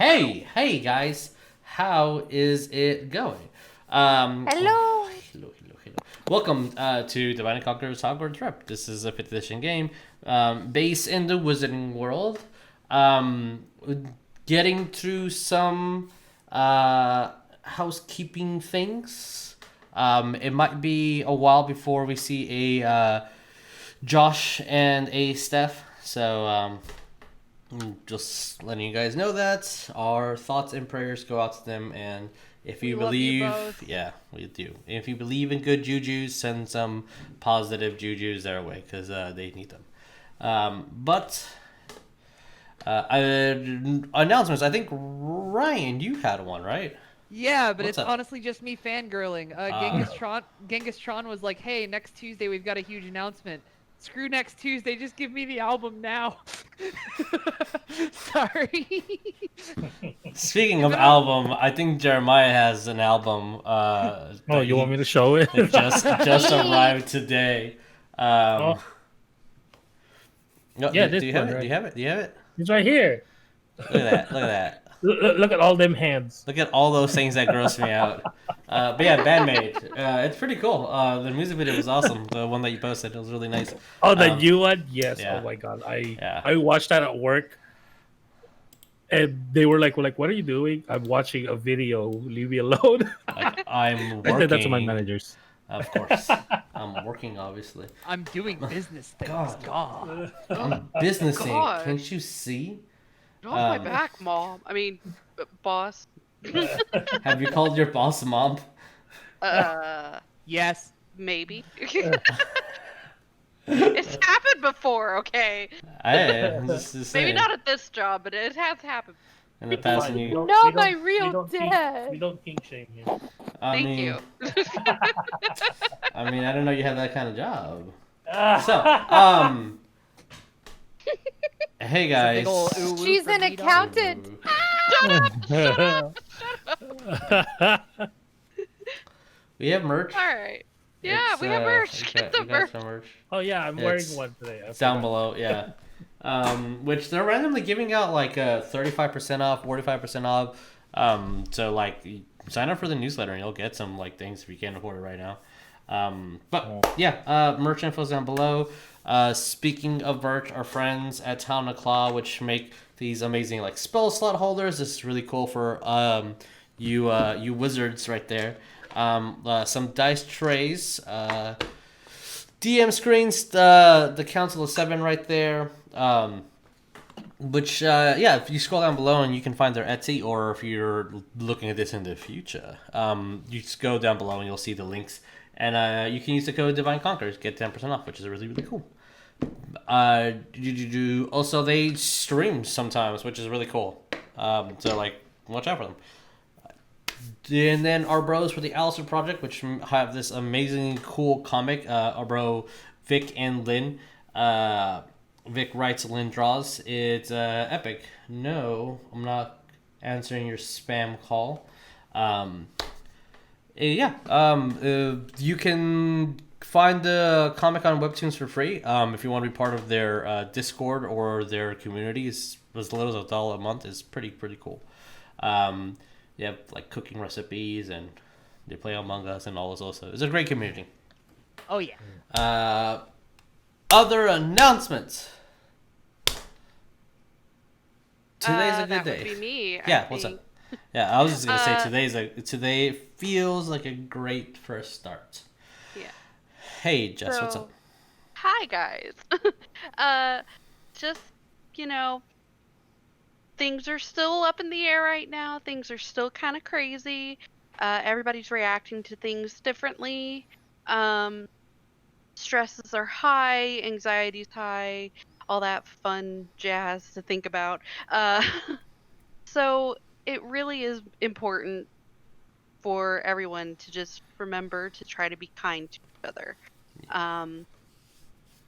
Hey guys, how is it going? Hello. Hello. Welcome to Divine Conqueror's Hogwarts Prep. This is a 5th edition game based in the Wizarding World. Um, Getting through some housekeeping things. It might be a while before we see a Josh and a Steph. So just letting you guys know that our thoughts and prayers go out to them, and if you believe, yeah, we do. If you believe in good jujus, send some positive jujus their way because they need them. But announcements. I think Ryan, you had one, right? Yeah, but What's it's up? honestly just me fangirling. Genghis Tron was like, "Hey, next Tuesday we've got a huge announcement." Screw next Tuesday, just give me the album now. Sorry. Speaking of album, I think Jeremiah has an album. Oh, you want me to show it? It just arrived today. Oh, No, yeah, do this you have one, it? right? Do you have it? Do you have it? It's right here. Look at that! Look at that! Look at all them hands. Look at all those things that gross me out. But yeah, Bandmate. It's pretty cool. The music video was awesome. The one that you posted, it was really nice. Oh, the new one? Yes. yeah. Oh my god, Yeah. I watched that at work, and they were like, "What are you doing?" I'm watching a video. Leave me alone. Like, I'm I said that to my working. managers. Of course, I'm working. Obviously, I'm doing business things. God. God. I'm businessing. gosh. Can't you see? Get off my back, Mom. I mean, boss. Have you called your boss mom? Yes. Maybe. It's happened before, okay? Maybe not at this job, but it has happened. In the past, Fine, when we you. don't- Not we my don't- real we don't kink- dad. We don't kink shame here. Thank you. I mean, I don't know you have that kind of job. Ah. So, hey guys. Big ol' ooh-woo She's for an me, dog. accountant. We have merch. Alright. Yeah, It's, we have merch. Get the we got merch. some merch. Oh yeah, I'm wearing It's one today. I It's down forgot. below, yeah. Which they're randomly giving out like 35% off, 45% off. So like sign up for the newsletter and you'll get some like things if you can't afford it right now. But yeah, merch info's down below. Speaking of merch, our friends at Town of Claw, which make these amazing like spell slot holders. This is really cool for you wizards right there. Some dice trays. DM screens, the Council of Seven right there. Which, yeah, if you scroll down below and you can find their Etsy, or if you're looking at this in the future, you just go down below and you'll see the links. And you can use the code Divine Conquerors, get 10% off, which is really, really cool. Also, they stream sometimes, which is really cool. So, like, watch out for them. And then our bros for the Alistair Project, which have this amazing, cool comic. Our bro Vic and Lynn. Vic writes, Lynn draws. It's epic. No, I'm not answering your spam call. You can find the comic on Webtoons for free. If you want to be part of their Discord or their community, it's as little as $1 a month is pretty cool. They have like cooking recipes and they play Among Us and all this also. It's a great community. Oh yeah. Other announcements. Today's a good that day. would be me. Yeah, what's up? Yeah, I was just gonna say today feels like a great first start. Yeah. Hey Jess, what's So, up? Hi, guys. Just, you know, things are still up in the air right now. Things are still kind of crazy. Everybody's reacting to things differently. Stresses are high, anxiety's high, all that fun jazz to think about. So it really is important for everyone to just remember to try to be kind to each other.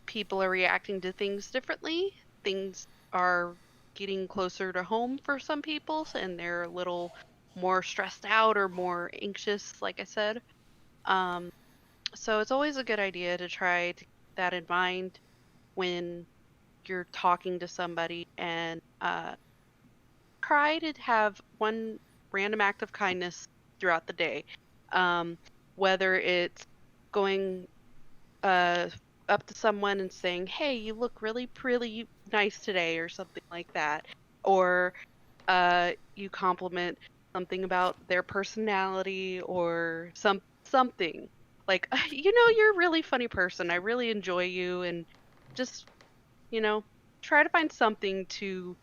People are reacting to things differently. Things are getting closer to home for some people, and they're a little more stressed out or more anxious, like I said. So it's always a good idea to try to keep that in mind when you're talking to somebody and try to have one random act of kindness throughout the day. Whether it's going up to someone and saying, "Hey, you look really nice today," or something like that, or you compliment something about their personality or something like, you're a really funny person. I really enjoy you, and just try to find something to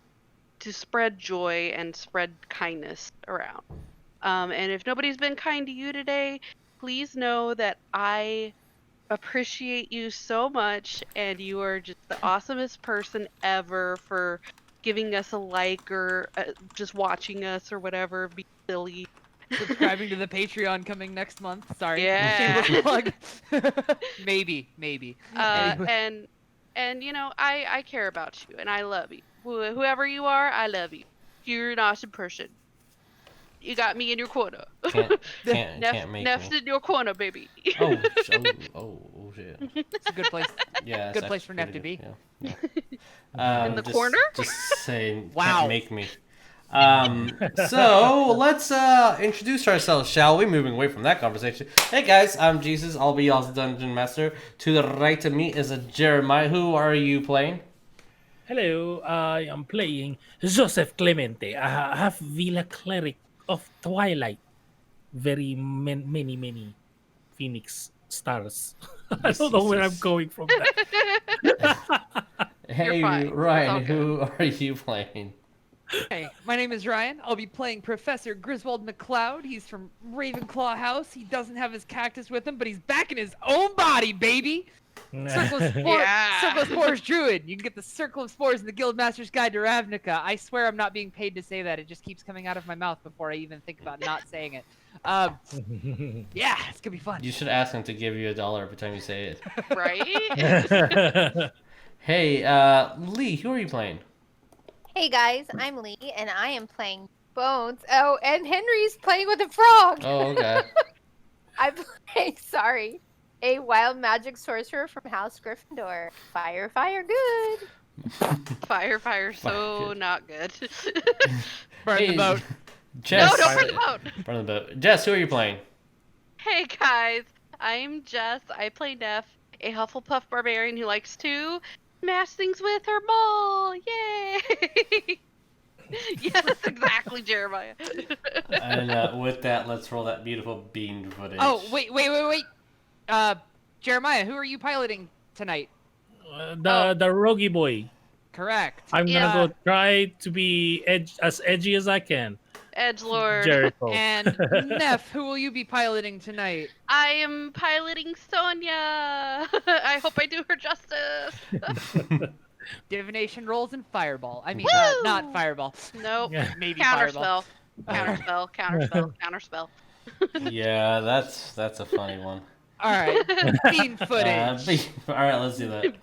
spread joy and spread kindness around. And if nobody's been kind to you today, please know that I appreciate you so much, and you are just the awesomest person ever for giving us a like, or just watching us, or whatever. Be silly. Subscribing to the Patreon coming next month. Sorry. Yeah. Shameless plug. Maybe. Anyway. And I care about you, and I love you. Whoever you are, I love you. You're an awesome person. You got me in your corner. Can't make Neff's me. in your corner, baby. Oh shit. It's a good place. Yeah, Good place for Neff to be. In the corner? Just saying. Wow. Can't make me. So let's introduce ourselves, shall we? Moving away from that conversation. Hey guys, I'm Jesus. I'll be y'all's dungeon master. To the right of me is a Jeremiah. Who are you playing? Hello, I am playing Joseph Clemente, a Half-Veela Cleric of Twilight. Very many Phoenix stars. I don't know where I'm going from that. Hey fine. It's all Ryan, good. who are you playing? Hey, my name is Ryan. I'll be playing Professor Griswold MacLeod. He's from Ravenclaw House. He doesn't have his cactus with him, but he's back in his own body, baby! Circle of Spores Druid. You can get the Circle of Spores in the Guildmaster's Guide to Ravnica. I swear I'm not being paid to say that. It just keeps coming out of my mouth before I even think about not saying it. Yeah, it's gonna be fun. You should ask him to give you $1 every time you say it. Right? Hey, Lee, who are you playing? Hey guys, I'm Lee, and I am playing Bones. Oh, and Henry's playing with a frog. Oh, okay. I'm playing, a wild magic sorcerer from House Gryffindor. Fire, good. Fire, so good. not good. Burn Hey, the boat. Jess. No, don't burn the boat. Burn the boat. Jess, who are you playing? Hey guys, I'm Jess. I play Neff, a Hufflepuff barbarian who likes to smash things with her ball. Yay! Yes, exactly, Jeremiah. And with that, let's roll that beautiful bean footage. Oh, wait. Jeremiah, who are you piloting tonight? The Rogie boy. Correct. I'm Yeah. gonna go try to be as edgy as I can. Edgelord. Jericho. And Neff, who will you be piloting tonight? I am piloting Sonya. I hope I do her justice. Divination rolls and fireball. I mean, Woo! not fireball. Nope. Yeah. Maybe fireball. Counterspell. Yeah, that's a funny one. All right. Bean footage. All right, let's do that.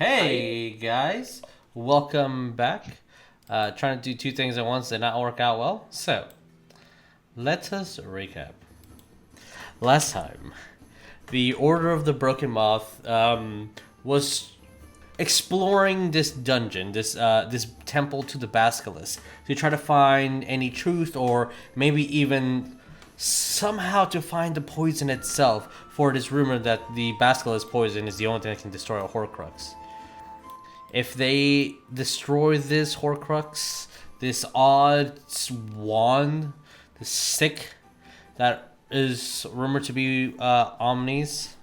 Hey guys, welcome back. Trying to do two things at once did not work out well, so let us recap. Last time, the Order of the Broken Moth was exploring this dungeon, this temple to the Basilisk, to try to find any truth, or maybe even somehow to find the poison itself, for it is rumored that the Basilisk poison is the only thing that can destroy a Horcrux. If they destroy this Horcrux, this odd wand, this stick that is rumored to be Omni's,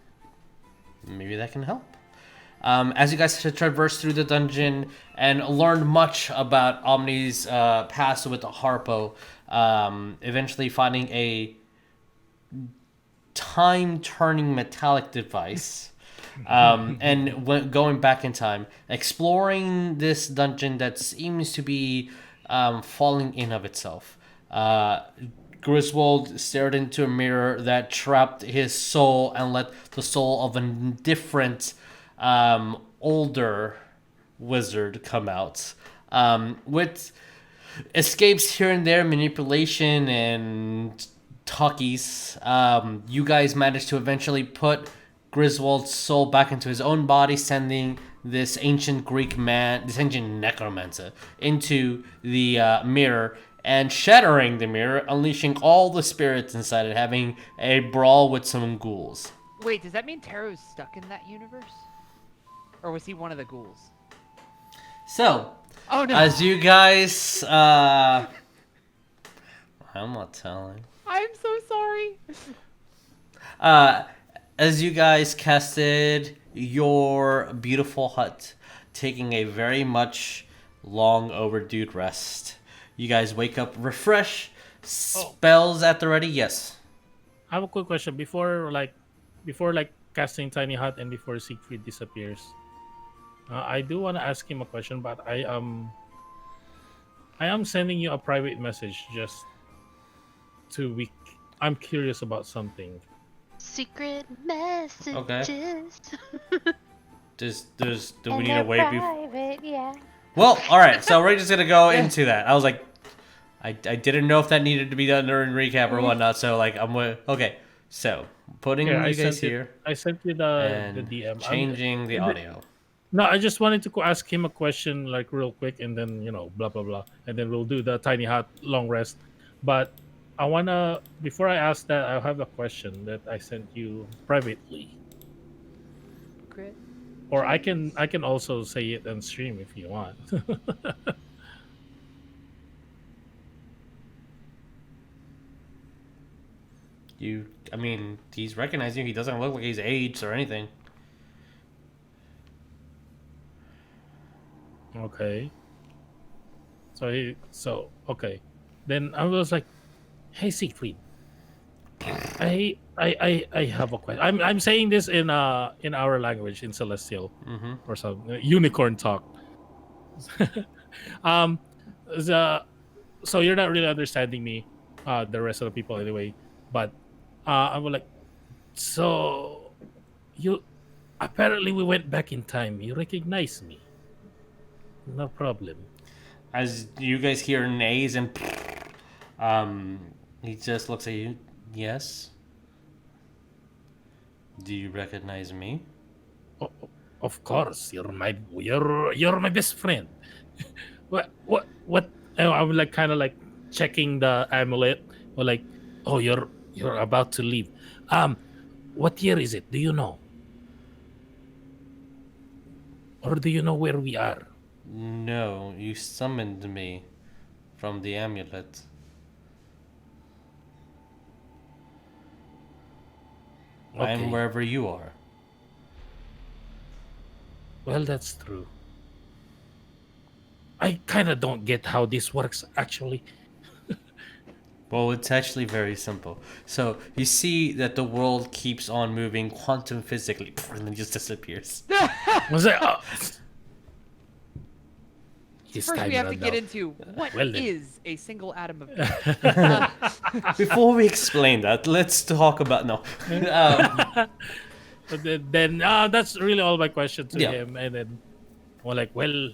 maybe that can help. As you guys traverse through the dungeon and learn much about Omni's past with the Harpo, eventually finding a time-turning metallic device, and going back in time, exploring this dungeon that seems to be falling in of itself. Griswold stared into a mirror that trapped his soul and let the soul of a different, older wizard come out. With escapes here and there, manipulation and talkies, you guys managed to eventually put Griswold's soul back into his own body, sending this ancient Greek man, this ancient necromancer, into the mirror and shattering the mirror, unleashing all the spirits inside it, having a brawl with some ghouls. Wait, does that mean Taro's stuck in that universe? Or was he one of the ghouls? So, Oh no! as you guys, I'm not telling. I'm so sorry. As you guys casted your beautiful hut, taking a very much long overdue rest, you guys wake up refreshed, spells at the ready. Yes. I have a quick question before casting Tiny Hut and before Siegfried disappears. I do want to ask him a question, but I am sending you a private message just I'm curious about something. Secret messages. Okay. Do we need And to wait? private, yeah. Well, all right. So we're just gonna go into that. I was like, I didn't know if that needed to be done during recap or whatnot. So like, okay. So putting Yeah, you guys here I sent you the and DM. changing the audio. No, I just wanted to ask him a question like real quick, and then blah blah blah, and then we'll do the Tiny Hut long rest. But I wanna before I ask that, I have a question that I sent you privately, Crit. or I can also say it on stream if you want. I mean, he's recognizing you. He doesn't look like he's aged or anything. Okay. Okay. Then I was like, "Hey Siegfried, I have a question. I'm saying this in our language, in Celestial, or some unicorn talk. um, so you're not really understanding me, the rest of the people anyway. But I was like, so you apparently we went back in time. You recognize me? No problem. As you guys hear nays and he just looks at you. Yes. Do you recognize me? Oh, of course, you're my best friend. What? I was like kind of like checking the amulet, or like, oh, you're about to leave. What year is it? Do you know? Or do you know where we are? No, you summoned me from the amulet. I am Okay. wherever you are. Well, that's true. I kind of don't get how this works, actually. Well, it's actually very simple. So you see that the world keeps on moving quantum physically, and then just disappears. Was that? This First, time we have to around get now. into what Well then. is a single atom of dust. Before we explain that, let's talk about But then that's really all my question to Yeah. him, and then we're like, well,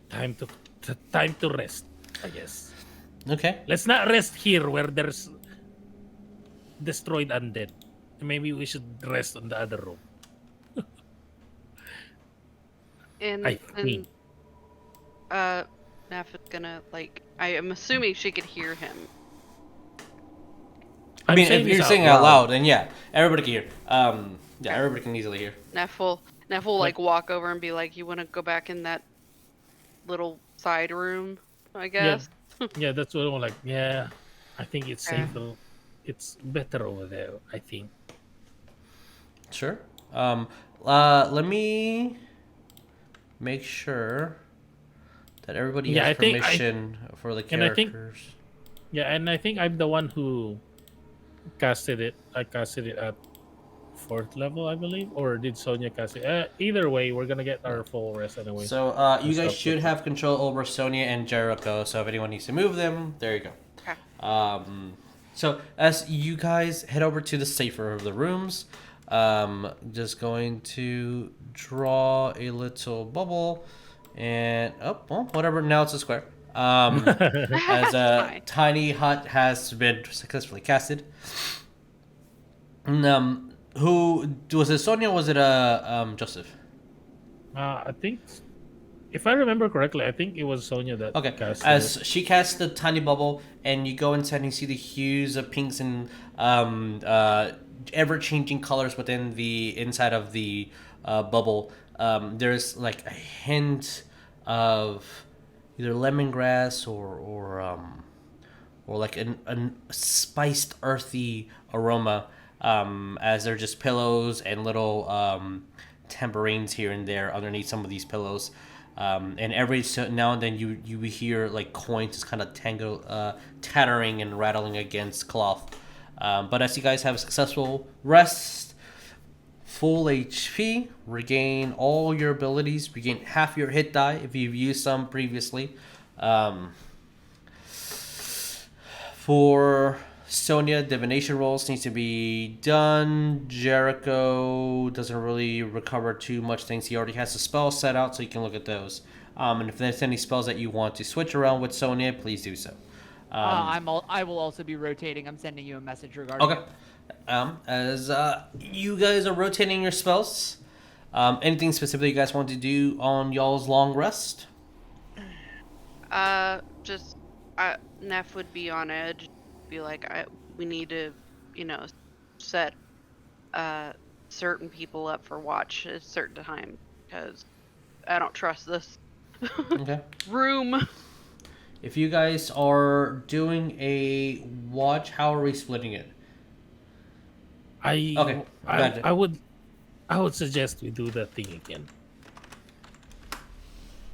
time to rest, I guess. Okay. Let's not rest here where there's destroyed undead. Maybe we should rest on the other room. And I mean, Naf is gonna I am assuming she could hear him. I mean, if saying you're this saying out loud, then yeah, everybody can hear. Yeah, everybody can easily hear. Naf will walk over and be like, "You want to go back in that little side room, I guess." Yeah, that's what I'm like. Yeah, I think it's Okay. safer. It's better over there, I think. Sure. Let me make sure that everybody Yeah, has I think permission for the and I think- characters. Yeah, and I think I'm the one who casted it. I casted it at 4th level, I believe, or did Sonya cast it? Either way, we're gonna get our full rest anyway. So you guys Stuff should like have control over Sonya and Jericho. So if anyone needs to move them, there you go. Okay. So as you guys head over to the safer of the rooms, just going to draw a little bubble, and whatever. Now it's a square. As a Fine. tiny hut has been successfully casted. Who was it? Sonya? Or was it Joseph? I think, if I remember correctly, I think it was Sonya that Okay. casted As it. she casts the tiny bubble, and you go inside and you see the hues of pinks and ever-changing colors within the inside of the bubble. There's like a hint of either lemongrass or like a spiced, earthy aroma. As they're just pillows and little tambourines here and there underneath some of these pillows. And every so now and then you hear like coins just kind of tattering and rattling against cloth. But as you guys have a successful rest, full HP, regain all your abilities, regain half your hit die if you've used some previously. For Sonya, divination rolls needs to be done. Jericho doesn't really recover too much things. He already has a spell set out, so you can look at those. And if there's any spells that you want to switch around with Sonya, please do so. I will also be rotating. I'm sending you a message regarding Okay. it. As you guys are rotating your spells, anything specific you guys want to do on y'all's long rest? Just Neff would be on edge. Be like, we need to, set certain people up for watch at a certain time because I don't trust this Okay. room. If you guys are doing a watch, how are we splitting it? Okay, gotcha. I would suggest we do the thing again.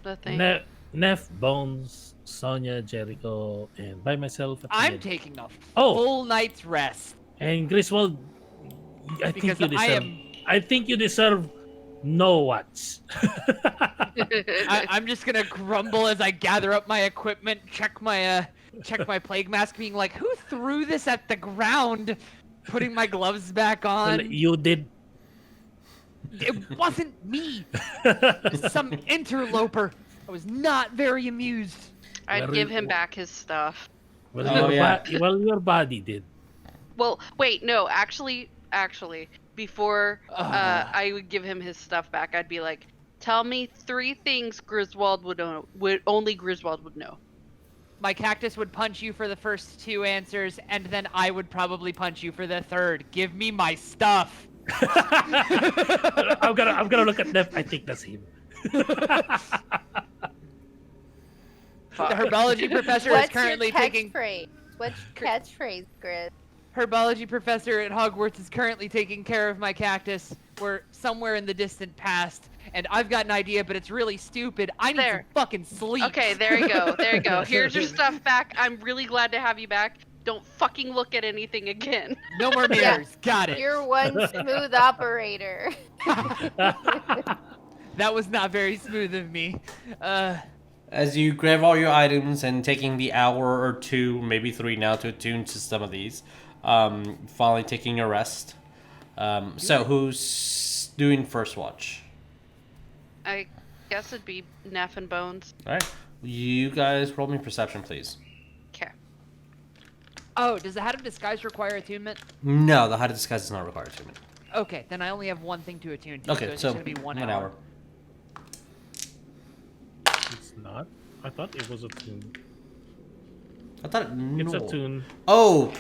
The thing. Neff, Bones, Sonya, Jericho, and by myself. At the I'm end. taking a Oh. full night's rest. And Griswold, I think Because you deserve. I think you deserve no watch. I'm just gonna grumble as I gather up my equipment, check my plague mask, being like, "Who threw this at the ground?" Putting my gloves back on. Well, you did. It wasn't me. It was some interloper. I was not very amused. I'd Very- give him back his stuff. Well, Oh, yeah. your body did. Well, wait, no, actually, before I would give him his stuff back, I'd be like, tell me 3 things Griswold would know, only Griswold would know. My cactus would punch you for the first 2 answers, and then I would probably punch you for the 3rd. Give me my stuff. I'm gonna look at Neff. I think that's him. The herbology professor is What's currently your taking. catchphrase? What's your catchphrase, Gris? Herbology professor at Hogwarts is currently taking care of my cactus. We're somewhere in the distant past, and I've got an idea, but it's really stupid. I need There. some fucking sleep. Okay, there you go. There you go. Here's your stuff back. I'm really glad to have you back. Don't fucking look at anything again. No more Yeah. mirrors. Got it. You're one smooth operator. That was not very smooth of me. As you grab all your items and taking the hour or 2, maybe 3 now to attune to some of these, finally taking a rest. So who's doing first watch? I guess it'd be Neff and Bones. All right, you guys roll me perception, please. Okay. Oh, does the Hat of Disguise require attunement? No, the Hide of Disguise is not required to me. Okay, then I only have one thing to attune to. Okay, so it's so just gonna be 1 1 hour. It's not. I thought it was a tune. I thought It's no. a tune. Oh,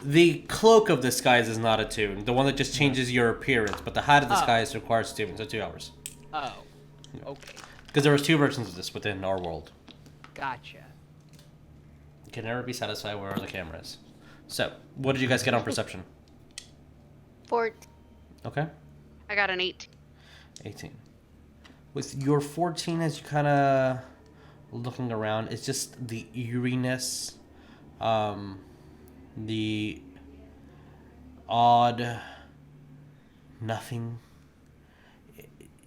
the Cloak of Disguise is not attuned. The one that just changes your appearance, but the Hide of Disguise requires attunement, so 2 hours. Oh. Okay. Because there was 2 versions of this within our world. Gotcha. You can never be satisfied where the camera is. So, what did you guys get on perception? 14. Okay. I got an 18. 18. With your 14, as you kind of looking around, it's just the eeriness, the odd nothing.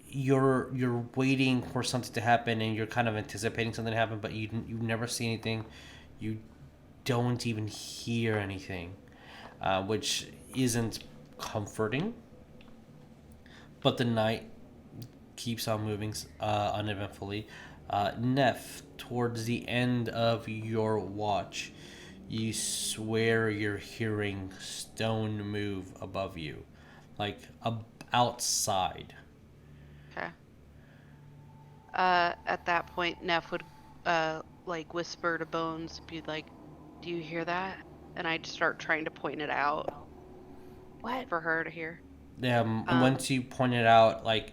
You're waiting for something to happen, and you're kind of anticipating something to happen, but you never see anything. You don't even hear anything, which isn't comforting. But the night keeps on moving uneventfully. Neff, towards the end of your watch, you swear you're hearing stone move above you, like outside. Okay. At that point, Neff would like whisper to Bones, be like, "Do you hear that?" And I'd start trying to point it out What? for her to hear. Once you point it out, like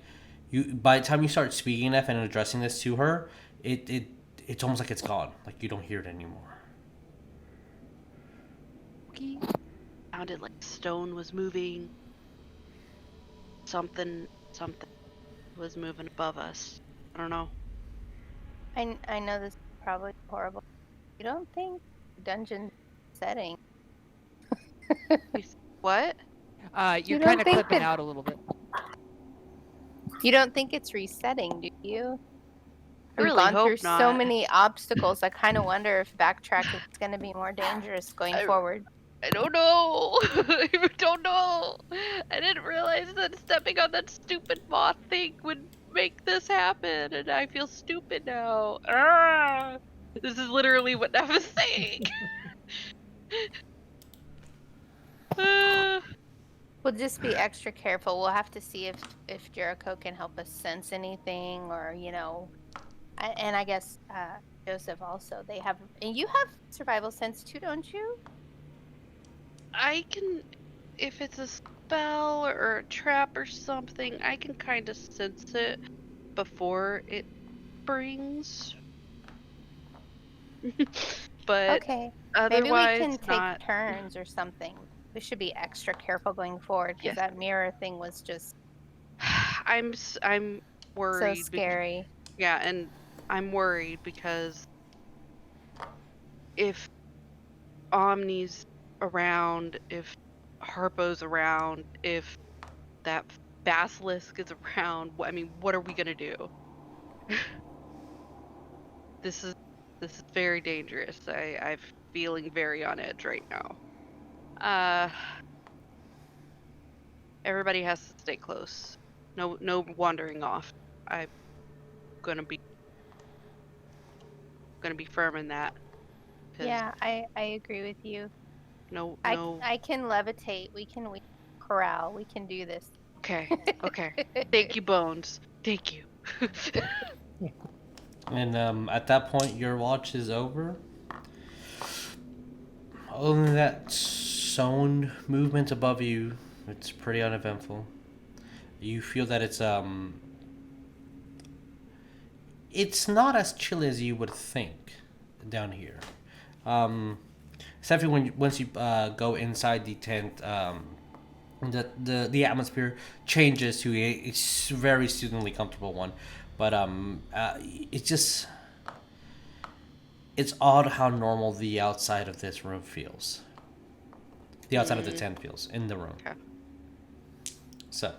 by the time you start speaking Neff and addressing this to her, it's almost like it's gone. Like you don't hear it anymore. Okay. Sounded like stone was moving. Something was moving above us. I don't know. I know this is probably horrible. You don't think dungeon setting? What? You're don't kind of think clipping that- out a little bit. You don't think it's resetting, do you? I We've really gone hope through so not. many obstacles. I kind of wonder if backtracking is going to be more dangerous going forward. I don't know. I don't know. I didn't realize that stepping on that stupid moth thing would make this happen, and I feel stupid now. Ah! This is literally what Neff is saying. Ah. We'll just be extra careful. We'll have to see if Jericho can help us sense anything, or and I guess Joseph also. They have, and you have survival sense too, don't you? I can, if it's a spell or a trap or something, I can kind of sense it before it springs. But Okay. otherwise, Maybe we can not. take turns or something. We should be extra careful going forward because Yes. that mirror thing was just I'm worried. so scary. Yeah, and I'm worried because if Omni's around, if Harpo's around, if that basilisk is around, I mean, what are we gonna do? This is very dangerous. I'm feeling very on edge right now. Everybody has to stay close. No wandering off. I'm gonna be firm in that. 'Cause Yeah, I agree with you. No. I can levitate. We can corral. We can do this. Okay. Thank you, Bones. Thank you. And at that point, your watch is over. Other than that sound movement above you, it's pretty uneventful. You feel that it's not as chilly as you would think down here. Except for once you go inside the tent, the atmosphere changes to a very soothingly comfortable one. But it's odd how normal the outside of this room feels. The outside of the tent feels in the room. Okay. So,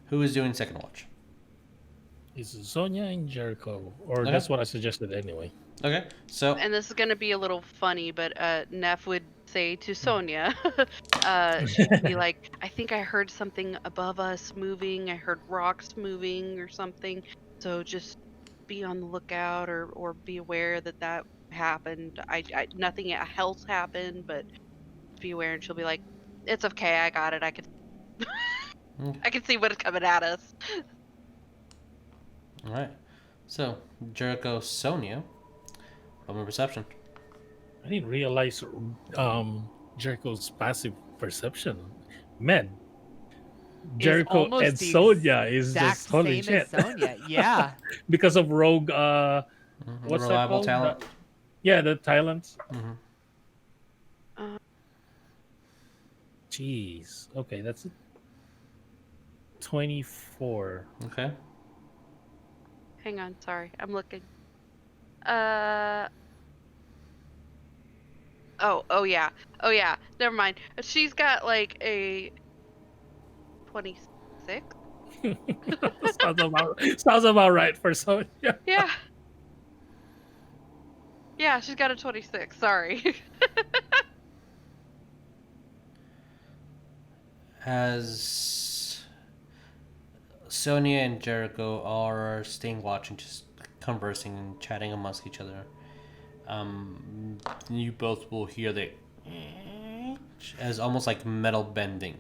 who is doing second watch? It's Sonya and Jericho, or Okay. that's what I suggested anyway. Okay, so And this is gonna be a little funny, but Neff would say to Sonya, she'd be like, "I think I heard something above us moving. I heard rocks moving or something. So just be on the lookout or be aware that happened. I nothing else happened, but be aware." And she'll be like, "It's okay. I got it. I can I can see what's coming at us." all right. So Jericho, Sonya, roll me perception. I didn't realize Jericho's passive perception. Man, Jericho almost and the Sonya is Exact just holy same shit. as Sonya. Yeah. Because of rogue what's that Reliable called? talent. The talents. Uh, Jeez. Okay, that's it. 24. Okay. Hang on, sorry, I'm looking. Oh yeah. Never mind. She's got like a 26. sounds about right for Sonya. Yeah. Yeah, she's got a 26. Sorry. As Sonya and Jericho are staying watch and just conversing and chatting amongst each other, you both will hear the as almost like metal bending.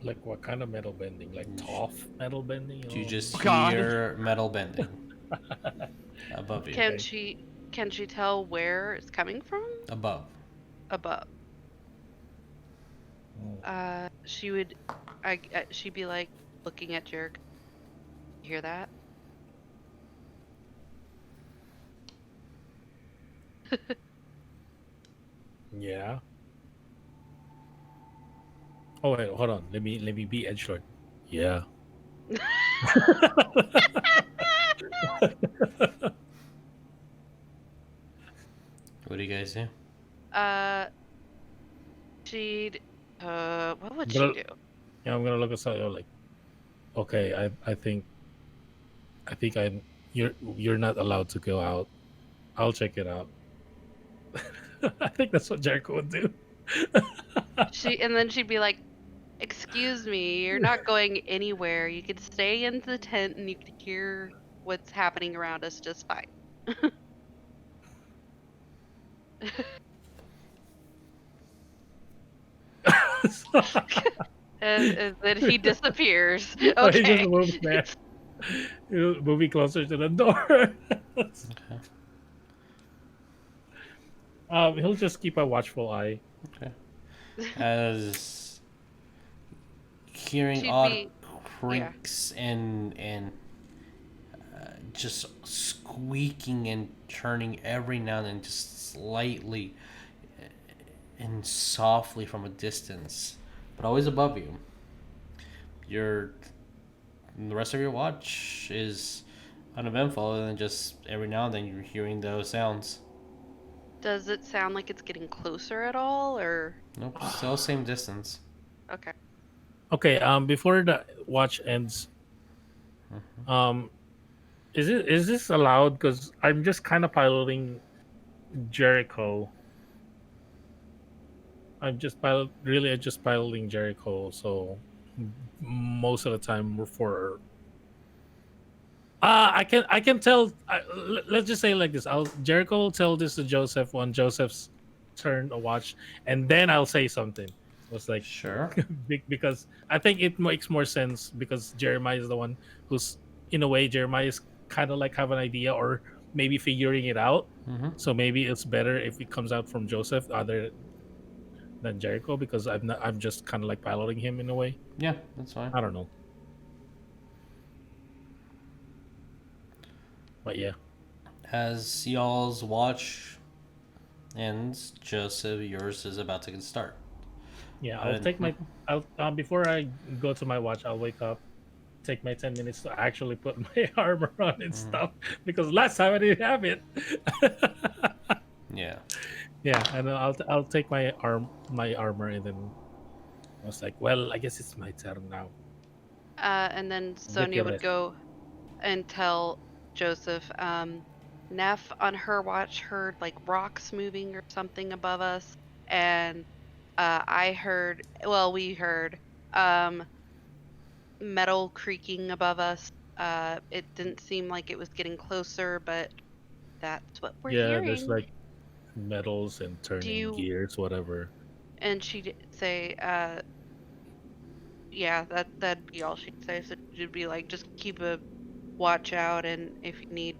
Like what kind of metal bending? Like tough metal bending? You just God. hear metal bending above you. Can she tell where it's coming from? Above. Above. She'd be like looking at Jericho. You hear that? Yeah. Oh wait, hold on. Let me be edgelord. Yeah. What do you guys do? She'd what would Well, she do? Yeah, I'm gonna look at something like, okay, I think you're not allowed to go out. I'll check it out. I think that's what Jericho would do. Then she'd be like, "Excuse me, you're not going anywhere. You can stay in the tent and you can hear what's happening around us just fine." And then he disappears. He Okay. just moves there. Moving closer to the door. He'll just keep a watchful eye. Okay. As hearing She'd odd be- creaks and just squeaking and turning every now and then, just slightly and softly from a distance, but always above you. The rest of your watch is uneventful, and then just every now and then you're hearing those sounds. Does it sound like it's getting closer at all, or Nope, still same distance. okay? Okay, before the watch ends, is this allowed? Because I'm just kind of piloting Jericho. I'm just piloting Jericho, so most of the time we're for. I can tell. Let's just say it like this. Jericho will tell this to Joseph on Joseph's turn to watch, and then I'll say something. It's like Sure. because I think it makes more sense because Jeremiah is the one who's, in a way, Jeremiah is kind of like have an idea or maybe figuring it out. Mm-hmm. So maybe it's better if it comes out from Joseph other than Jericho, because I'm just kind of like piloting him in a way. Yeah, that's fine. I don't know. But yeah. As y'all's watch ends, Joseph, yours is about to get start. Yeah, I'll before I go to my watch, I'll wake up, take my 10 minutes to actually put my armor on and stuff, because last time I didn't have it. Yeah. Yeah, and then I'll take my armor, and then I was like, well, I guess it's my turn now. And then Sonya would go and tell Joseph, Neff on her watch heard like rocks moving or something above us, and we heard metal creaking above us. It didn't seem like it was getting closer, but that's what we're hearing. There's like metals and turning gears, whatever. And she'd say, yeah, that'd be all she'd say. So she'd be like, just keep a watch out, and if you need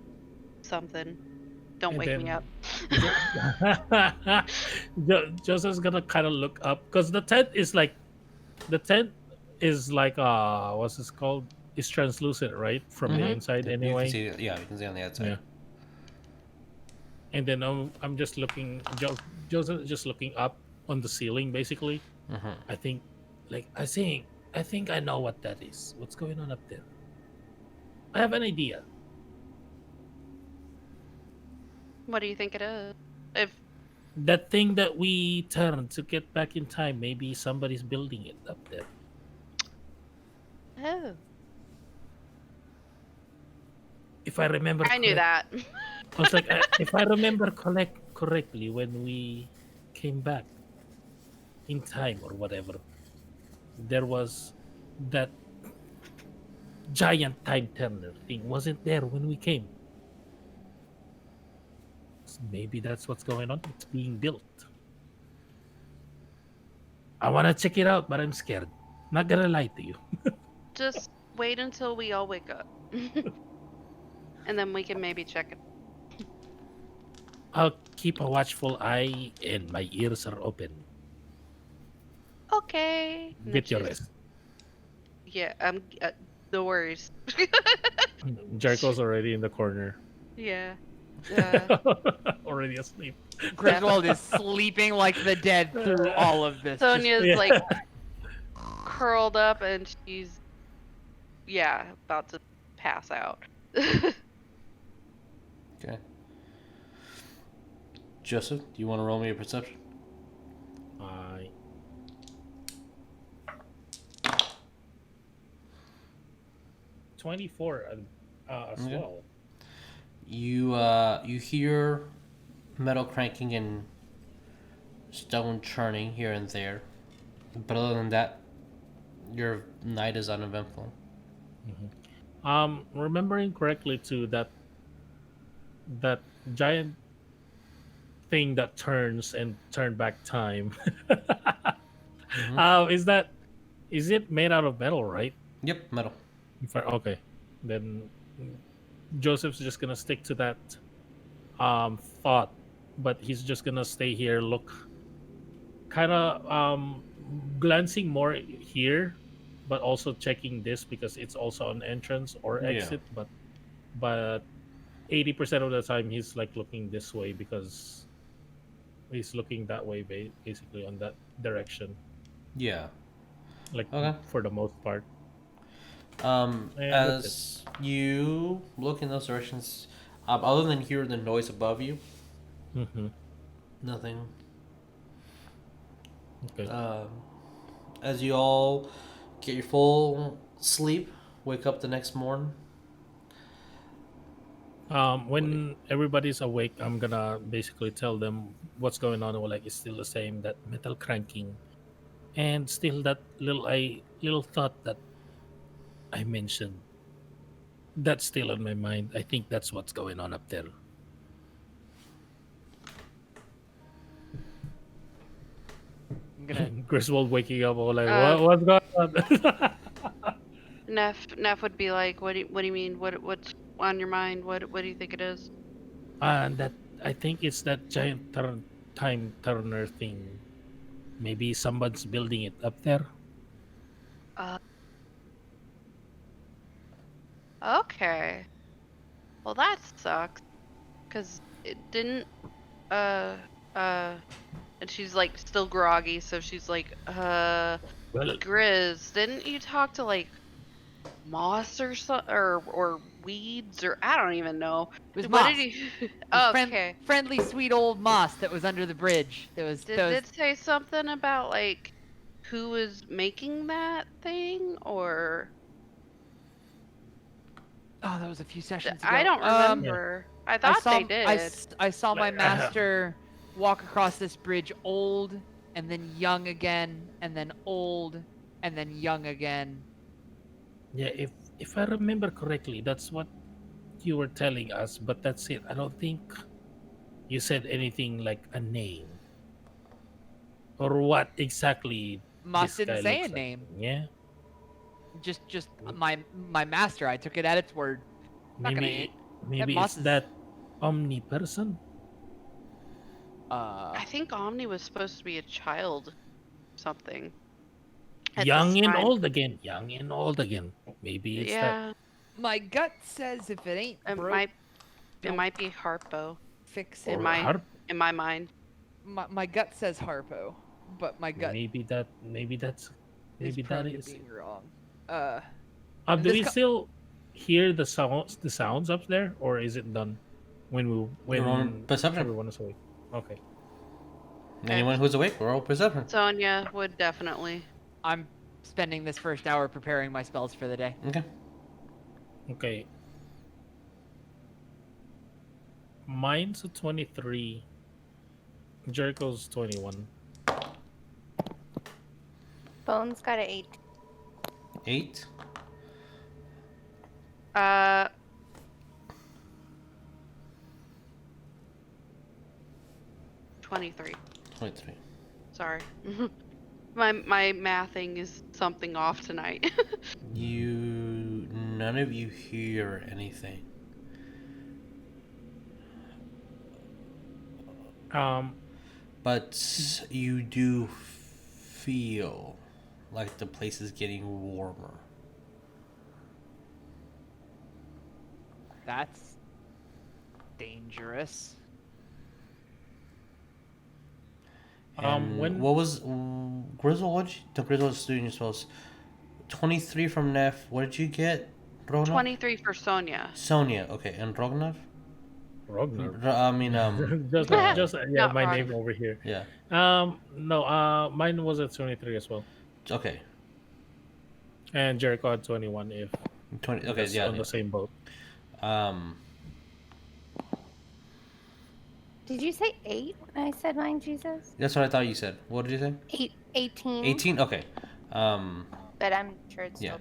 something, don't wake me up. Joseph's gonna kind of look up, because the tent is like what's this called? It's translucent, right? From the inside, anyway. You can see on the outside. And then I'm just looking. Joseph is just looking up on the ceiling, basically. Mhm. I think I know what that is. What's going on up there? I have an idea. What do you think it is? If That thing that we turned to get back in time, maybe somebody's building it up there. oh, If I remember, I knew that. I was like, if I remember correctly, when we came back in time or whatever, there was that giant time turner thing wasn't there when we came. So maybe that's what's going on. It's being built. I want to check it out, but I'm scared. Not gonna lie to you. Just wait until we all wake up, and then we can maybe check it. I'll keep a watchful eye and my ears are open. Okay. Get your rest. Yeah. No worries. Jericho's already in the corner. Yeah. Already asleep. Griswold is sleeping like the dead through all of this. Sonya's Yeah. like curled up and she's about to pass out. Okay. Joseph, do you want to roll me a perception? 24 as Okay. well. You hear metal cranking and stone churning here and there, but other than that, your night is uneventful. Remembering correctly too, that giant thing that turns and turn back time. Is it made out of metal, right? Yep, metal. Okay, then Joseph's just gonna stick to that thought, but he's just gonna stay here, look, kind of glancing more here, but also checking this because it's also an entrance or Yeah. exit. But 80% of the time he's like looking this way because he's looking that way, basically on that direction, Yeah. like Okay. for the most part. that's As you look in those directions, other than hearing the noise above you, Mm-hmm. nothing. Okay. As you all get your full sleep, wake up the next morning. When everybody's awake, I'm gonna basically tell them what's going on. Or like it's still the same, that metal cranking, and still that little thought that I mentioned. That's still on my mind. I think that's what's going on up there. I'm gonna Griswold waking up, all like, Uh, what's going on? Neff would be like, what do you mean? What's on your mind? What do you think it is? And that I think it's that giant time turner thing. Maybe someone's building it up there. Okay. Well, that sucks. Cause it didn't. And she's like still groggy, so she's like, Well, Grizz, didn't you talk to like moss or or weeds or I don't even know. It was What moss. did he? It was Okay. friendly, sweet old moss that was under the bridge. Did it say something about like who was making that thing or? Oh, that was a few sessions ago. I don't remember. I thought they did. I saw my Like, master walk across this bridge old, and then young again, and then old, and then young again. yeah, if I remember correctly, that's what you were telling us, but that's it. I don't think you said anything like a name or what exactly. Moss this didn't guy say a looks like. name. Yeah, Just my master. I took it at its word. Not gonna maybe Moss it's is- that omni person. I think Omni was supposed to be a child, something. at Young this and time. old again. Young and old again. Maybe it's that. Yeah, My gut says if it ain't it broke, might. It don't might be Harpo. fix in it. my in my mind. My gut says Harpo, but my gut maybe that is prone to is. being wrong. Do this we co- still hear the sounds up there, or is it done when Perception. everyone is awake? Okay. Anyone who's awake, roll perception. Sonya would definitely. I'm spending this first hour preparing my spells for the day. Okay. Okay. Mine's a 23. Jericho's 21. Bones got an 8. 8. 23. 23. Sorry. my mathing is something off tonight. None of you hear anything. But you do feel like the place is getting warmer. That's dangerous. And what was Griswold? The Griswold's doing your spells. 23 from Neff. What did you get, Rognar? 23 for Sonya. Sonya. Okay, and Rognar? Rognar. I mean, just Not my Rognar. name over here. yeah. No, mine was at 23 as well, Okay. and Jericho had 21. If 20. Okay, that's yeah. on the same boat. Did you say 8 when I said mine, Jesus? That's what I thought you said. What did you say? 18. 18. Okay. But I'm sure it's Yeah.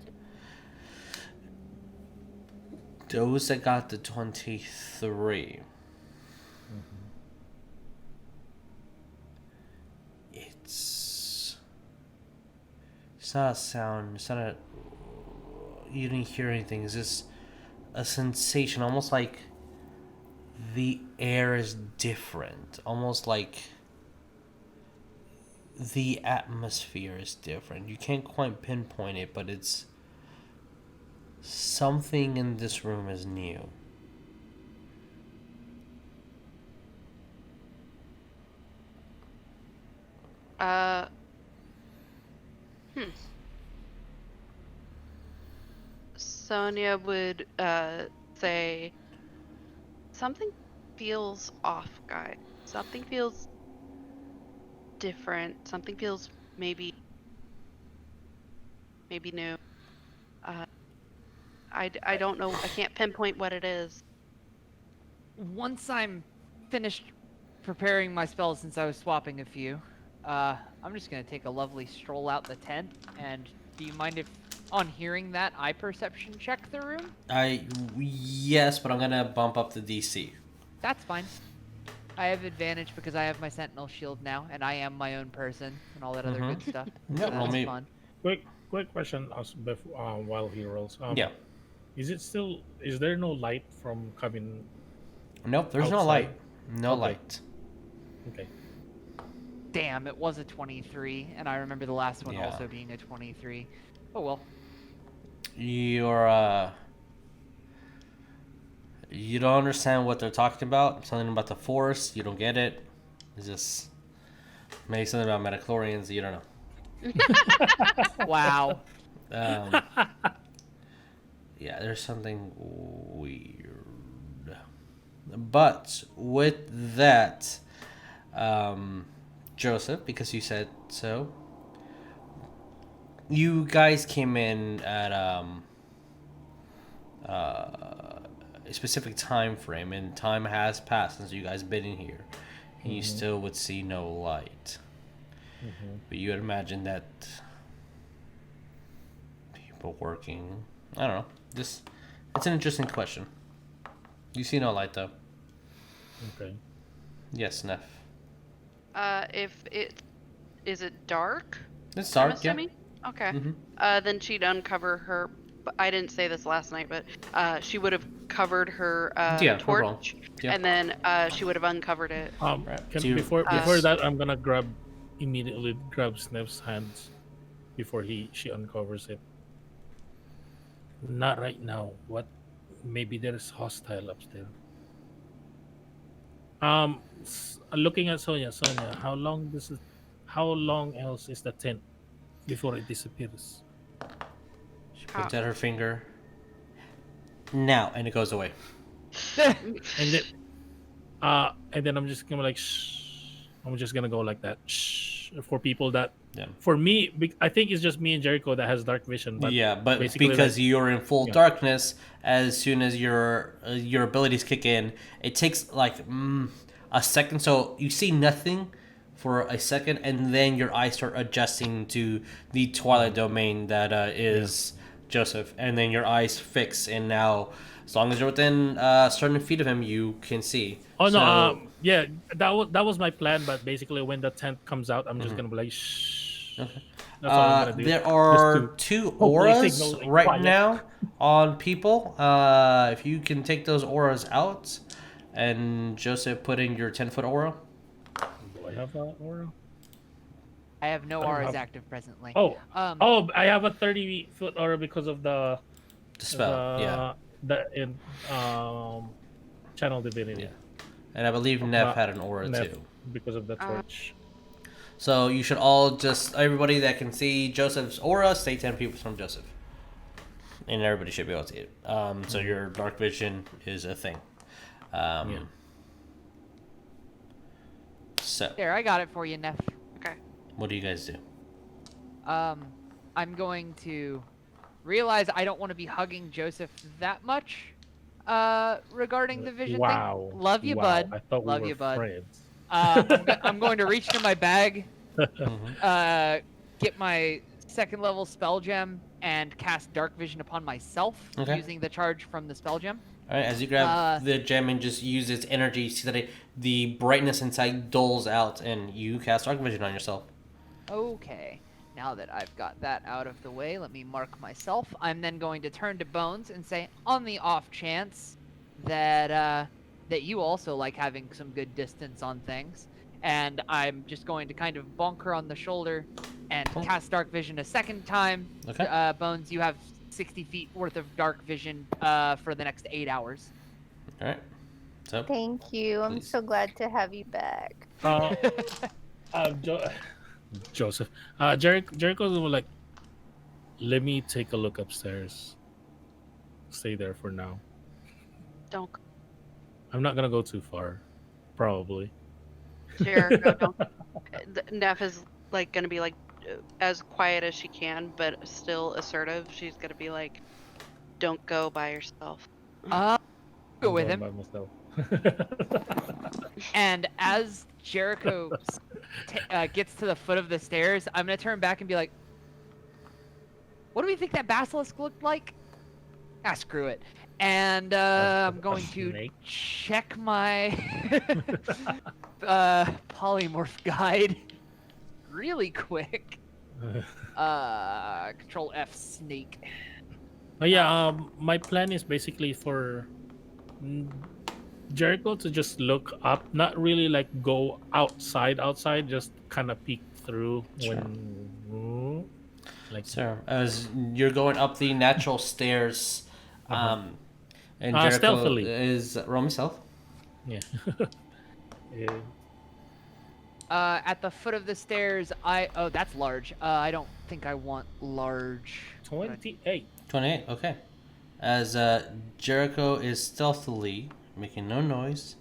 still Those that got the 23. It's not a sound. It's not a. You didn't hear anything. It's just a sensation, almost like the air is different. Almost like the atmosphere is different. You can't quite pinpoint it, but it's something in this room is new. Sonya would say something feels off, guys. Something feels different. Something feels maybe new. I don't know. I can't pinpoint what it is. Once I'm finished preparing my spells, since I was swapping a few, I'm just gonna take a lovely stroll out the tent. And do you mind if, on hearing that, I perception check the room? Yes, but I'm gonna bump up the DC. That's fine. I have advantage because I have my sentinel shield now, and I am my own person and all that other good stuff. Yeah, So well, that's maybe- fun. Quick question while he rolls. Yeah. Is there no light from coming? Nope, there's no Outside. light. No Okay. light. Okay. Damn, it was a 23, and I remember the last one Yeah. also being a 23. Oh well. You're you don't understand what they're talking about. Something about the force, you don't get it. It's just maybe something about metachlorians, you don't know. Wow. Yeah, there's something weird. But with that, Joseph, because you said so, you guys came in at a specific time frame, and time has passed since you guys been in here, and you still would see no light. But you would imagine that people working, I don't know. Just, it's an interesting question. You see no light though. Okay. Yes, Neff. If it is it dark? It's I'm dark, yeah. assuming? Okay. Mhm. Then she'd uncover her. But I didn't say this last night, but she would have covered her Yeah, no problem. torch, Yeah. and then she would have uncovered it. Right. Can, So you- before that, I'm gonna immediately grab Sneff's hands before she uncovers it. Not right now. What? Maybe there's hostile upstairs. Looking at Sonya. Sonya, how long else is the tent before it disappears? She puts out her finger. Now, and it goes away. And then I'm just gonna like shh. I'm just gonna go like that shh for people that. Yeah. For me, I think it's just me and Jericho that has dark vision. But Yeah, but basically, because like, you're in full darkness, as soon as your abilities kick in, it takes like a second. So you see nothing for a second, and then your eyes start adjusting to the twilight domain that is Joseph, and then your eyes fix, and now as long as you're within certain feet of him, you can see. Oh no, So, yeah, that was my plan. But basically, when the tent comes out, I'm just gonna be like shh. okay. That's all I'm gonna do. There are Just to two hopefully auras signal, like, right quiet. now on people. If you can take those auras out, and Joseph put in your 10-foot aura. Do I have that aura? I have no I don't auras have- active presently. Oh, Um, I have a 30-foot aura because of the The spell, yeah. channel divinity. Yeah. And I believe Neff had an aura Neff, too. because of the torch. So you should all just, everybody that can see Joseph's aura, stay 10 feet from Joseph. And everybody should be able to see it. So your dark vision is a thing. So, there, I got it for you, Neff. Okay. what do you guys do? I'm going to realize I don't want to be hugging Joseph that much. Regarding the vision Wow. thing. Love you, Wow. bud. I thought Love we were you, bud. friends. I'm going to reach into my bag, Mhm. get my second level spell gem, and cast dark vision upon myself Okay. using the charge from the spell gem. All right, as you grab the gem and just use its energy, you see that the brightness inside dulls out, and you cast dark vision on yourself. Okay. Now that I've got that out of the way, let me mark myself. I'm then going to turn to Bones and say, on the off chance that that you also like having some good distance on things, and I'm just going to kind of bonk her on the shoulder and cast dark vision a second time. Okay. Bones, you have 60 feet worth of dark vision for the next 8 hours. All right. So, Thank you. I'm Please. so glad to have you back. Joseph. Jericho's like, let me take a look upstairs. Stay there for now. Don't, I'm not gonna go too far, probably. Jericho, don't. Neff is like gonna be like as quiet as she can, but still assertive. She's gonna be like, "Don't go by yourself." Go I'm with going him. by myself. And as Jericho gets to the foot of the stairs, I'm gonna turn back and be like, "What do we think that basilisk looked like?" Ah, screw it. And I'm going to snake? check my polymorph guide really quick. Control F snake. Oh yeah, my plan is basically for Jericho to just look up, not really like go outside, just kind of peek through when, like, so as you're going up the natural stairs, and Jericho stealthily. is roll stealth. yeah. Yeah. At the foot of the stairs, oh, that's large. I don't think I want large. 28. 28. Okay. As Jericho is stealthily making no noise,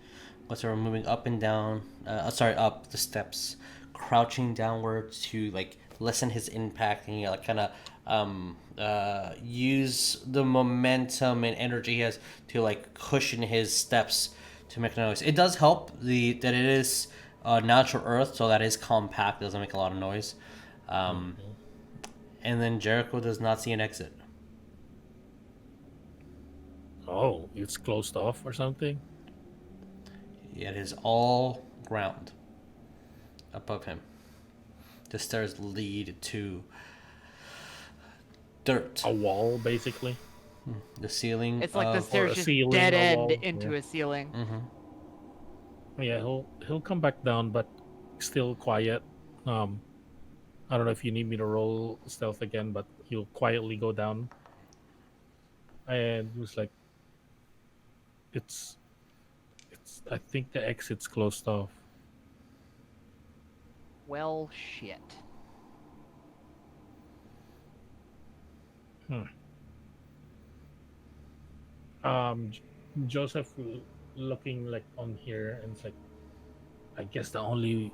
whatsoever, moving up and down. Up the steps, crouching downwards to like lessen his impact and like kind of use the momentum and energy he has to like cushion his steps to make noise. It does help that it is natural earth, so that is compact, doesn't make a lot of noise. And then Jericho does not see an exit. Oh, it's closed off or something. It is all ground above him. The stairs lead to dirt. A wall, basically. The ceiling. It's like the of- stairs a just ceiling, dead a end wall, into yeah. a ceiling. Yeah, he'll come back down, but still quiet. I don't know if you need me to roll stealth again, but he'll quietly go down. And he was like, it's I think the exit's closed off. Well, shit. Joseph looking like on here and it's like, I guess the only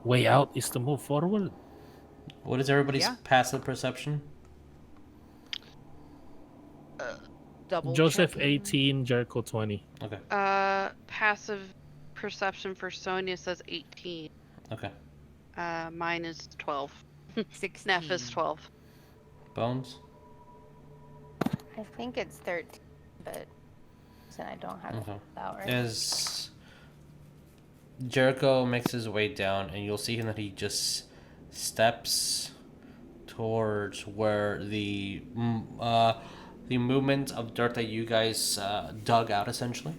way out is to move forward. What is everybody's Yeah. passive perception? Double Joseph checking. 18, Jericho 20. Okay. Passive perception for Sonya says 18. Okay. Mine is 12. 16. Neff is 12. Bones? I think it's 13, but I don't have Okay. it out right. As Jericho makes his way down, and you'll see him that he just steps towards where the movement of dirt that you guys dug out, essentially.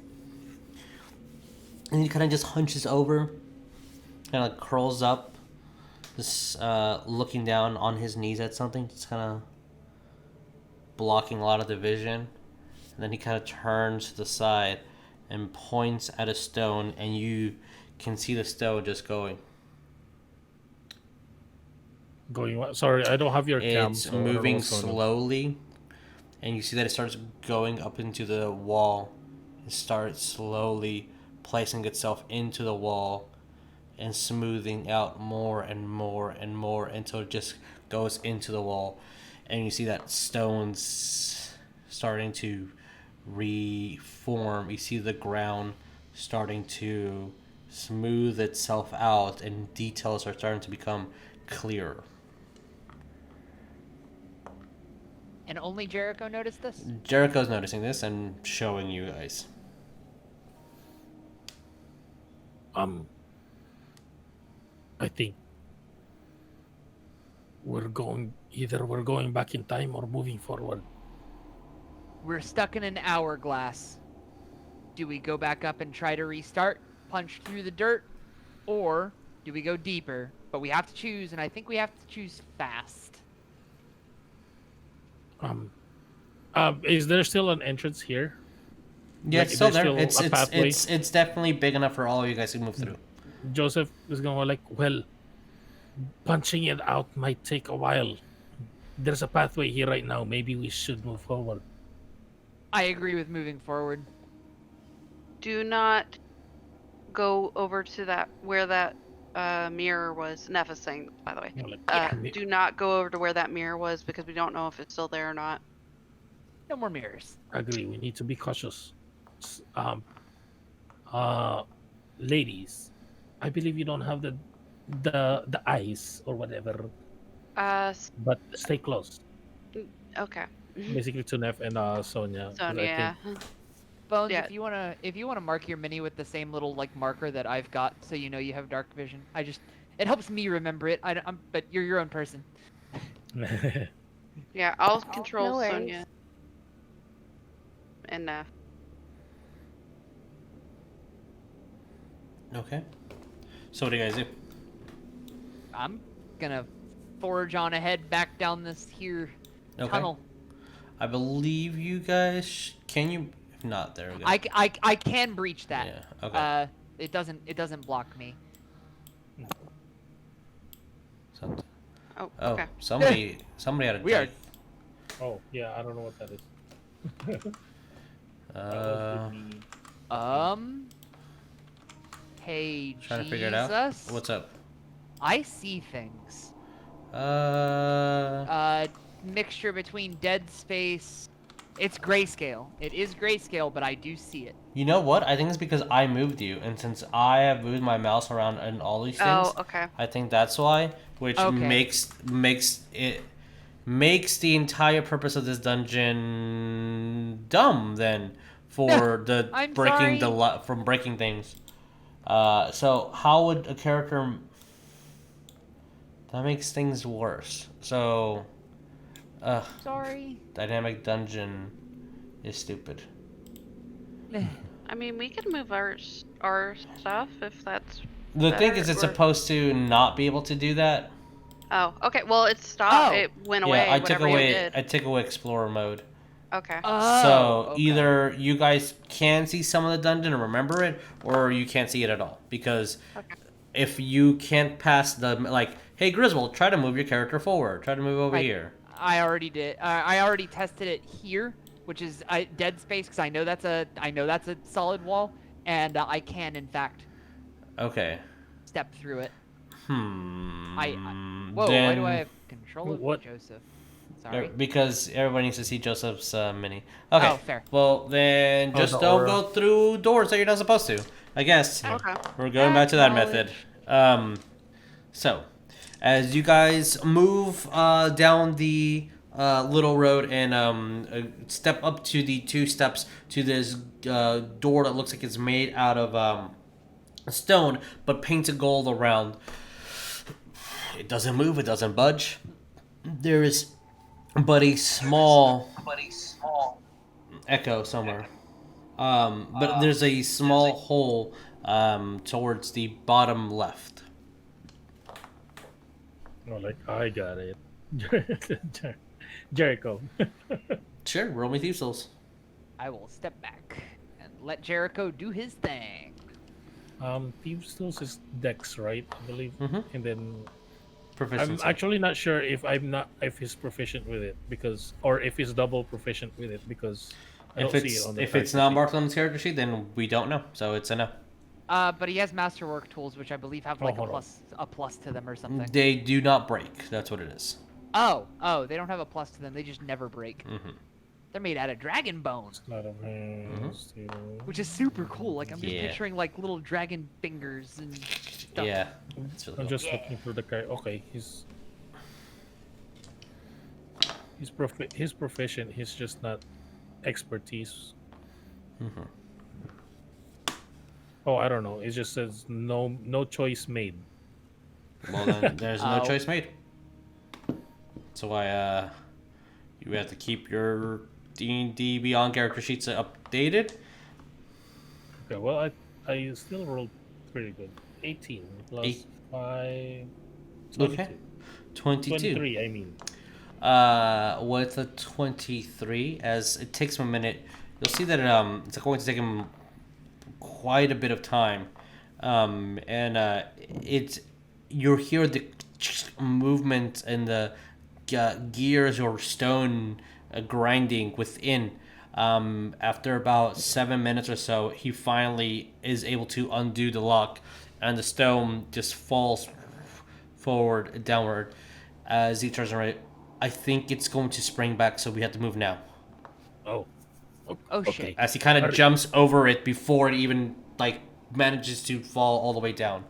And he kind of just hunches over, kind of curls up, just looking down on his knees at something, just kind of blocking a lot of the vision. And then he kind of turns to the side and points at a stone, and you can see the stone just going. Sorry, I don't have your cam. It's so I don't know moving what's going on. slowly, and you see that it starts going up into the wall. It starts slowly placing itself into the wall and smoothing out more and more and more until it just goes into the wall. And you see that stone's starting to reform. You see the ground starting to smooth itself out, and details are starting to become clearer. And only Jericho noticed this? Jericho's noticing this and showing you guys. I think we're going back in time or moving forward. We're stuck in an hourglass. Do we go back up and try to restart, punch through the dirt, or do we go deeper? But we have to choose, and I think we have to choose fast. Is there still an entrance here? Yeah, Like, it's still there's there. still a pathway? It's definitely big enough for all of you guys to move through. Joseph is going to like, well, punching it out might take a while. There's a pathway here right now. Maybe we should move forward. I agree with moving forward. Do not go over to where that mirror was. Neff is saying, by the way. Like, Do not go over to where that mirror was because we don't know if it's still there or not. No more mirrors. agree. We need to be cautious. Ladies, I believe you don't have the eyes or whatever, but stay close. Okay. Basically, to Neff and Sonya. 'cause So I yeah. Bones, Yeah. if you wanna mark your mini with the same little like marker that I've got, so you know you have dark vision. It helps me remember it. But you're your own person. think- Yeah, I'll control No worries. Sonya. And Neff. Okay. So what do you guys do? I'm gonna forge on ahead back down this here Okay. tunnel. I believe you guys. Can you? If not, there we go. I can breach that. Yeah. Okay. It doesn't block me. Something. Oh, Oh, okay. somebody had a. We are- dice. Oh, yeah, I don't know what that is. Uh, Hey, trying to figure it out. Jesus. What's up? I see things. Uh. Mixture between dead space. It's grayscale. It is grayscale, but I do see it. You know what? I think it's because I moved you, and since I have moved my mouse around and all these things, Oh, okay. I think that's why. Which Okay. makes the entire purpose of this dungeon dumb then for the I'm breaking sorry. from breaking things. So how would a character that makes things worse? So, Sorry. dynamic dungeon is stupid. I mean, we can move our stuff if that's. The thing is, better, it's or- supposed to not be able to do that. Oh, okay. Well, it stopped. Oh. It went away. Yeah, I took whatever you away. did. I took away explorer mode. Okay. So okay. either you guys can see some of the dungeon and remember it, or you can't see it at all. Because Okay. if you can't pass the like, hey Griswold, try to move your character forward. Try to move over here. I already did. I already tested it here, which is dead space, because I know that's a solid wall, and I can in fact Okay. step through it. Hmm. Whoa! Then, Why do I have control of What? Joseph? Sorry. Because everybody needs to see Joseph's mini. Okay. Oh, fair. Well, then Oh, just the don't aura. go through doors that you're not supposed to. I guess. Okay. We're going back to that Acknowledge. method. So, as you guys move down the little road and step up to the 2 steps to this door that looks like it's made out of stone but painted gold around. It doesn't move. It doesn't budge. There is but a small echo somewhere. But there's a small hole towards the bottom left. Oh, like I got it. Jericho. Sure, roll me thieves tools. I will step back and let Jericho do his thing. Thieves tools is Dex, right? I believe. Mhm. And then Proficiency. I'm actually not sure if he's proficient with it or if he's double proficient with it because I If don't see it's it on the if it's character not sheet. marked on the character sheet, then we don't know. So it's a no. But he has masterwork tools, which I believe have like hold on. a plus to them or something. They do not break. That's what it is. Oh, they don't have a plus to them. They just never break. Mm-hmm. They're made out of dragon bone, Not of hands, you know. which is super cool. Like I'm just Yeah. picturing like little dragon fingers and stuff. Yeah. It's really I'm cool. just looking for the guy. Okay, he's proficient. He's just not expertise. Mhm. Oh, I don't know. It just says no choice made. Well, then there's no Oh. choice made. So why you have to keep your D&D Beyond character sheets updated. Okay, well I still rolled pretty good. 18 plus Eight. 5. Okay. 22. 22. 23, I mean. With a 23, as it takes him a minute, you'll see that it's going to take him quite a bit of time, and you hear the movement and the gears or stone grinding within. After about 7 minutes or so, he finally is able to undo the lock, and the stone just falls forward and downward as he turns around. I think it's going to spring back, so we have to move now. Oh. Oh shit. Okay. As he kind of Alright. jumps over it before it even manages to fall all the way down,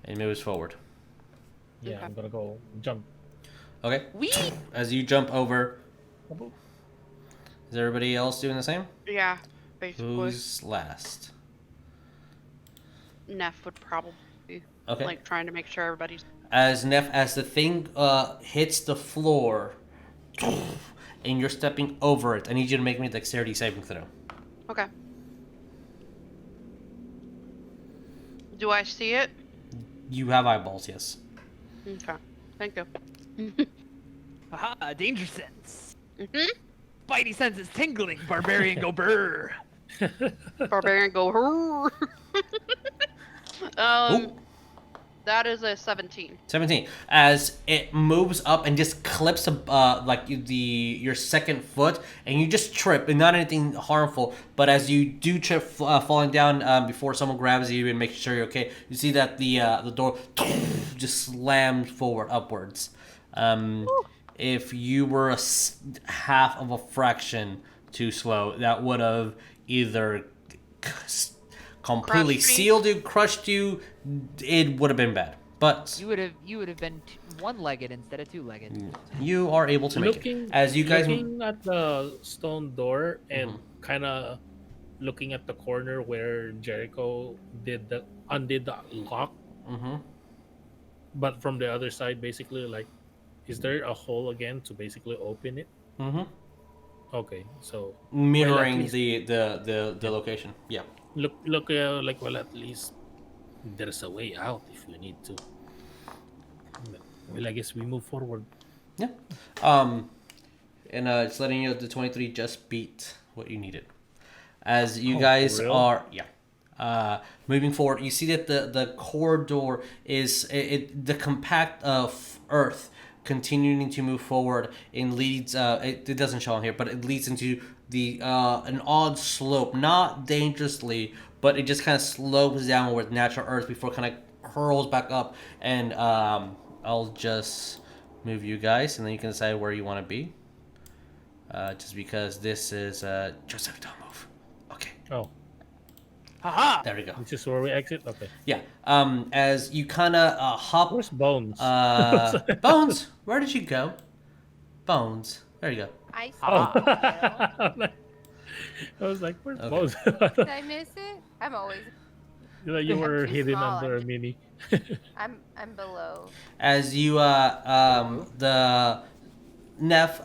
and moves forward. Yeah, Okay. I'm gonna go jump. Okay. Wee! As you jump over, is everybody else doing the same? Yeah. Basically, Who's last? Neff would probably be Okay. like trying to make sure everybody's. As the thing hits the floor, and you're stepping over it, I need you to make me a dexterity saving throw. Okay. Do I see it? You have eyeballs, yes. Okay. Thank you. Aha! Danger sense. Mhm. Spidey sense is tingling. Barbarian go brr. Barbarian go. Ooh. That is a 17. 17. As it moves up and just clips your second foot, and you just trip, and not anything harmful. But as you do trip, falling down before someone grabs you and makes sure you're okay, you see that the door just slams forward upwards. If you were half of a fraction too slow, that would have either completely Crushed me? sealed you, crushed you. It would have been bad. But You would have been one-legged instead of two-legged. you are able to make it. As you guys, looking at the stone door and kind of looking at the corner where Jericho undid the lock, mm-hmm. but from the other side, basically, like, is there a hole again to basically open it? Mm-hmm. Okay, so Mirroring least- the location. Yeah. look well, at least there's a way out if you need to. Well, I guess we move forward. Yeah. and it's letting you know the 23 just beat what you needed. As you Oh, guys for real? are, moving forward, you see that the corridor is the compact earth continuing to move forward and leads. It doesn't show on here, but it leads into the an odd slope, not dangerously, but it just kind of slopes down with natural earth before it kind of curls back up. And I'll just move you guys, and then you can decide where you want to be. Just because this is Joseph, don't move. Okay. Oh, Haha! There we go. this is where we exit? Okay. Yeah. As you kind of hop. Where's Bones? Bones, where did you go? Bones. There you go. I Oh. saw you. I was like, where's Okay. Bones? Did I miss it? I'm always. You were too hidden small, under a I'm- mini. I'm below. As you the Neff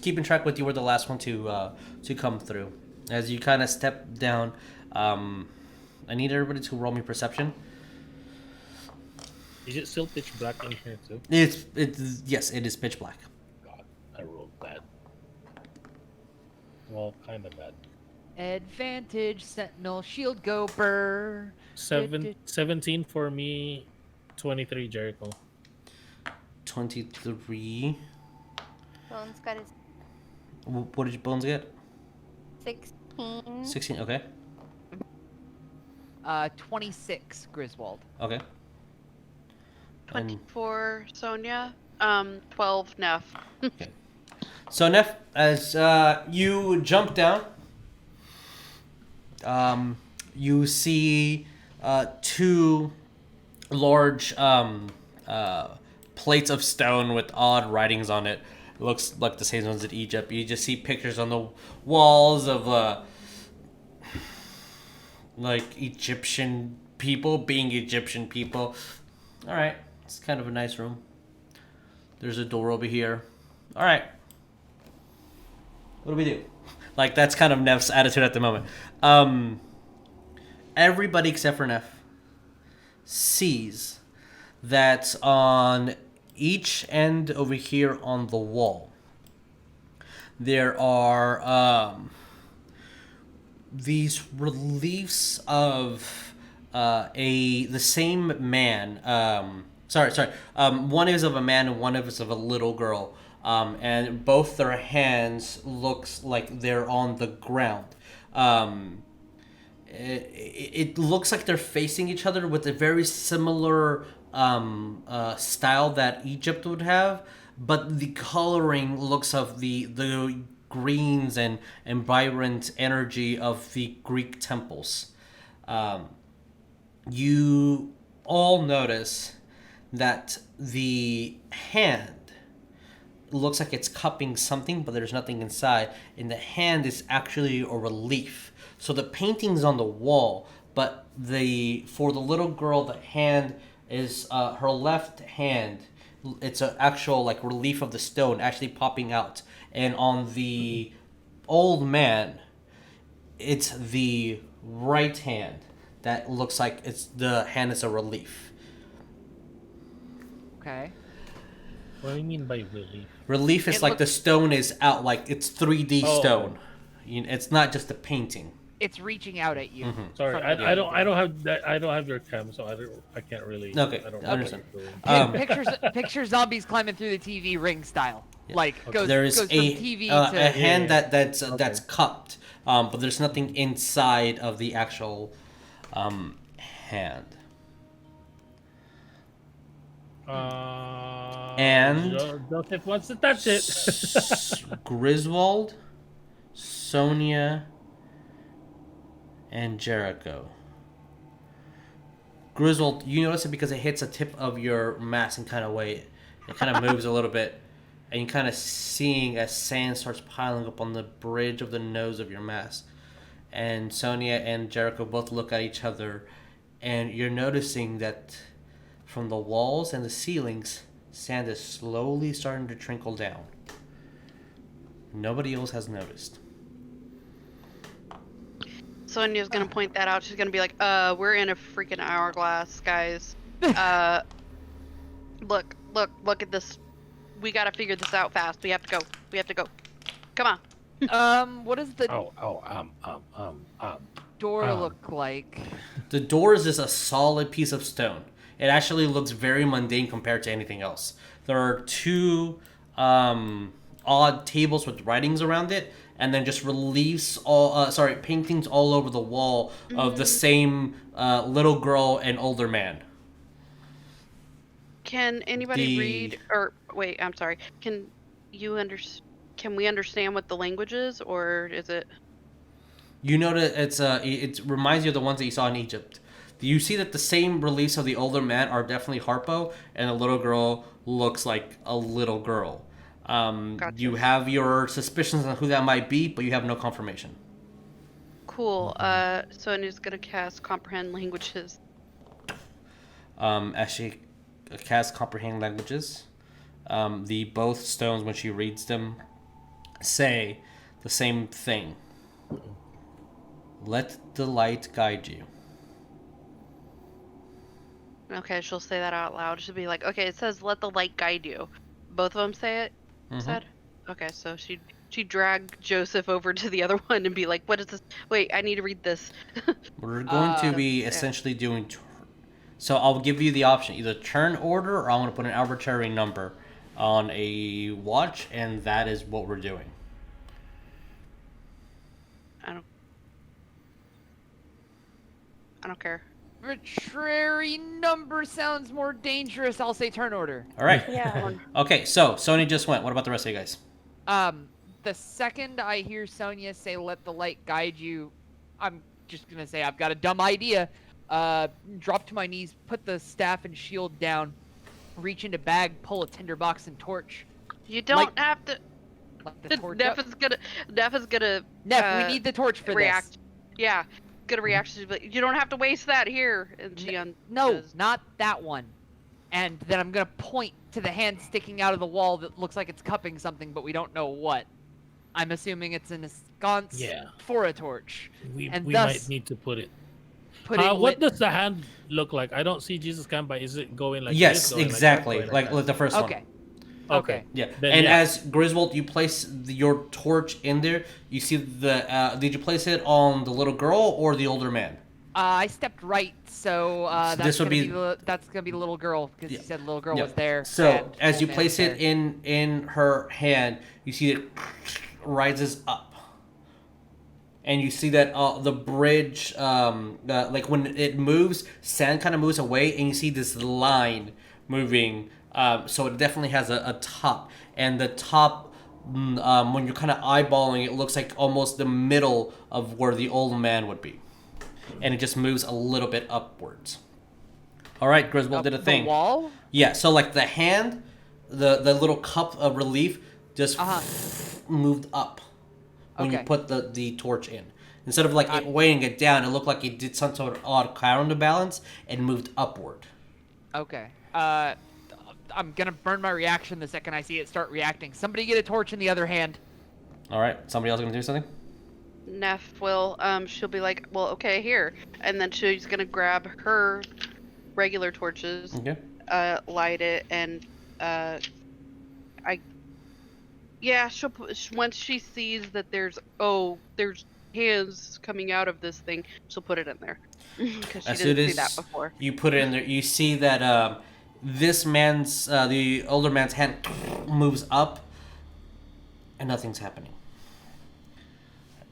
keeping track with you were the last one to come through. As you kind of step down, I need everybody to roll me perception. Is it still pitch black in here too? It's yes, it is pitch black. God, I rolled bad. Well, kind of bad. Advantage, Sentinel, Shield go burr. 17 for me, 23 Jericho. 23. Bones got his What did your Bones get? 16. 16. Okay. 26, Griswold. Okay. And 24 Sonya. 12 Neff. so Neff, as you jump down, you see two large plates of stone with odd writings on it. It looks like the same ones in Egypt. You just see pictures on the walls of like Egyptian people being Egyptian people. All right, it's kind of a nice room. There's a door over here. All right, what do we do? Like, that's kind of Neff's attitude at the moment. Everybody except for Neff sees that on each end over here on the wall, there are these reliefs of the same man. One is of a man and one is of a little girl. And both their hands looks like they're on the ground. It looks like they're facing each other with a very similar style that Egypt would have, but the coloring looks of the greens and vibrant energy of the Greek temples. You all notice that the hand looks like it's cupping something, but there's nothing inside, and the hand is actually a relief. So the painting's on the wall, but for the little girl, the hand is her left hand. It's an actual like relief of the stone actually popping out, and on the old man, it's the right hand that looks like the hand is a relief. Okay. What do you mean by relief? Relief is It like the looks- stone is out, like it's 3D Oh. stone. It's not just a painting. It's reaching out at you. Sorry, from I the don't have that. I don't have your cam, so I can't really. Okay, I don't I know understand. what you're doing. Picture zombies climbing through the TV ring style. Yeah. Like goes, There is goes from a TV a to hand Yeah. that's Okay. cupped, but there's nothing inside of the actual hand. And- Joseph wants to touch it. Griswold, Sonya, and Jericho. Griswold, you notice it because it hits the tip of your mask and kind of way. It kind of moves a little bit, and you kind of seeing as sand starts piling up on the bridge of the nose of your mask. And Sonya and Jericho both look at each other, and you're noticing that from the walls and the ceilings, sand is slowly starting to trickle down. Nobody else has noticed. Sonya's gonna point that out. She's gonna be like, we're in a freaking hourglass, guys. Look at this. We gotta figure this out fast. We have to go. We have to go. Come on. What does the door look like? The door is just a solid piece of stone. It actually looks very mundane compared to anything else. There are two odd tables with writings around it, and then just paintings all over the wall of the same little girl and older man. Can anybody read? Or wait, I'm sorry. Can we understand what the language is, or is it? You know that it reminds you of the ones that you saw in Egypt. You see that the same reliefs of the older man are definitely Harpo, and the little girl looks like a little girl. Gotcha. You have your suspicions on who that might be, but you have no confirmation. Cool. Sonya's gonna cast Comprehend Languages. As she casts Comprehend Languages, the both stones, when she reads them, say the same thing. Let the light guide you. Okay, she'll say that out loud. She'll be like, okay, it says let the light guide you. Both of them say it, said? Okay, so she'd drag Joseph over to the other one and be like, what is this? Wait, I need to read this. We're going to be essentially doing... So I'll give you the option, either turn order or I'm going to put an arbitrary number on a watch, and that is what we're doing. I don't care. Arbitrary number sounds more dangerous. I'll say turn order. All right. Yeah. Okay, so Sonya just went. What about the rest of you guys? The second I hear Sonya say let the light guide you, I'm just gonna say I've got a dumb idea. Drop to my knees, put the staff and shield down, reach into bag, pull a tinderbox and torch. You don't have to. The torch Neff up. is gonna. Neff, we need the torch for react. this. Yeah, gonna react. She's like, you don't have to waste that here. And she No, not that one. And then I'm gonna point to the hand sticking out of the wall that looks like it's cupping something, but we don't know what. I'm assuming it's an ensconce for a torch. We thus might need to put it. What does the hand look like? I don't see Jesus' hand, but is it going like yes, this? Yes, exactly. Like the first one. Okay. Yeah. Then, as Griswold, you place your torch in there. You see the. Did you place it on the little girl or the older man? I stepped right, so that's gonna be the little girl because you said the little girl was there. So as you place it in her hand, you see it rises up, and you see that the bridge, like when it moves, sand kind of moves away, and you see this line moving. So it definitely has a top, and the top, when you're kind of eyeballing, it looks like almost the middle of where the old man would be, and it just moves a little bit upwards. All right, Griswold did a thing. The wall? Yeah. So like the hand, the little cup of relief just moved up when you put the torch in. Instead of like it weighing it down, it looked like it did some sort of odd counterbalance and moved upward. Okay. I'm gonna burn my reaction the second I see it start reacting. Somebody get a torch in the other hand. All right. Somebody else gonna do something? Neff will. She'll be like, well, okay, here, and then she's gonna grab her regular torches. Okay. Light it, and she'll once she sees that there's hands coming out of this thing, she'll put it in there because she didn't see that before. You put it in there. You see that this man's, the older man's hand moves up, and nothing's happening.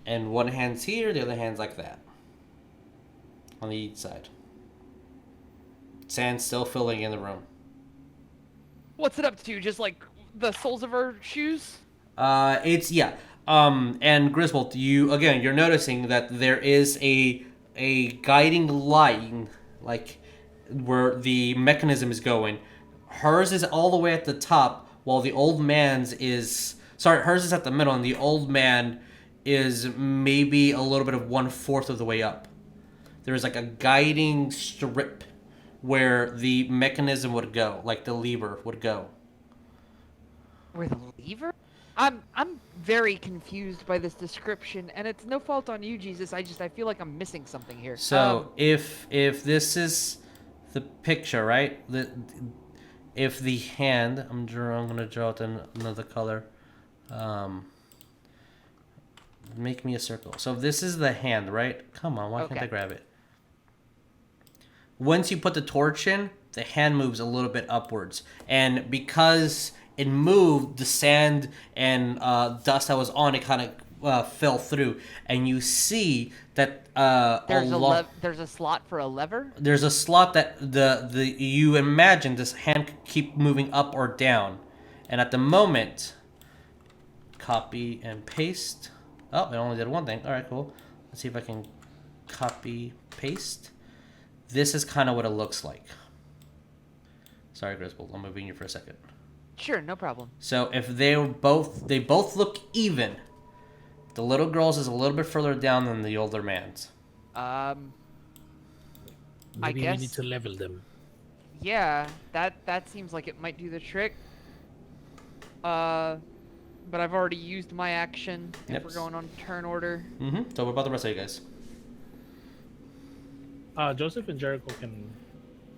And one hand's here, the other hand's like that, on the each side. Sand's still filling in the room. What's it up to? Just like the soles of her shoes? And Griswold, you're noticing that there is a guiding line, like where the mechanism is going. Hers is all the way at the top, while the old man's hers is at the middle, and the old man is maybe a little bit of 1/4 of the way up. There's like a guiding strip where the mechanism would go, like the lever would go. Where the lever? I'm very confused by this description, and it's no fault on you, Jesus. I feel like I'm missing something here. So if this is the picture, right? If the hand, I'm gonna draw it in another color. Make me a circle. So this is the hand, right? Come on, why can't Okay. I grab it? Once you put the torch in, the hand moves a little bit upwards. And because it moved, the sand and dust that was on it kind of fell through. And you see that There's a slot for a lever. there's a slot that you imagine this hand could keep moving up or down. And at the moment, copy and paste. Oh, it only did one thing. All right, cool. Let's see if I can copy, paste. This is kind of what it looks like. Sorry, Griswold, I'm moving you for a second. Sure, no problem. So if they both look even. The little girl's is a little bit further down than the older man's. I Maybe guess. we need to level them. Yeah, that seems like it might do the trick. But I've already used my action. Yep. If we're going on turn order. So what about the rest of you guys? Joseph and Jericho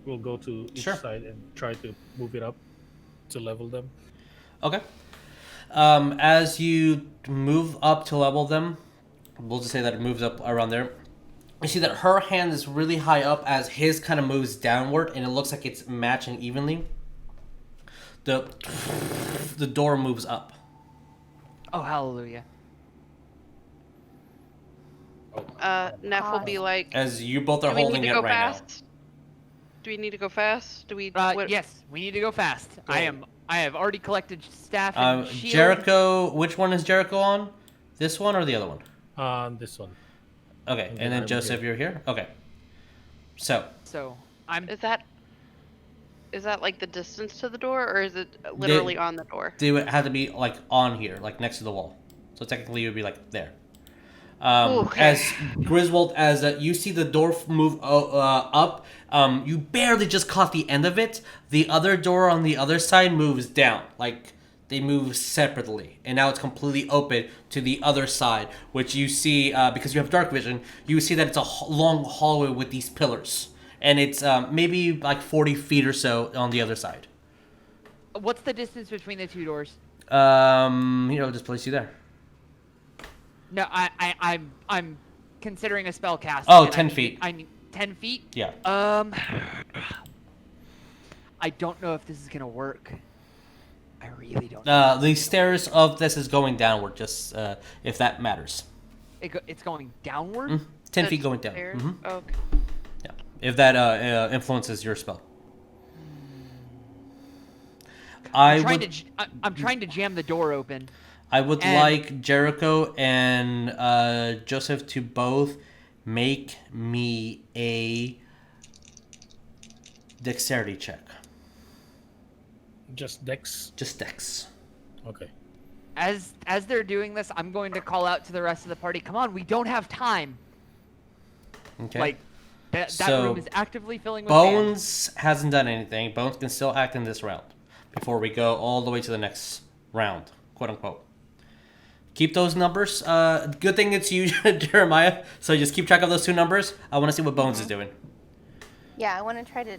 will go to each Sure. side and try to move it up to level them. Okay. As you move up to level them, we'll just say that it moves up around there. You see that her hand is really high up as his kind of moves downward, and it looks like it's matching evenly. The door moves up. Oh, hallelujah. Neff will be like, As you both are do we need holding to it go right fast? Do we need to go fast? Do we? what- Yes, we need to go fast. I have already collected staff now. and shield. Jericho, which one is Jericho on? This one or the other one? This one. Okay, And and then I'm Joseph, here. you're here? Okay. So, So I'm. Is that like the distance to the door, or is it literally on the door? they would have to be like on here, like next to the wall. So technically, it would be like there. Okay. As Griswold, as you see the door move up, you barely just caught the end of it. The other door on the other side moves down, like they move separately, and now it's completely open to the other side, which you see because you have dark vision. You see that it's a long hallway with these pillars, and it's maybe like 40 feet or so on the other side. What's the distance between the two doors? I'll just place you there. No, I'm considering a spell cast. Oh, and 10 feet. I need 10 feet. Yeah. I don't know if this is gonna work. I really don't. The stairs of this is going downward, just if that matters. It's going downward. 10 The feet going down. stairs? Mhm. Okay. Yeah. If that influences your spell. I'm trying to jam the door open. I would and- like Jericho and Joseph to both make me a dexterity check. Just Dex. Just dex. Okay. As they're doing this, I'm going to call out to the rest of the party. Come on, we don't have time. Okay. Like that So, room is actively filling with sand. Bones hasn't done anything. Bones can still act in this round before we go all the way to the next round, quote unquote. Keep those numbers. Good thing it's you, Jeremiah. So just keep track of those two numbers. I want to see what Bones is doing. Yeah, I want to try to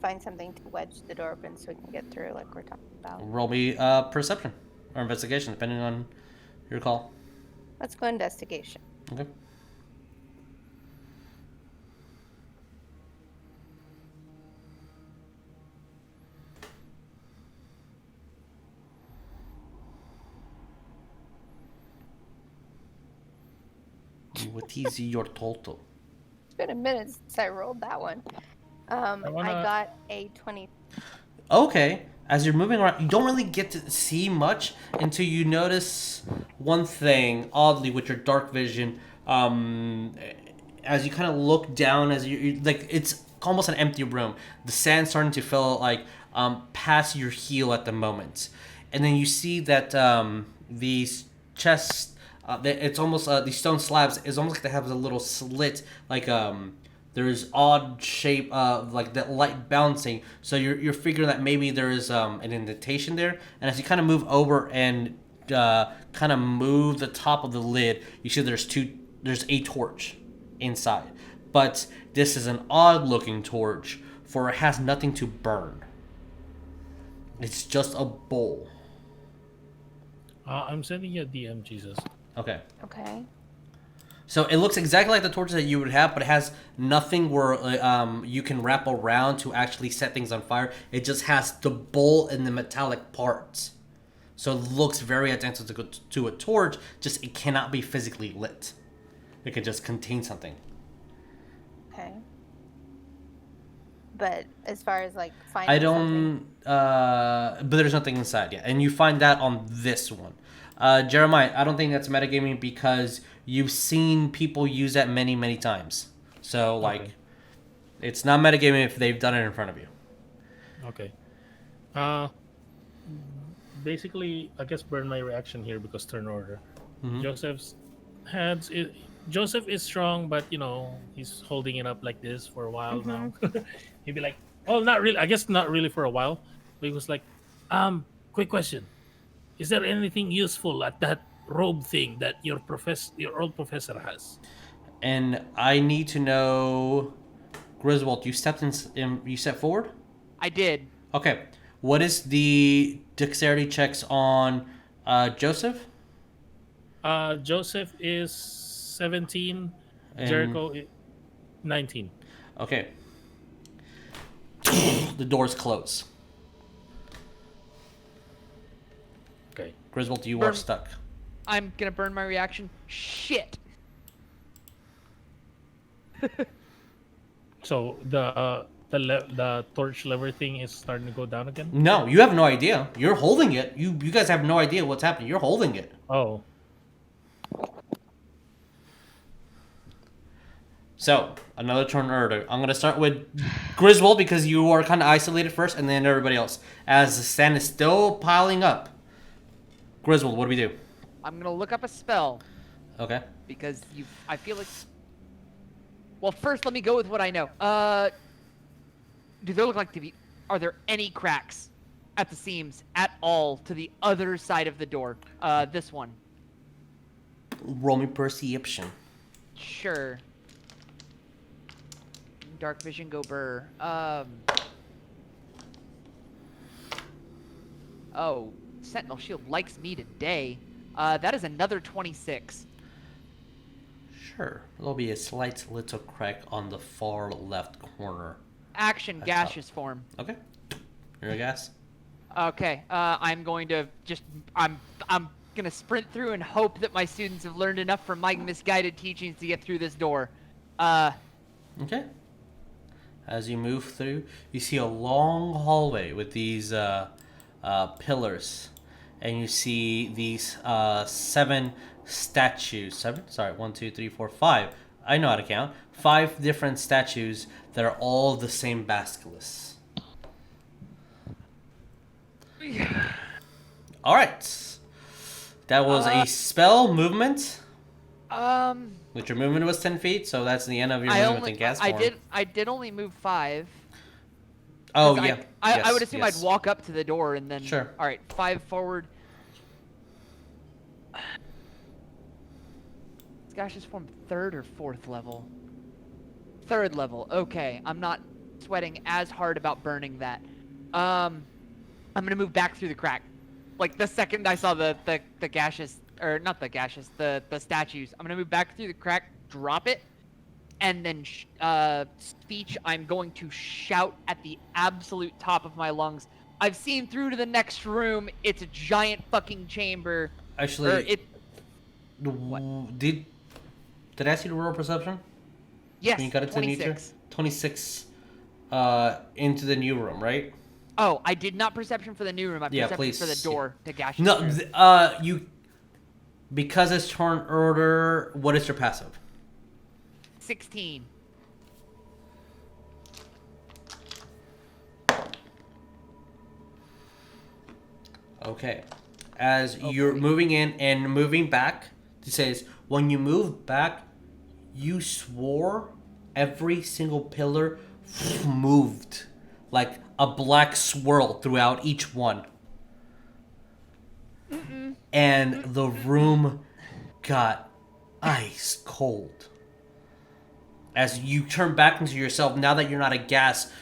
find something to wedge the door open so we can get through, like we're talking about. Roll me perception or investigation, depending on your call. Let's go investigation. Okay. What is your total? It's been a minute since I rolled that one. I got a 20. Okay. As you're moving around, you don't really get to see much until you notice one thing, oddly, with your dark vision. As you kind of look down, as you like, it's almost an empty room. The sand's starting to fill like past your heel at the moment, and then you see that these chests, it's almost these stone slabs is almost like they have a little slit, like there's odd shape like that light bouncing, so you're figuring that maybe there is an indentation there, and as you kind of move over and kind of move the top of the lid, you see there's a torch inside, but this is an odd looking torch, for it has nothing to burn. It's just a bowl. I'm sending you a DM, Jesus. Okay. Okay. So it looks exactly like the torches that you would have, but it has nothing where you can wrap around to actually set things on fire. It just has the bowl and the metallic parts. So it looks very identical to a torch, just it cannot be physically lit. It could just contain something. Okay. But as far as like finding something, but there's nothing inside yet. And you find that on this one. Jeremiah, I don't think that's metagaming because you've seen people use that many, many times. So, like, Okay. it's not metagaming if they've done it in front of you. Okay. Basically, I guess burn my reaction here because turn order. Mhm. Joseph's hands. Joseph is strong, but he's holding it up like this for a while now. He'd be like, "Oh, not really. I guess not really for a while." But he was like, quick question: is there anything useful at that robe thing that your old professor has?" And I need to know, Griswold, you stepped you stepped forward? I did. Okay. What is the dexterity checks on Joseph? Joseph is 17. And- Jericho 19. Okay. The doors close. Okay. Griswold, you are Burn- stuck. I'm gonna burn my reaction. Shit. So the torch lever thing is starting to go down again. No, you have no idea. You're holding it. You guys have no idea what's happening. You're holding it. Oh, So, another turn order. I'm going to start with Griswold because you are kind of isolated first, and then everybody else. As the sand is still piling up. Griswold, what do we do? I'm gonna look up a spell Okay. because I feel like. Well, first let me go with what I know. Do they look like to be? Are there any cracks at the seams at all to the other side of the door? This one. Roll me perception. Sure. Dark vision go burr. Oh, Sentinel Shield likes me today. That is another 26. Sure. There'll be a slight little crack on the far left corner. Action That's gaseous form. Okay. You're a gas. Okay. I'm going to just I'm gonna sprint through and hope that my students have learned enough from my misguided teachings to get through this door. Okay. As you move through, you see a long hallway with these pillars, and you see these 7 statues. 7? Sorry, 1, 2, 3, 4, 5. I know how to count. 5 different statues that are all the same basilisks. All right. That was a spell movement. Which your movement was 10 feet, so that's the end of your movement in gas form. I did only move 5. Oh, 'Cause yeah. I would assume yes. I'd walk up to the door and then. Sure. All right, 5 forward. Is gaseous form 3rd or 4th level? 3rd level. Okay, I'm not sweating as hard about burning that. I'm gonna move back through the crack. Like the second I saw the gaseous, or not the gaseous, the statues, I'm gonna move back through the crack, drop it, and then speech. I'm going to shout at the absolute top of my lungs. I've seen through to the next room. It's a giant fucking chamber. Actually, Or it. did I ask you to roll perception? Yes. When you got it to the new 26. 26 into the new room, right? Oh, I did not perception for the new room. I Yeah, perception please. for the door to gaseous. No, room. you because it's turn order. What is your passive? 16. Okay. As you're moving in and moving back, it says when you move back, you swore every single pillar moved like a black swirl throughout each one. And the room got ice cold. As you turn back into yourself, now that you're not a gas,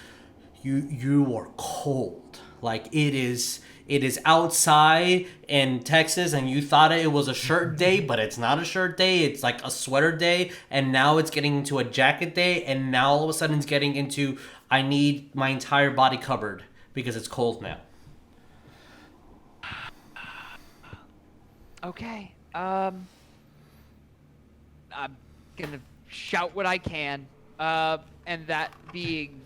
you are cold. Like it is it is outside in Texas and you thought it was a shirt day, but it's not a shirt day. It's like a sweater day. And now it's getting into a jacket day. And now all of a sudden it's getting into, I need my entire body covered because it's cold now. Okay. I'm gonna shout what I can. And that being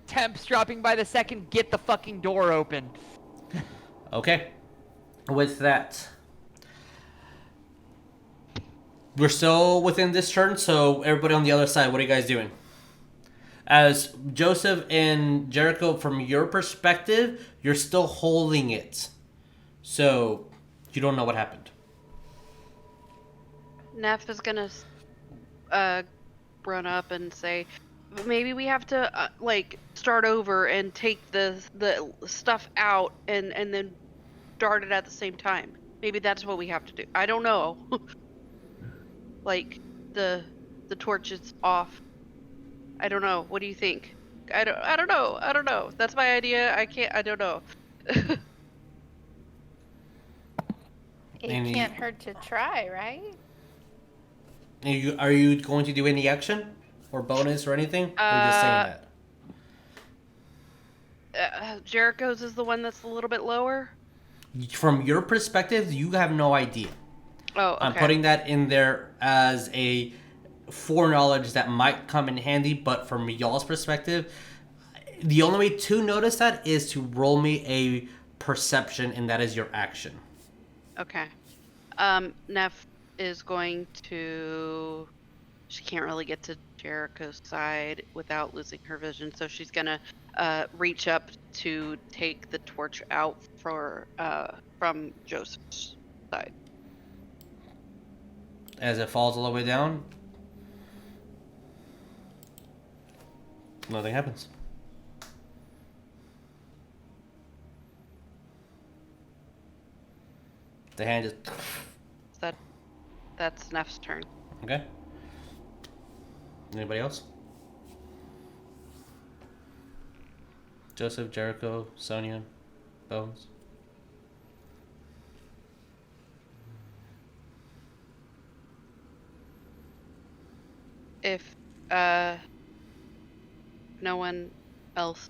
temps dropping by the second, get the fucking door open. Okay. With that, we're still within this turn, so everybody on the other side, what are you guys doing? As Joseph and Jericho, from your perspective, you're still holding it. So, you don't know what happened. Neff is gonna run up and say, maybe we have to start over and take the stuff out and then dart it at the same time. Maybe that's what we have to do. I don't know. Like the torch is off. I don't know. What do you think? I don't know. That's my idea. I don't know. It can't hurt to try, right? Are you going to do any action or bonus or anything? Or are you just saying that? Jericho's is the one that's a little bit lower. From your perspective, you have no idea. Oh, okay. I'm putting that in there as a foreknowledge that might come in handy, but from y'all's perspective, the only way to notice that is to roll me a perception, and that is your action. Okay. Neff is going to... She can't really get to Jericho's side without losing her vision, so she's gonna reach up to take the torch out from Joseph's side. As it falls all the way down, nothing happens. The hand just... That's Neff's turn. Okay. Anybody else? Joseph, Jericho, Sonya, Bones. If no one else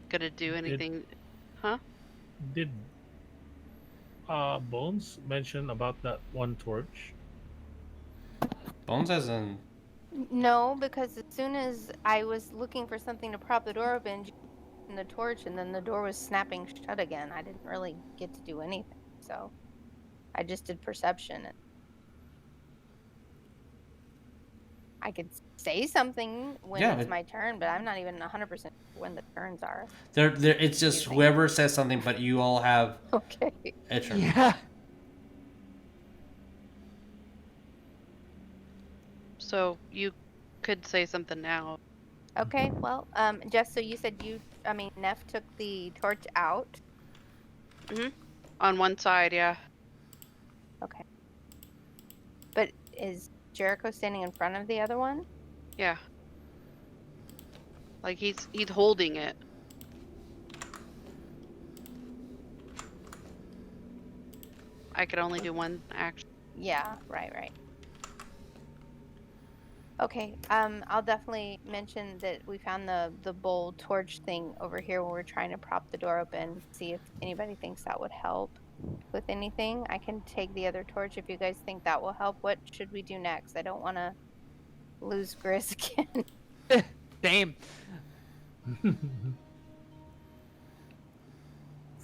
gonna do anything, huh? Did Bones mention about that one torch? Bones hasn't... No, because as soon as I was looking for something to prop the door open, and the torch, and then the door was snapping shut again. I didn't really get to do anything, so I just did perception. I could say something when it's my turn, but I'm not even 100% when the turns are. It's just whoever says something, but you all have a turn. Yeah. So you could say something now. Okay, well, Jess, so you said Neff took the torch out. Mm-hmm. On one side, yeah. Okay. But is Jericho standing in front of the other one? Yeah. Like he's holding it. I could only do one action. Yeah, right. Okay, I'll definitely mention that we found the bowl torch thing over here when we're trying to prop the door open. See if anybody thinks that would help with anything. I can take the other torch if you guys think that will help. What should we do next? I don't want to lose Gris again. Same.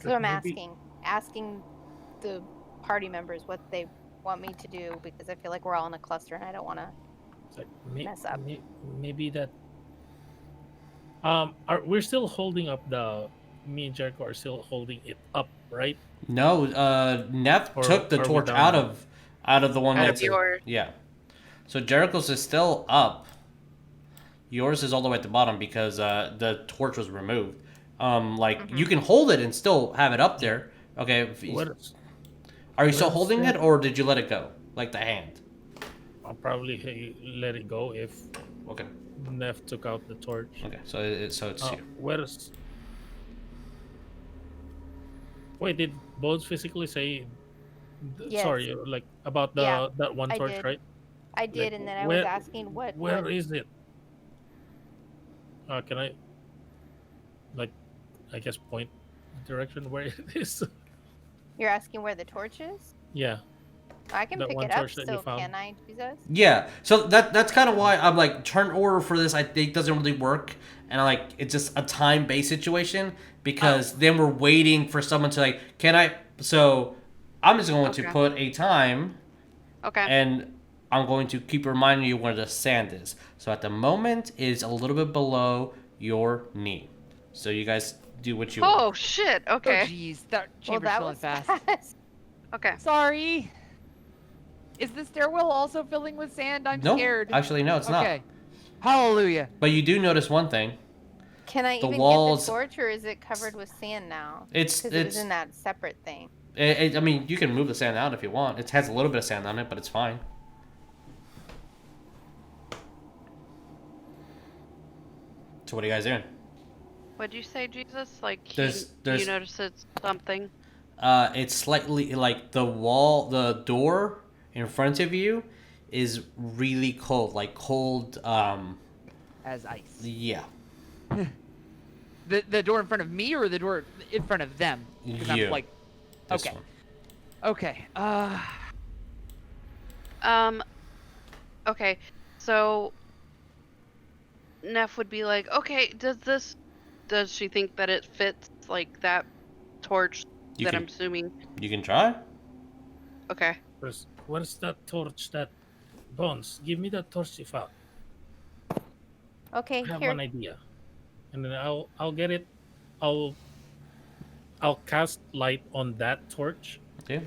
So I'm asking the party members what they want me to do, because I feel like we're all in a cluster and I don't want to mess up. Maybe that we're still holding up me and Jericho are still holding it up, right? No, Neff took the torch out of the one that's yours. Yeah. So Jericho's is still up. Yours is all the way at the bottom because the torch was removed. You can hold it and still have it up there. Okay. Are you still holding it, or did you let it go, like the hand? I'll probably let it go if Neff took out the torch. Okay, so it's you. Where's Wait, did Bones physically say? Yes. Sorry, like about Yeah, that one I torch, did. right? I did, Like, and then I was asking where is it? Can I, like, I guess point the direction where it is? You're asking where the torch is? Yeah, I can that pick one it up torch that you still, found. can I, Jesus? Yeah, so that's kind of why I'm like turn order for this. I think doesn't really work, and it's just a time based situation because then we're waiting for someone to like, can I? So I'm just going to Okay. put a time, Okay. and I'm going to keep reminding you where the sand is. So at the moment is a little bit below your knee. So you guys do what you want. Oh shit. Oh, Okay. jeez. That Well, chamber's that filling was fast. fast. Okay. Sorry. Is the stairwell also filling with sand? I'm No, scared. actually no, it's not. Okay. Hallelujah. But you do notice one thing. Can I The even walls- get the torch, or is it covered with sand now? It's Because it was in that separate thing. I mean, you can move the sand out if you want. It has a little bit of sand on it, but it's fine. So what are you guys doing? What'd you say, Jesus? Like There's- you notice it's something. It's slightly like the door in front of you is really cold, like cold. As ice. Yeah, The door in front of me or the door in front of them? 'Cause you. I'm like, This okay. one. Okay. Okay. So Neff would be like, okay, does she think that it fits like that torch You that can- I'm assuming? You can try. Okay. Where's that torch? That Bones, give me that torch you found. Okay, I have here. one idea, and then I'll get it. I'll cast light on that torch, Okay.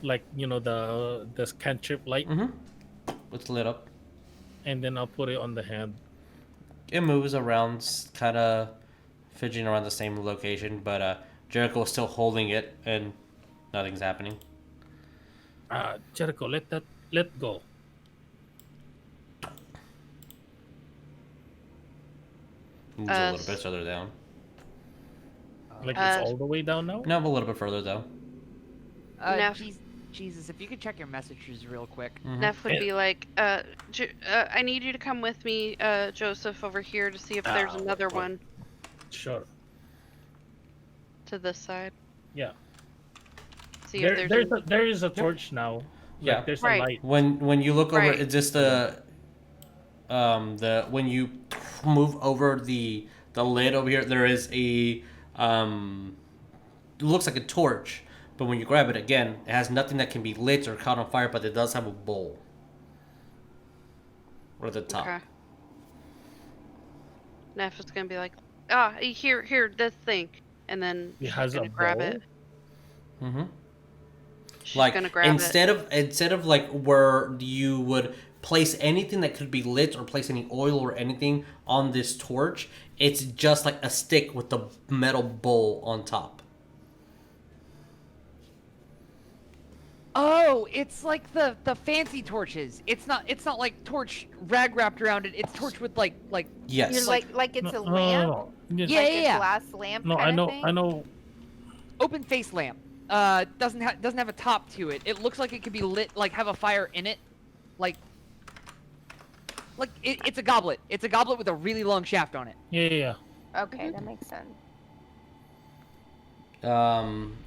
like the cantrip light, Mhm. It's lit up. and then I'll put it on the hand. It moves around, kind of fidgeting around the same location, but Jericho is still holding it, and nothing's happening. Jericho, let go. Moves a little bit further down. Like it's all the way down now. No, a little bit further though. Neff. Jesus, if you could check your messages real quick. Neff would be like, I need you to come with me, Joseph, over here to see if there's another one Sure. to this side. Yeah. See if There is a torch now. Like, Yeah. there's Right. a light. When you look over, Right. it's just the when you move over the lid over here, there is a it looks like a torch, but when you grab it again, it has nothing that can be lit or caught on fire, but it does have a bowl. Or at the top. Okay. Neff is gonna be like, here, this thing, and then It she's has gonna a grab bowl? it. Mm-hmm. She's Like gonna grab instead it. of like where you would place anything that could be lit or place any oil or anything on this torch, it's just like a stick with the metal bowl on top. Oh, it's like the fancy torches. It's not like torch rag wrapped around it. It's torch with like Yes. You're like it's a No, lamp, no. Yes. Yeah, like yeah. a glass lamp No, kind of thing. I know. open face lamp. Doesn't have a top to it. It looks like it could be lit, like have a fire in it, like it's a goblet. It's a goblet with a really long shaft on it. Yeah. Okay, that makes sense.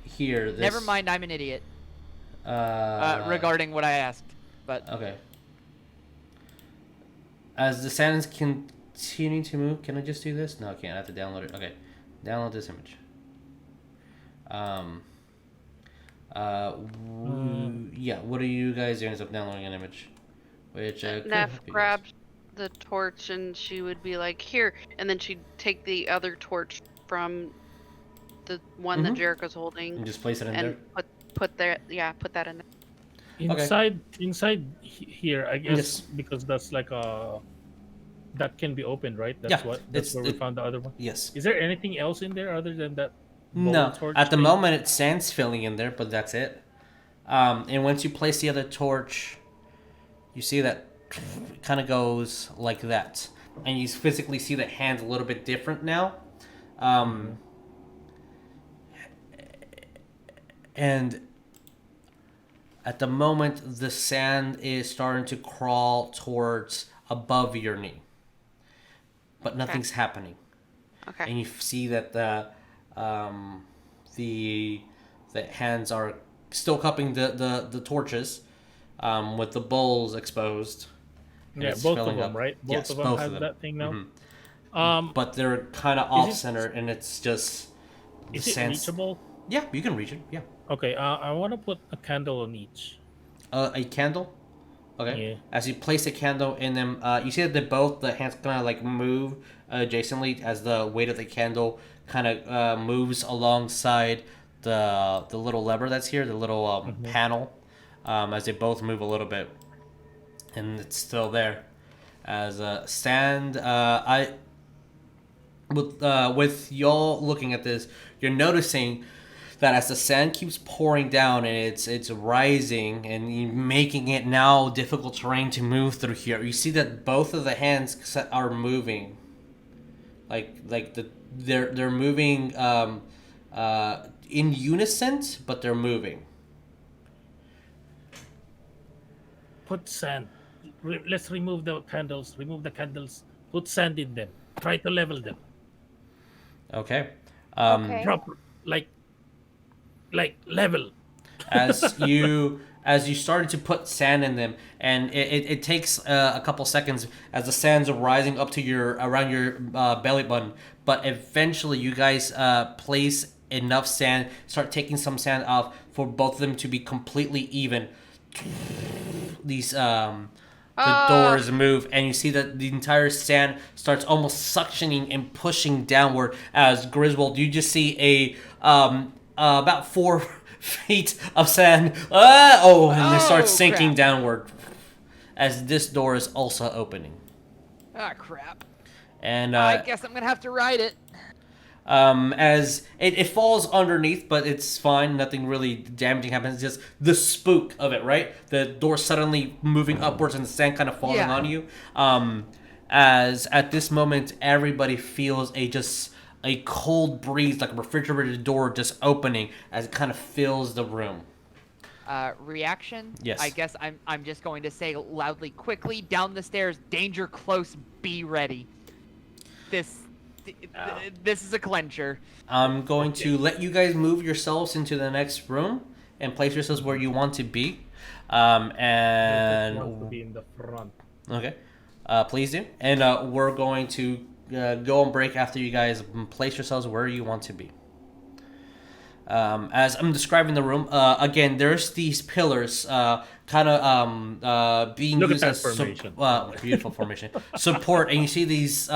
Here. This, Never mind, I'm an idiot regarding what I asked. But Okay. As the sand is continuing to move, can I just do this? No, I can't. I have to download it. Okay, download this image. Yeah. What are you guys doing? So downloading an image, which could Neff help you guys. grabbed the torch and she would be like, here, and then she'd take the other torch from the one that Mhm. Jericho's holding and just place it in there. and put that in there. Inside here, I guess, Yes. because that's like that can be opened, right? That's Yeah, that's where we found the other one. Yes. Is there anything else in there other than that? No. bowl torch At the thing? moment, it's sand's filling in there, but that's it. And once you place the other torch, you see that it kind of goes like that, and you physically see the hands a little bit different now. And at the moment, the sand is starting to crawl towards above your knee. But nothing's happening. Okay. And you see that the hands are still cupping the torches with the bowls exposed. And Yeah, it's both of filling them, up. right? Both Yes, of them both have of them. that thing now. Mhm. But they're kind of off center, and it's just the Is it sand. reachable? Yeah, you can reach it. Yeah. Okay, I want to put a candle on each. A candle. Okay. Yeah. As you place a candle in them, you see that the hands kind of like move adjacently as the weight of the candle kind of moves alongside the little lever that's here, the little panel, as they both move a little bit, and it's still there. As sand, with y'all looking at this, you're noticing that as the sand keeps pouring down and it's rising and making it now difficult terrain to move through here, you see that both of the hands are moving. They're moving in unison, but they're moving. Put sand. Let's remove the candles. Remove the candles. Put sand in them. Try to level them. Okay. Okay. Proper, like level. as you started to put sand in them, and it takes a couple seconds as the sands are rising up to around your belly button, but eventually you guys place enough sand, start taking some sand off for both of them to be completely even. These the doors move, and you see that the entire sand starts almost suctioning and pushing downward. As Griswold, you just see about 4 feet of sand. And they start sinking crap. downward as this door is also opening. Ah, crap. And I guess I'm gonna have to ride it. as it falls underneath, but it's fine. Nothing really damaging happens. It's just the spook of it, right? The door suddenly moving upwards and the sand kind of falling Yeah. on you. As at this moment, everybody feels a cold breeze, like a refrigerator door just opening as it kind of fills the room. Reaction? Yes. I guess I'm just going to say loudly, quickly, down the stairs, danger close, be ready. This is a clencher. I'm going to let you guys move yourselves into the next room and place yourselves where you want to be. And wants to be in the front. Okay. Please do. And we're going to go on break after you guys place yourselves where you want to be. As I'm describing the room, again, there's these pillars kind of being Look used at as that formation. beautiful formation support, and you see these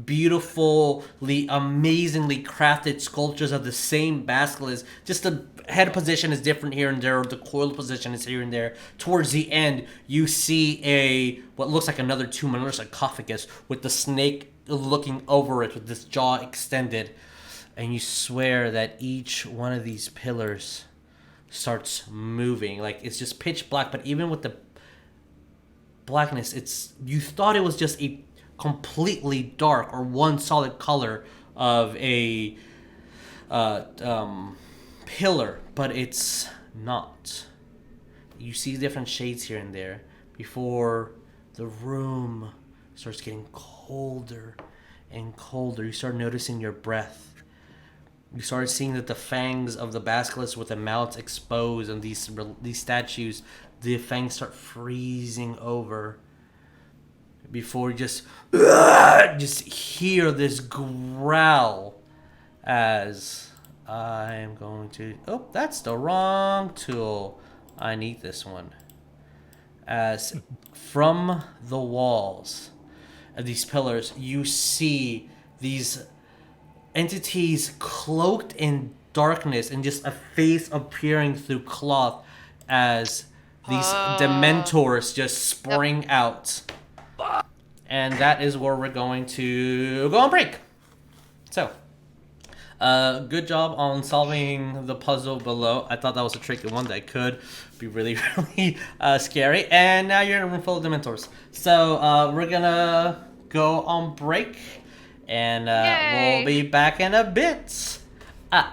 beautifully, amazingly crafted sculptures of the same basilisk. Just the head position is different here and there, the coil position is here and there. Towards the end, you see what looks like another tomb, another sarcophagus with the snake looking over it with this jaw extended. And you swear that each one of these pillars starts moving. Like, it's just pitch black, but even with the blackness, you thought it was just a completely dark or one solid color of a pillar, but it's not. You see different shades here and there before the room starts getting colder and colder. You start noticing your breath. You started seeing that the fangs of the basilisk with the mouths exposed and these statues, the fangs start freezing over. Before you just hear this growl as I am going to... Oh, that's the wrong tool. I need this one. As from the walls of these pillars, you see these entities cloaked in darkness and just a face appearing through cloth as these Dementors just spring out. And that is where we're going to go on break. So, good job on solving the puzzle below. I thought that was a tricky one that could be really, really scary. And now you're in a room full of Dementors. So, we're gonna go on break. And we'll be back in a bit. All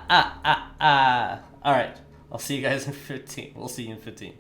right. I'll see you guys in 15. We'll see you in 15.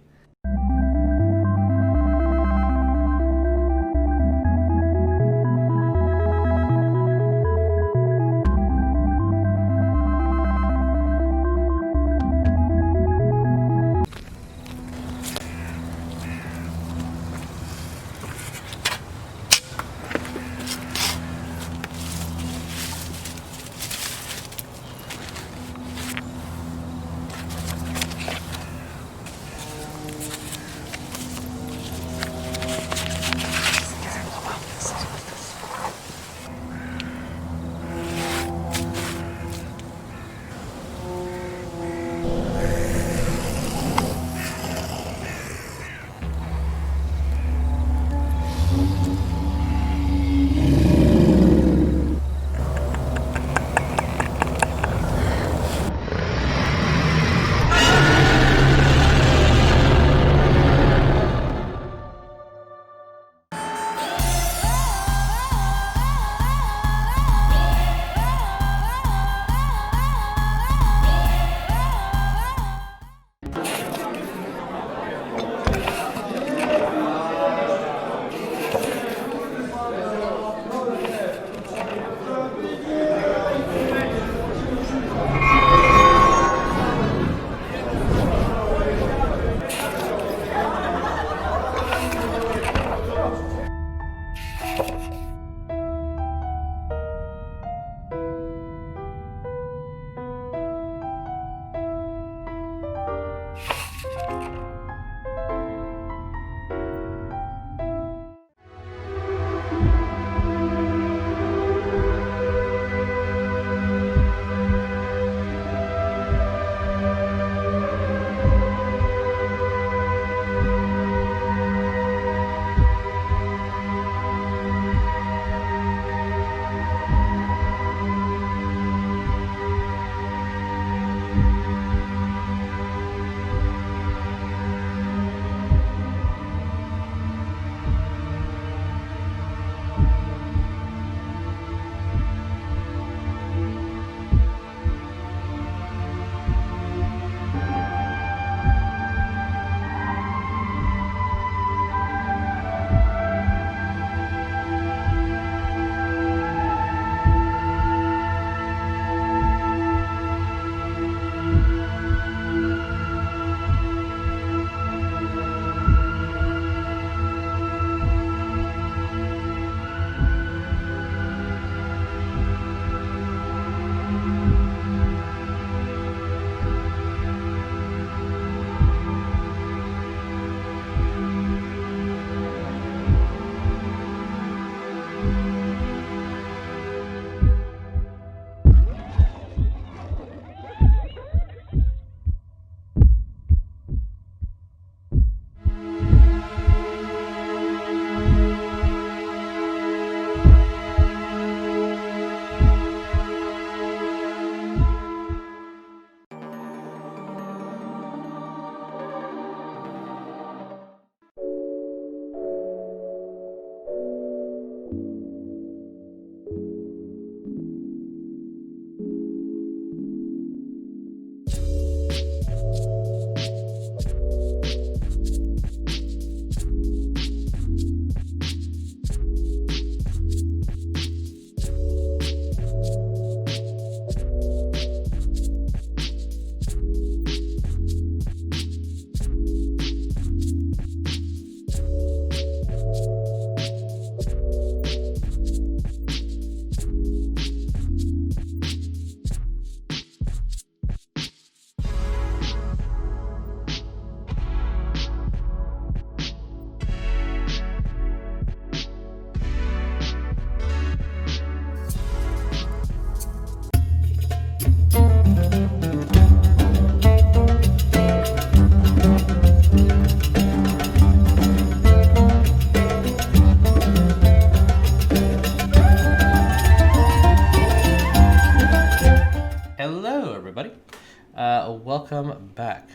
Welcome back.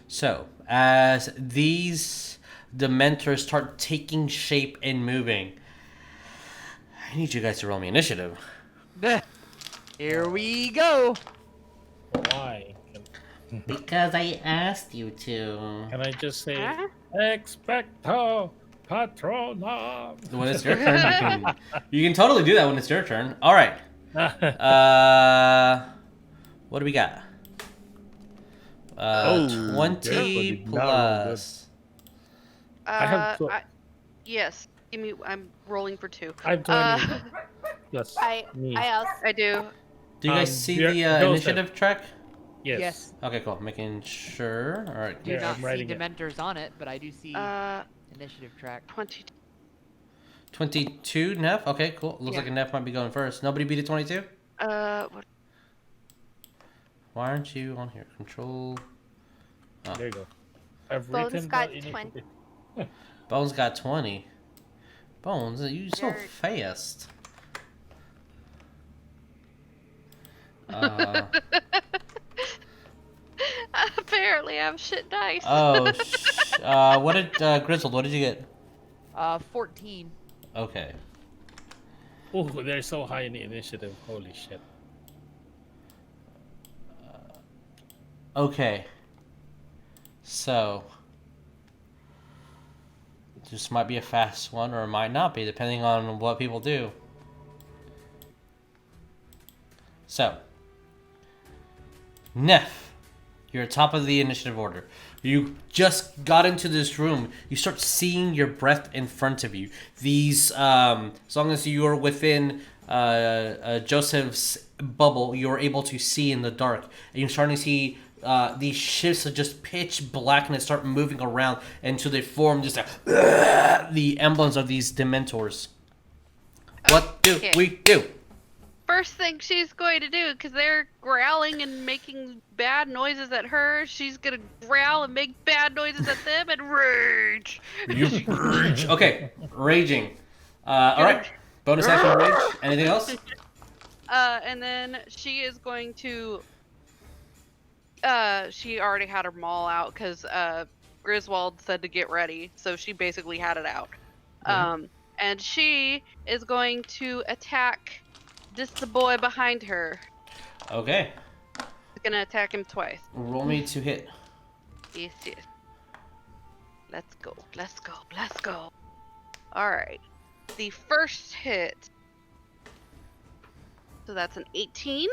So, as these Dementors start taking shape and moving, I need you guys to roll me initiative. Here we go. Why? Because I asked you to. Can I just say Huh? expecto patronum? When it's your turn, you can totally do that when it's your turn. All right. What do we got? Oh, 20 Jericho did not roll plus. I have Yes. Give me. I'm rolling for 2. I have 20. Yes. Me. I also I do. Do you guys see the Joseph. initiative track? Yes. Okay, cool. Making sure. All right. Do Yeah, not I'm see writing it. Dementors on it, but I do see initiative track. 20. 22 Neff. Okay, cool. Looks Yeah. like a Neff might be going first. Nobody beat a 22. What? Why aren't you on here? Control. There you go. I've Bones written got the 20. Bones got 20. Bones, you so You're- fast. Apparently, I have shit dice. What did Griswold? What did you get? 14. Okay. Oh, they're so high in the initiative. Holy shit. Okay. So, this might be a fast one, or it might not be, depending on what people do. So, Neff, you're top of the initiative order. You just got into this room. You start seeing your breath in front of you. These, as long as you're within Joseph's bubble, you're able to see in the dark. And you're starting to see these shifts of just pitch blackness start moving around until they form just the emblems of these Dementors. What do Okay. we do? First thing she's going to do, because they're growling and making bad noises at her, she's gonna growl and make bad noises at them and rage. You rage. Okay, raging. All right. Bonus action rage. Anything else? And then she is going to. She already had her maul out because Griswold said to get ready, so she basically had it out. And she is going to attack the boy behind her. Okay. She's gonna attack him twice. Roll me to hit. Yes, yes. Let's go. Let's go. Let's go. All right. The first hit. So that's an 18.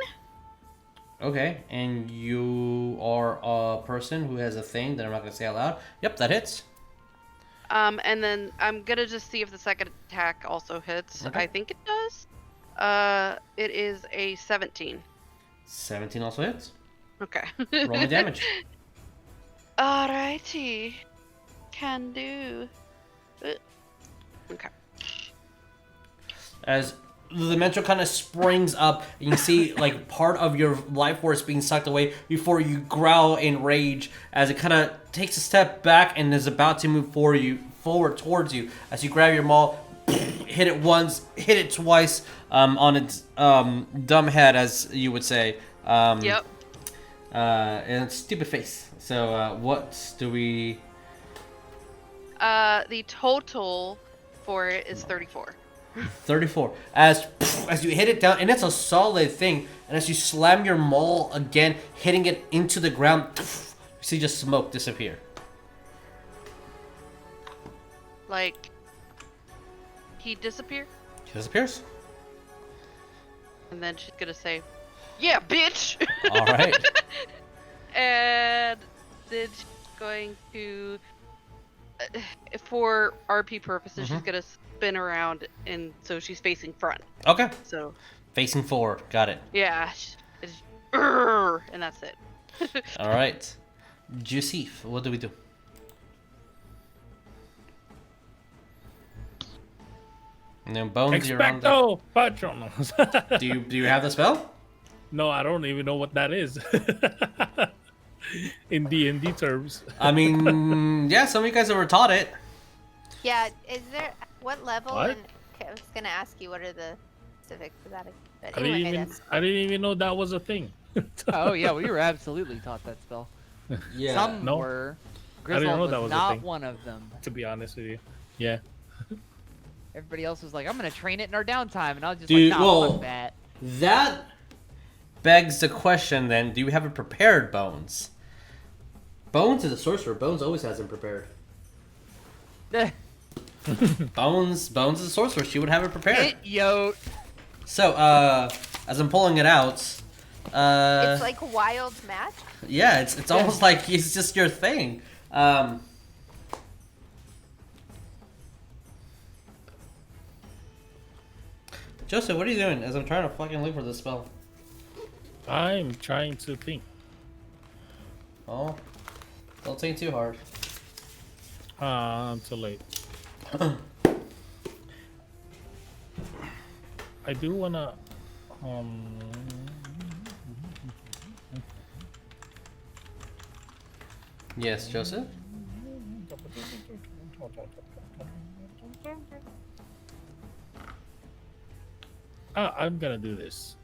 Okay, and you are a person who has a thing that I'm not gonna say out loud. Yep, that hits. And then I'm gonna just see if the second attack also hits. Okay. I think it does. It is a 17. 17 also hits. Okay. Roll me damage. Alrighty. Can do. Okay. As the Dementor kind of springs up, and you see like part of your life force being sucked away before you growl in rage as it kind of takes a step back and is about to move forward towards you. As you grab your maul, hit it once, hit it twice on its dumb head, as you would say. Yep. And its stupid face. So what do we? The total for it is 34. 34. As you hit it down, and it's a solid thing, and as you slam your maul again, hitting it into the ground, you see just smoke disappear. Like, he disappeared, It disappears. and then she's gonna say, "Yeah, bitch." All right. And then she's going to, for RP purposes, she's gonna spin around, and so she's facing front. Okay. So Facing forward. Got it. yeah, it's, and that's it. All right. Joseph, what do we do? And then Bones, you're on the... Expecto patronum. Do you have the spell? No, I don't even know what that is. In D&D terms. I mean, yeah, some of you guys have taught it. Yeah, is there what level? What? And, okay, I was gonna ask you what are the specifics of that. But I anyway, didn't even know that was a thing. Oh yeah, we were absolutely taught that spell. Yeah. Some No. were. didn't Griswold know that was was a not thing. one of them. To be honest with you. Yeah. Everybody else was like, I'm gonna train it in our downtime, and I was just Dude, like, nah, well- fuck that. That begs the question then, do you have it prepared, Bones? Bones is a sorcerer. Bones always has him prepared. Bones is a sorcerer. She would have it prepared. Yo. So, as I'm pulling it out, It's like wild magic. yeah, it's almost like it's just your thing. Joseph, what are you doing? As I'm trying to fucking look for this spell. I'm trying to think. Oh, don't think too hard. I'm too late. I do wanna. Yes, Joseph. I'm gonna do this.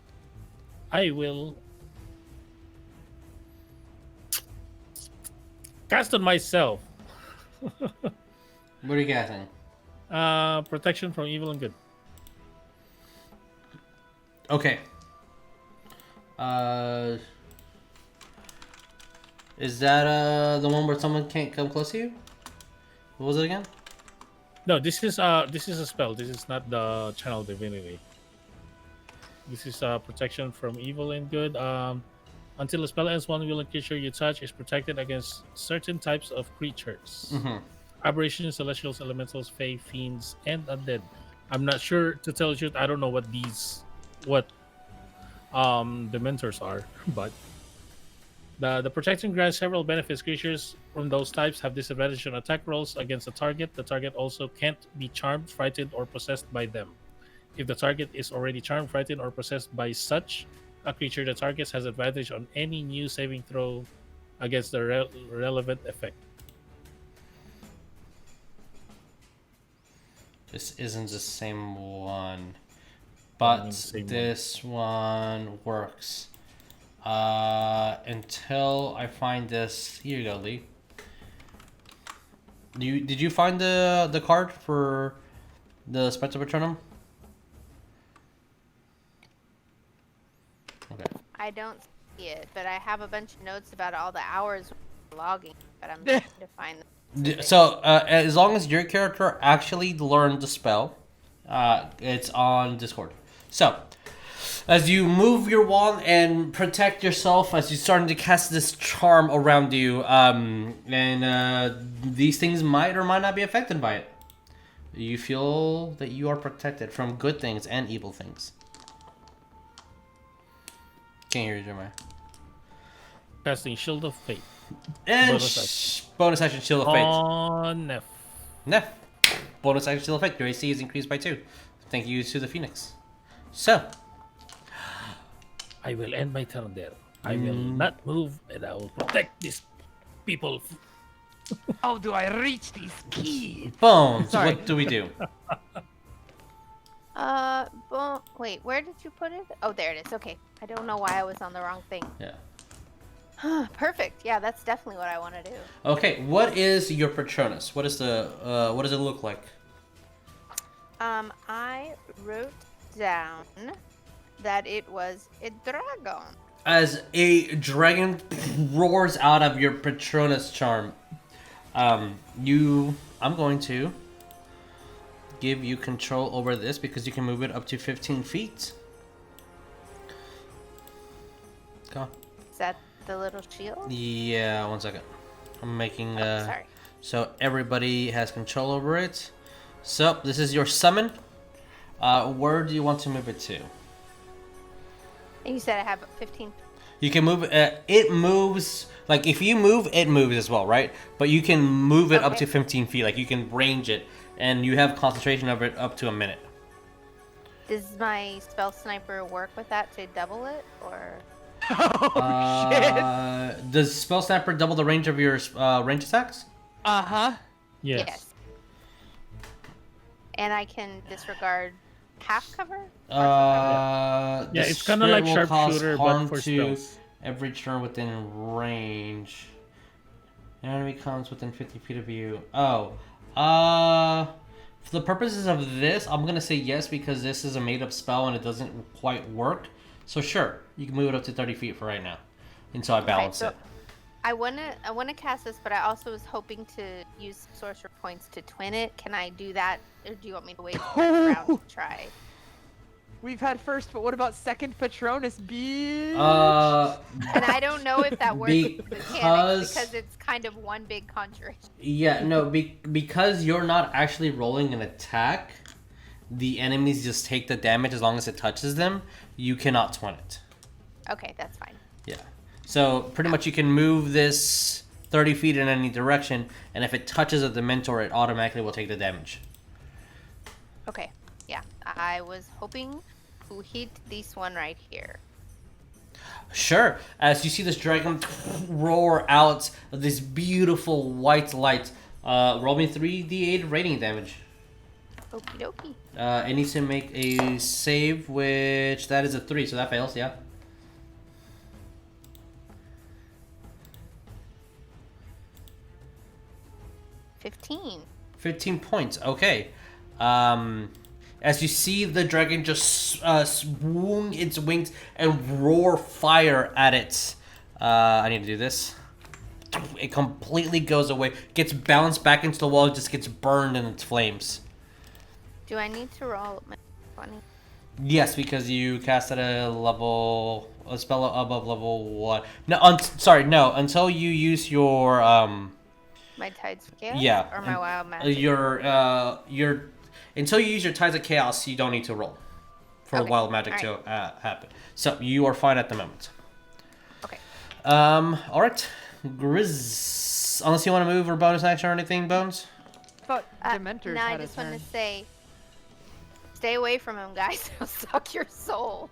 I will cast on myself. What are you casting? Protection from evil and good. Okay. Is that the one where someone can't come close to you? What was it again? No, this is a spell. This is not the channel divinity. This is protection from evil and good. Until the spell ends, one willing creature you touch is protected against certain types of creatures. Mm-hmm. Aberrations, celestials, elementals, fae, fiends, and undead. I'm not sure, to tell the truth. I don't know what Dementors are, but the protection grants several benefits. Creatures from those types have disadvantage on attack rolls against the target. The target also can't be charmed, frightened, or possessed by them. If the target is already charmed, frightened, or possessed by such a creature, the target has advantage on any new saving throw against the relevant effect. This isn't the same one, but this one works. Until I find this. Here you go, Lee. Did you find the card for the Spectre Patronum? Okay. I don't see it, but I have a bunch of notes about all the hours logging, but I'm trying to find them. So, as long as your character actually learned the spell, it's on Discord. So, as you move your wand and protect yourself, as you're starting to cast this charm around you, these things might or might not be affected by it. You feel that you are protected from good things and evil things. Can't hear you, Jeremiah. Casting Shield of Fate. And bonus action Shield of Fate. On Neff. Neff. Bonus action Shield of Fate. Your AC is increased by 2. Thank you to the Phoenix. So. I will end my turn there. I will not move, and I will protect these people. How do I reach these keys? Bones, Sorry. what do we do? Wait, where did you put it? Oh, there it is. Okay. I don't know why I was on the wrong thing. Yeah. Perfect. Yeah, that's definitely what I want to do. Okay, what is your Patronus? What is what does it look like? I wrote down that it was a dragon. As a dragon roars out of your Patronus charm, I'm going to give you control over this because you can move it up to 15 feet. Go. Is that the little shield? Yeah, one second. I'm making Sorry. so everybody has control over it. So this is your summon. Where do you want to move it to? And you said I have 15. You can move it moves, like if you move, it moves as well, right? But you can move it up to 15 feet, like you can range it, and you have concentration of it up to a minute. Does my spell sniper work with that to double it, or? Does Spell Snapper double the range of your range attacks? Uh-huh. Yes. And I can disregard half cover? Yeah, it's kind of like sharpshooter, but for spells. Every turn within range. An enemy comes within 50 feet of you. Oh. For the purposes of this, I'm gonna say yes because this is a made-up spell and it doesn't quite work. So sure, you can move it up to 30 feet for right now, until I balance it. I wanna cast this, but I also was hoping to use sorcerer points to twin it. Can I do that, or do you want me to wait till next round to try? We've had first, but what about second Patronus, bitch? And I don't know if that works with the mechanics because it's kind of one big conjuration. Yeah, no, because you're not actually rolling an attack, the enemies just take the damage as long as it touches them. You cannot twin it. Okay, that's fine. Yeah. So pretty much you can move this 30 feet in any direction, and if it touches a Dementor, it automatically will take the damage. Okay, yeah. I was hoping to hit this one right here. Sure. As you see this dragon roar out of this beautiful white light, roll me 3d8 radiant damage. Okie dokie. It needs to make a save, which that is a 3, so that fails, yeah. $15. 15 points, okay. As you see the dragon just swoon its wings and roar fire at it. I need to do this. It completely goes away, gets bounced back into the wall, just gets burned in its flames. Do I need to roll my 20? Yes, because you cast at a spell above level 1. No, sorry, no, until you use your My Tides of Chaos? yeah, Or my Wild Magic? your until you use your Tides of Chaos, you don't need to roll for Okay, Wild Magic to happen. So you are fine at the moment. Okay. All right, Grizz. Unless you want to move or bonus action or anything, Bones. I thought Dementors No, I had a just want turn. to say, stay away from him, guys. He'll suck your soul.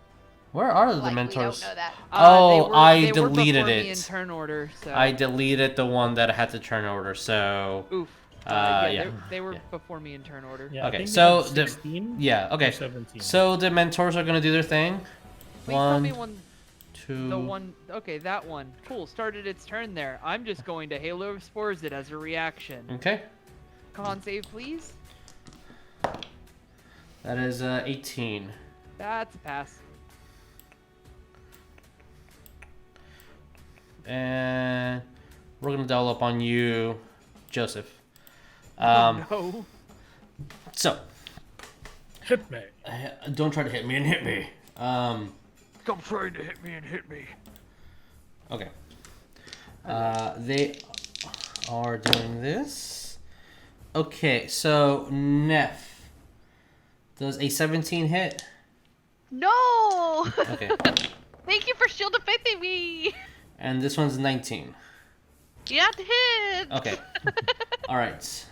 Where are the Like, we Dementors? don't know that. Oh, I they were deleted before me it. in turn order, so. I deleted the one that had to turn order. So Oof. yeah. They were before me in turn order. Yeah, I Okay, think we so have the- 16 yeah, okay. or 17. So the Mentors are gonna do their thing. Please tell me 1, one. 2. The one. Okay, that one. Cool. Started its turn there. I'm just going to Halo of Spores it as a reaction. Okay, Con save, please. that is 18. That's a pass. And we're gonna double up on you, Joseph. Oh, no. So Hit me. don't try to hit me and hit me. Stop trying to hit me and hit me. Okay. They are doing this. Okay, so Neff, does a 17 hit? No! Okay, Thank you for shield defending me! and this one's 19. You have to hit! Okay. All right.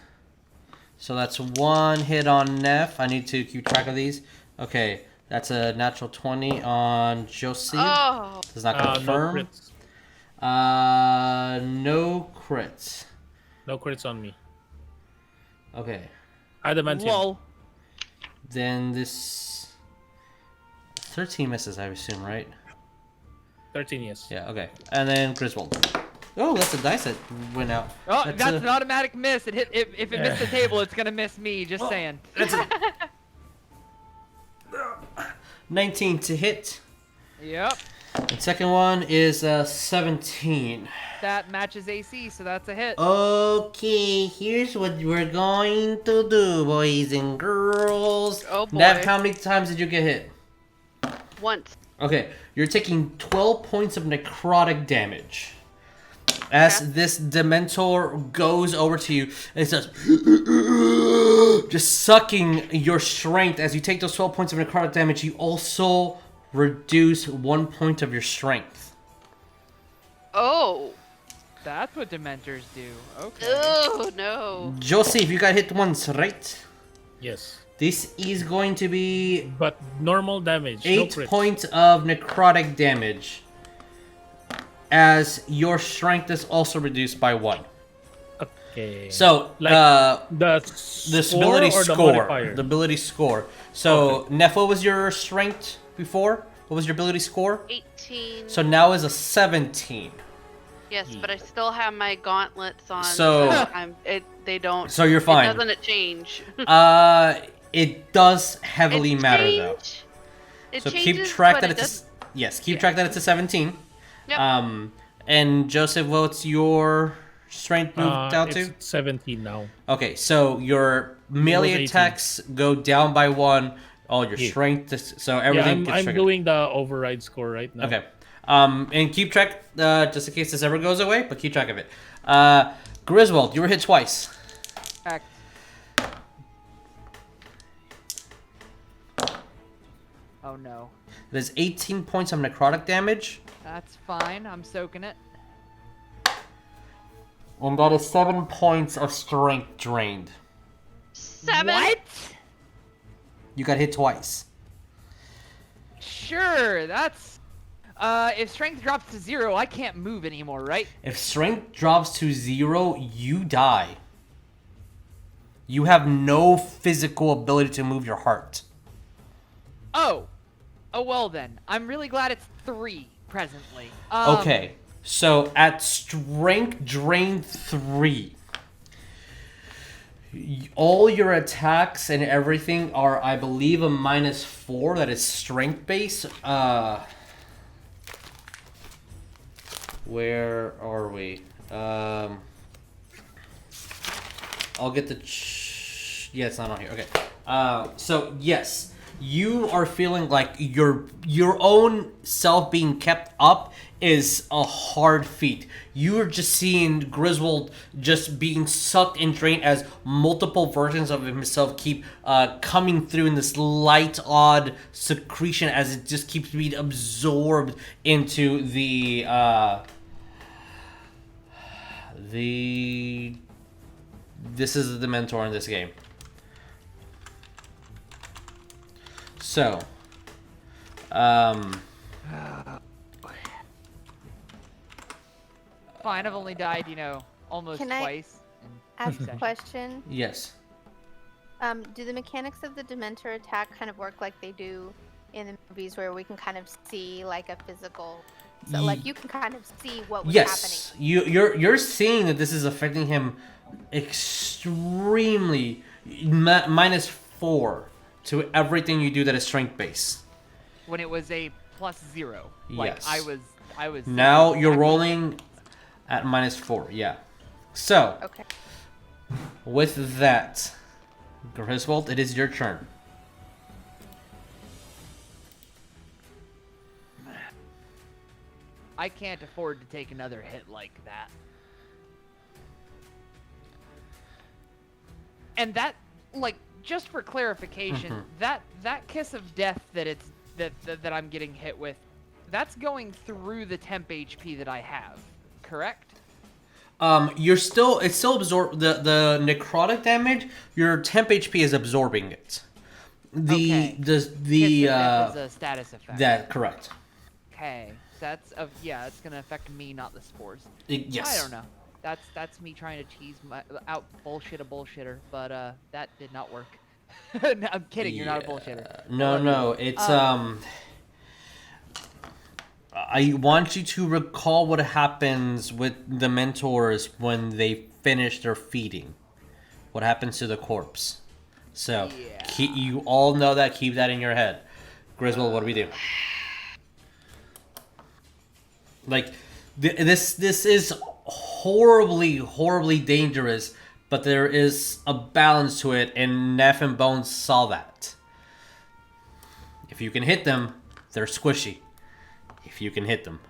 So that's 1 hit on Neff. I need to keep track of these. Okay, that's a natural 20 on Josie. Oh! Does not No confirm. crits. No crits. No crits on me. Okay. Adamantium. Lol. Then this 13 misses, I assume, right? 13 yes. Yeah. Okay. And then Griswold. Oh, that's a dice that went out. Oh, that's a- an automatic miss. It hit. If it missed the table, it's gonna miss me. Just saying. That's a 19 to hit. Yep. The second one is 17. That matches AC, so that's a hit. Okay, here's what we're going to do, boys and girls. Oh, boy. Nev, how many times did you get hit? Once. Okay, you're taking 12 points of necrotic damage. As this Dementor goes over to you, it says, just sucking your strength. As you take those 12 points of necrotic damage, you also reduce 1 point of your strength. Oh! That's what Dementors do. Okay. Oh, no. Joseph, you got hit once, right? Yes. This is going to be But normal damage. no 8 crits. points of necrotic damage. As your strength is also reduced by 1. Okay. So, Like, the score ability or the score. modifier? The ability score. So, Neff, what was your strength before? What was your ability score? 18. So now is a 17. Yes, but I still have my gauntlets on. So- They don't. So you're fine. It doesn't change. It does heavily It matter though. change- It So changes, keep track but that it it's doesn't- yes, keep yeah. track that it's a 17. Yep. And Joseph, what's your strength moved down to? It's 17 now. Okay, so your melee 18. attacks go down by 1. All your Yeah. strength, so Yeah, everything gets I'm triggered. doing the override score right now. Okay. And keep track, just in case this ever goes away, but keep track of it. Griswold, you were hit twice. Correct. Oh no. There's 18 points of necrotic damage, That's fine. I'm soaking it. and that is 7 points of strength drained. 7. What? You got hit twice. Sure, that's... if strength drops to 0, I can't move anymore, right? If strength drops to 0, you die. You have no physical ability to move your heart. Oh. Oh, well then. I'm really glad it's 3 presently. Okay, so at strength drain 3, all your attacks and everything are, I believe, a -4. That is strength base. Where are we? I'll get the. Yeah, it's not on here. Okay. So yes, you are feeling like your own self being kept up is a hard feat. You're just seeing Griswold just being sucked and drained as multiple versions of himself keep coming through in this light, odd secretion as it just keeps being absorbed into the this is the Dementor in this game. So, Fine, I've only died, almost Can I- twice. Ask a question. yes. Do the mechanics of the Dementor attack kind of work like they do in the movies, where we can kind of see like a physical, so like you can kind of see what was Yes, you're seeing that this is affecting him extremely. -4 to everything you do that is strength base. When it was a +0. Like, Yes. I was... Now you're rolling at -4. Yeah. So happening. Okay. with that, Griswold, it is your turn. I can't afford to take another hit like that. And that, like, just for clarification, that kiss of death that I'm getting hit with, that's going through the temp HP that I have, correct? It's still absorb the necrotic damage. Your temp HP is absorbing it. Okay. Kiss of death is a status effect. That correct. Okay, it's gonna affect me, not the spores. Yes. I don't know. That's me trying to tease out bullshit a bullshitter, but that did not work. No, I'm kidding. You're not a bullshitter. No. It's I want you to recall what happens with the Dementors when they finish their feeding. What happens to the corpse? So you all know that. Keep that in your head. Griswold, what do we do? Like, this is horribly dangerous, but there is a balance to it, and Neff and Bones saw that. If you can hit them, they're squishy. If you can hit them.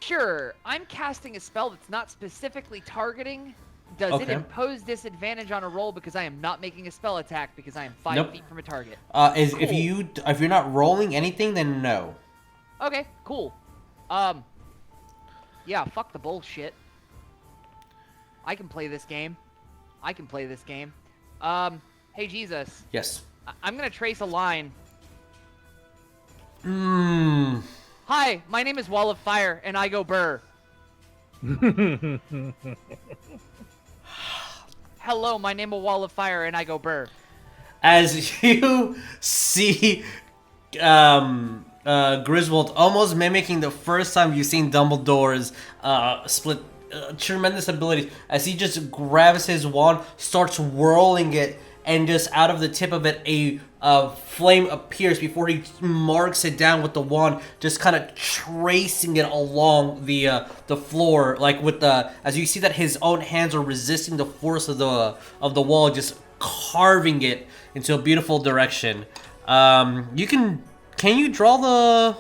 Sure, I'm casting a spell that's not specifically targeting. Does it Okay. impose disadvantage on a roll because I am not making a spell attack because I am 5 Nope. feet from a target? If you're not rolling anything, then no. Okay, cool. Yeah, fuck the bullshit. I can play this game. Hey Jesus, Yes. I'm gonna trace a line. Mmm. Hi, my name is Wall of Fire, and I go burr. Hello, my name is Wall of Fire, and I go burr. As you see, Griswold almost mimicking the first time you've seen Dumbledore's split tremendous abilities, as he just grabs his wand, starts whirling it, and just out of the tip of it, a flame appears before he marks it down with the wand, just kind of tracing it along the floor, like with the, as you see that his own hands are resisting the force of the wall, just carving it into a beautiful direction. Can you draw the?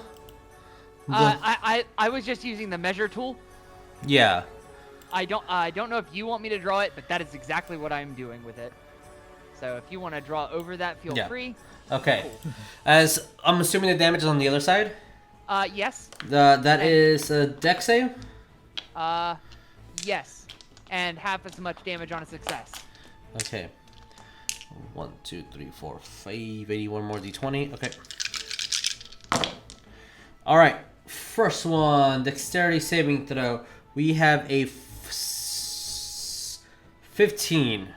I was just using the measure tool. Yeah. I don't know if you want me to draw it, but that is exactly what I'm doing with it. So if you want to draw over that, feel free. Okay. As I'm assuming the damage is on the other side. Yes. That is a dex save. Yes, and half as much damage on a success. Okay. 1, 2, 3, 4, 5. 81 more d20. Okay. All right. First one, dexterity saving throw. We have a 15.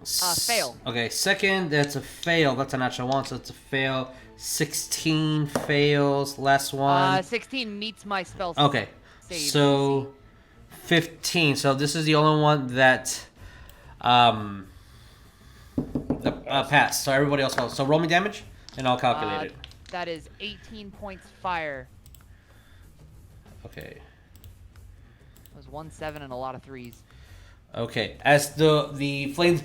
Fail. Okay, second, that's a fail. That's a natural one, so it's a fail. 16 fails. Last one. 16 meets my spell. Okay, save so 15. So this is the only one that passed. So everybody else failed. So roll me damage, and I'll calculate it. That is 18 points fire. Okay. It was 1, 7, and a lot of 3s. Okay, as the flames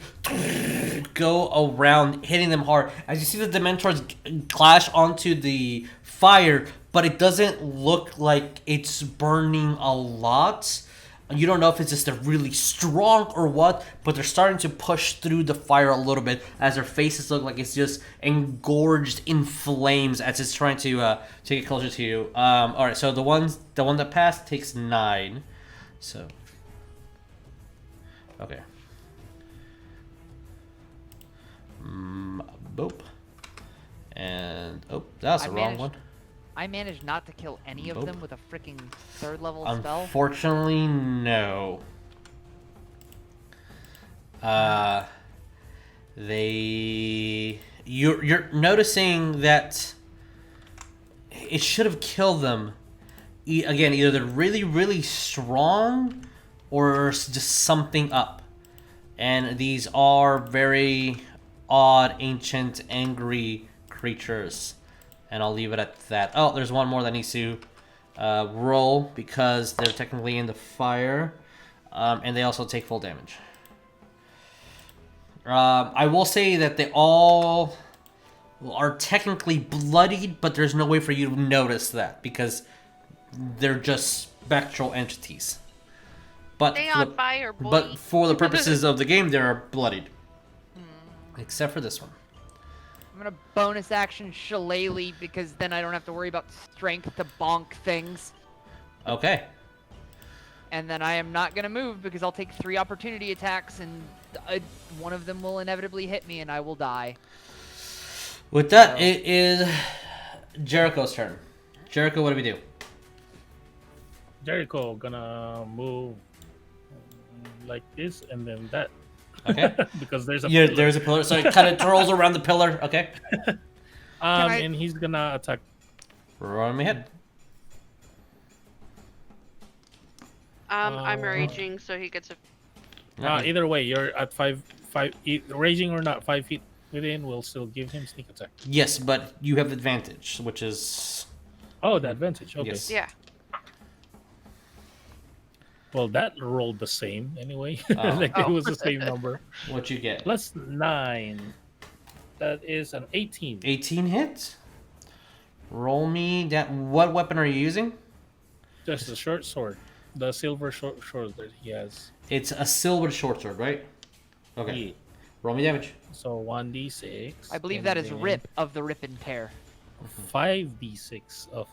go around, hitting them hard, as you see the Dementors clash onto the fire, but it doesn't look like it's burning a lot. You don't know if it's just really strong or what, but they're starting to push through the fire a little bit as their faces look like it's just engorged in flames as it's trying to get closer to you. All right, so the one that passed takes 9. So. Okay. Boop. And that was the wrong one. I managed not to kill any of them with a freaking 3rd level spell. Unfortunately, no. You're noticing that it should have killed them. Again, either they're really, really strong, or just something up. And these are very odd, ancient, angry creatures. And I'll leave it at that. Oh, there's one more that needs to roll because they're technically in the fire. And they also take full damage. I will say that they all are technically bloodied, but there's no way for you to notice that because they're just spectral entities. But Stay on fire, boy. But for the purposes of the game, they're bloodied. Except for this one. I'm gonna bonus action Shillelagh because then I don't have to worry about strength to bonk things. Okay. And then I am not gonna move because I'll take 3 opportunity attacks and one of them will inevitably hit me and I will die. With that, it is Jericho's turn. Jericho, what do we do? Jericho gonna move like this and then that. Okay. Because there's a pillar. There's a pillar, so it kind of twirls around the pillar. Okay. And he's gonna attack. Roll me hit. I'm raging, so he gets a. Either way, you're at 5. Raging or not, 5 feet within will still give him sneak attack. Yes, but you have advantage, which is. Oh, the advantage. Okay. Yes. Yeah. Well, that rolled the same anyway. It was the same number. What'd you get? Plus 9. That is an 18. 18 hits. Roll me that. What weapon are you using? Just the short sword. The silver short sword that he has. It's a silver short sword, right? Okay. Yeah. Roll me damage. So 1d6. I believe that is Rip of the Rip and Tear. 5d6 of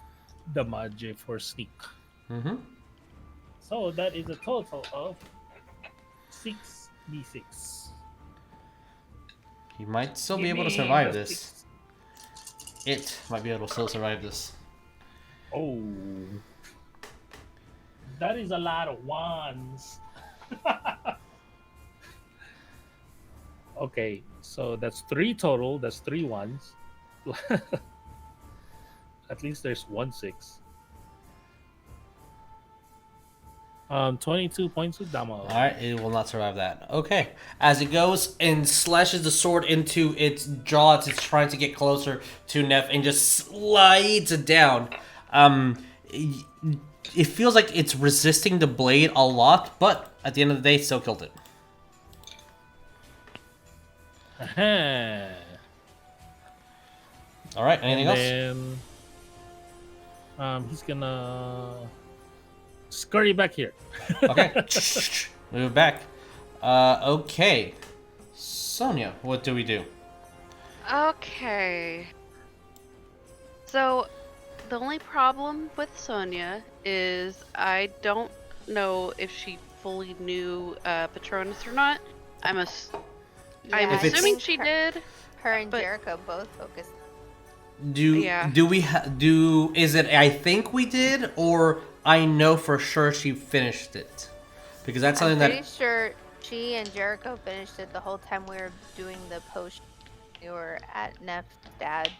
damage for sneak. Mm-hmm. So that is a total of 6d6. You might still be able to survive this. It might be able to still survive this. Oh. That is a lot of wands. Okay, so that's 3 total. That's 3 ones. At least there's 1 6. 22 points of damage. All right, it will not survive that. Okay, as it goes and slashes the sword into its jaw as it's trying to get closer to Neff and just slides it down. It feels like it's resisting the blade a lot, but at the end of the day, it still killed it. Uh-huh. All right, anything else? Then, he's gonna scurry back here. Okay, move back. Okay, Sonya, what do we do? Okay. So, the only problem with Sonya is I don't know if she fully knew Patronus or not. I'm Yeah, I'm I assuming think she did. Her and but- Jericho both focused. Is it I think we did, or I know for sure she finished it? Because that's I'm something pretty that sure she and Jericho finished it the whole time we were doing the potion. We were at Neff's dad's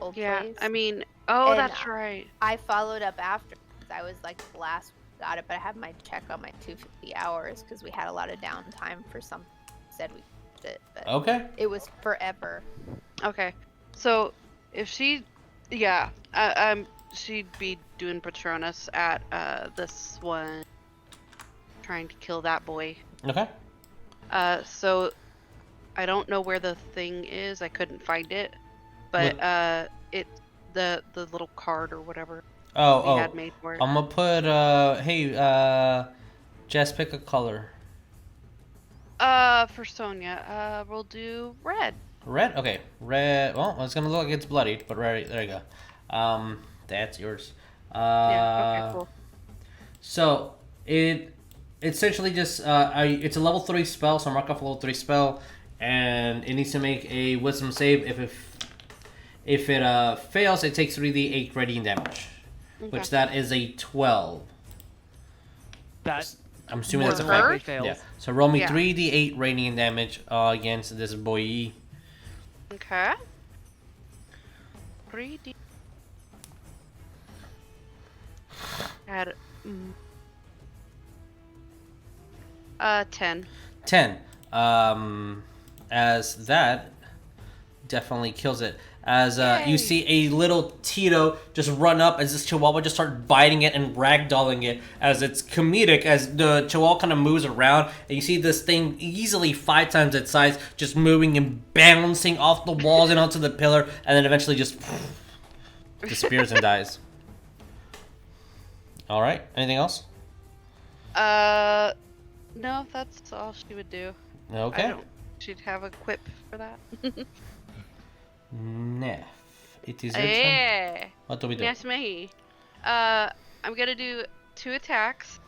old Yeah, place. I mean, And that's right. I followed up after because I was like the last one got it, but I had my check on my 250 hours because we had a lot of downtime for something. Said we finished it, but okay. it was forever. Okay, so if she, she'd be doing Patronus at this one, trying to kill that boy. Okay. So I don't know where the thing is. I couldn't find it, but the little card or whatever they had made for it. I'm gonna put hey Jess, pick a color. For Sonya, we'll do red. Red? Okay. Red. Well, it's gonna look like it's bloodied, but red. There you go. That's yours. Yeah. Okay. Cool. So it essentially just it's a level 3 spell, so mark off a level 3 spell, and it needs to make a Wisdom save. If it fails, it takes 3d8 radiant damage, which that is a 12. That I'm assuming that's a more than likely fail. fails. Yeah. So roll me Yeah. 3d8 radiant damage against this boy. Okay. 3D. Add. 10. 10. As that definitely kills it. As you see a little Tito just run up as this Chihuahua just start biting it and ragdolling it, as it's comedic as the Chihuahua kind of moves around, and you see this thing easily 5 times its size just moving and bouncing off the walls and onto the pillar, and then eventually just disappears and dies. All right. Anything else? No, that's all she would do. Okay. She'd have a quip for that. Neff. It is your turn. Yeah. What do we do? Yes, me. I'm gonna do 2 attacks.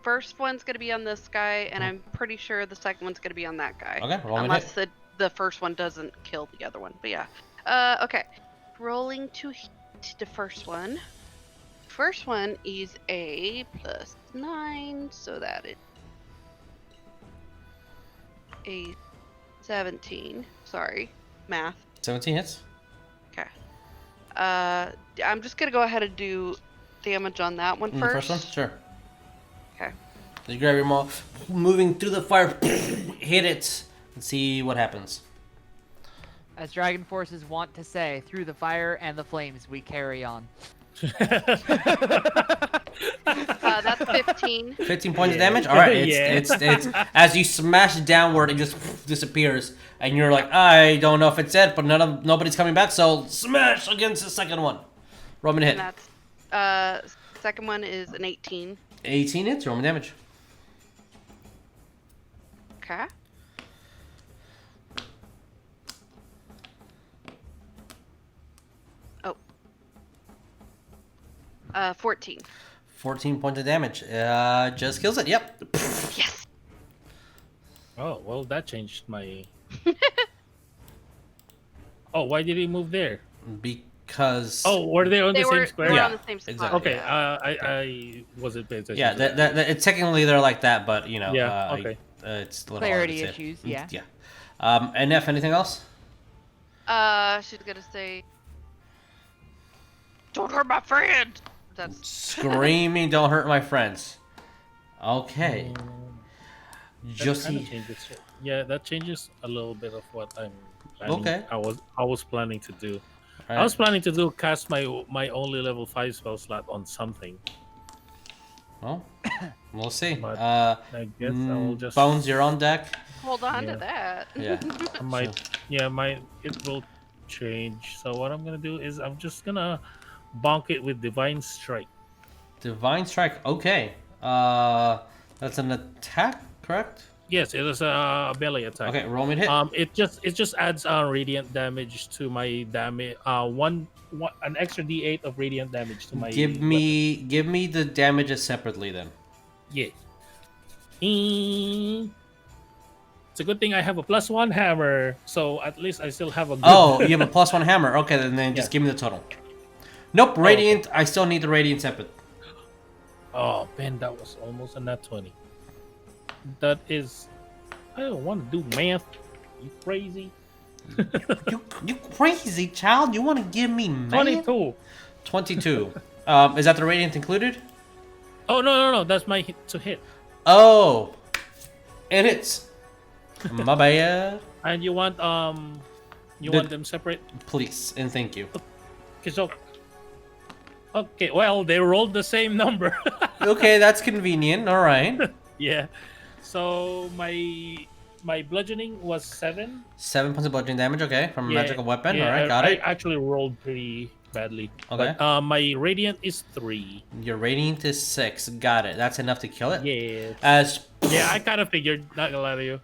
First one's gonna be on this guy, and I'm pretty sure the second one's gonna be on that guy. Okay, roll me Unless the first one doesn't kill the other one. But yeah. Okay. Rolling to hit the first one. First one is a +9, so that is a 17. Sorry, math. 17 hits. Okay. I'm just gonna go ahead and do damage on that one The first. first one? Sure. Okay. You grab your maul, moving through the fire, hit it, and see what happens. As Dragon Forces want to say, through the fire and the flames, we carry on. That's 15. 15 points of damage? Alright, Yeah. it's as you smash downward, it just disappears. And you're like, I don't know if it's dead, but nobody's coming back, so smash against the second one. Roll me to hit. And that's second one is an 18. 18 hits, roll me damage. Okay. Oh. 14. 14 points of damage. Just kills it, yep. Yes. Oh, well, that changed my... Oh, why did he move there? Because... Oh, were they on the same square? They were Yeah, on the same spot. exactly. Okay, yeah. I wasn't paying attention. Yeah, to that. that technically they're like that, but, you know... Yeah, okay. It's a little Clarity hard to say. issues, yeah. Yeah. And Neff, anything else? She's gonna say, "Don't hurt my friend." That's Screaming, don't hurt my friends. Okay. That Josie. kinda changes. Yeah, that changes a little bit of what I'm planning. Okay. I was planning to do. All I was right. planning to do cast my only level 5 spell slot on something. Well, we'll see. But I guess I will just Bones, you're on deck. hold on Yeah. to that. Yeah. I might, it will change. So what I'm gonna do is I'm just gonna bonk it with Divine Strike. Divine Strike. Okay. That's an attack, correct? Yes, it is a melee attack. Okay, roll me to hit. It just adds radiant damage to my damage. One an extra D8 of radiant damage to my. give me the damages separately then. Yeah. It's a good thing I have a +1 hammer, so at least I still have a. Good... Oh, you have a +1 hammer. Okay, then just Yeah. give me the total. Nope, radiant. I still need the radiant separate. Oh man, that was almost a nat 20. That is, I don't want to do math. You crazy? You crazy child? You want to give me math? 22. 22. Is that the radiant included? Oh no, that's my hit to hit. Oh, and it's my bad. And you want want them separate? Please and thank you. So, okay, well they rolled the same number. Okay, that's convenient. All right. Yeah. So my bludgeoning was 7. 7 points of bludgeoning damage. Okay, from a Yeah, magical weapon. yeah, All right, got I it. actually rolled pretty badly. Okay. But, my radiant is 3. Your radiant is 6. Got it. That's enough to kill it. Yeah. As Yeah, I kind of figured. Not gonna lie to you.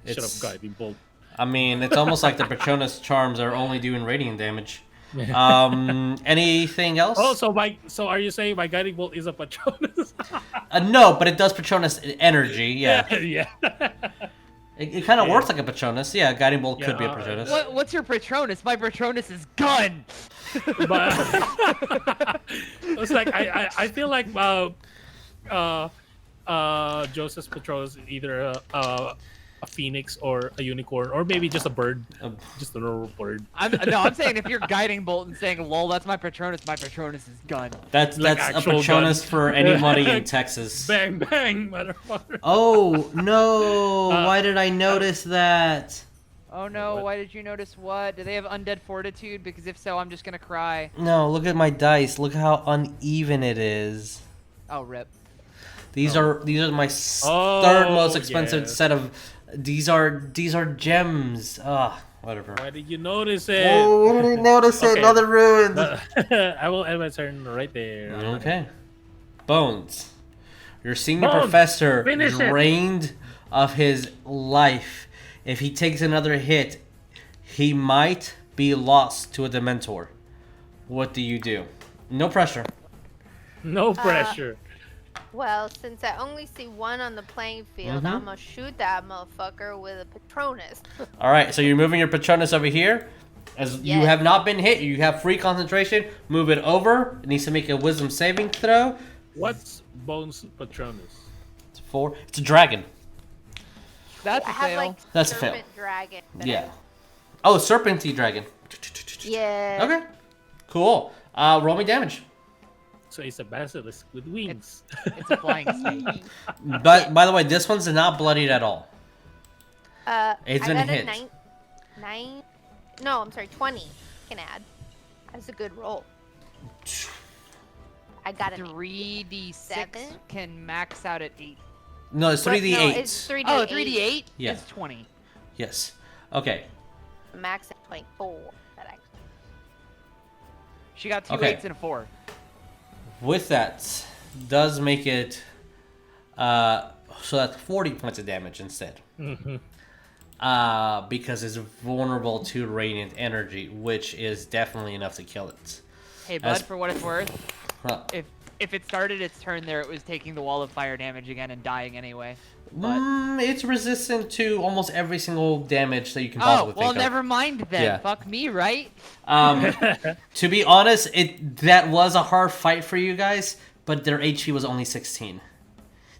Should have it's. guiding bolt. I mean, it's almost like the Patronus charms are only doing radiant damage. Anything else? Oh, so are you saying my guiding bolt is a Patronus? No, but it does Patronus energy. Yeah, yeah. it kind of works like a Patronus. Yeah, guiding bolt could be a Yeah, Patronus. What's your Patronus? My Patronus is gun. But it's like I feel like Joseph's Patronus is either a phoenix or a unicorn or maybe just a bird, just a normal bird. I'm saying if you're guiding bolt and saying lol, that's my Patronus. My Patronus is gun. That's Like a actual Patronus gun. for anybody in Texas. Bang bang, motherfucker. Oh no! Why did I notice that? Oh no, What? why did you notice what? Do they have undead fortitude? Because if so, I'm just gonna cry. No, look at my dice. Look how uneven it is. Oh, rip. These are my third most expensive yes. set of. These are gems. Whatever. Why did you notice it? Oh, I didn't notice it. Okay. Another ruined. I will end my turn right there. Okay. Bones. Your senior Bones, professor finish it. drained of his life. If he takes another hit, he might be lost to a Dementor. What do you do? No pressure. No pressure. Well, since I only see one on the playing field, Mhm. I'm gonna shoot that motherfucker with a Patronus. All right, so you're moving your Patronus over here. As you Yes. have not been hit, you have free concentration. Move it over. It needs to make a wisdom saving throw. What's Bones Patronus? It's 4. It's a dragon. That's I a have fail. like That's a fail. serpent dragon. that Yeah. Oh, serpenty dragon. Yeah. Okay. Cool. Roll me damage. So it's a basilisk with wings. It's a flying snake. But by the way, this one's not bloodied at all. It's I been got hit. a nine. No, I'm sorry, 20. Can add. That's a good roll. I got a 3d6 7? can max out at 8. No, it's 3d8. No, it's 3d8. Oh, 3d8 Yeah. is 20. Yes. Okay. Max at 24. That I... She got 2 Okay. 8s and a 4. With that, does make it so that's 40 points of damage instead. Because it's vulnerable to radiant energy, which is definitely enough to kill it. Hey, bud, As- for what it's worth, Huh. if it started its turn there, it was taking the wall of fire damage again and dying anyway. But It's resistant to almost every single damage that you can oh, possibly well, think of. never mind then. Yeah. Fuck me, right? To be honest, that was a hard fight for you guys, but their HP was only 16.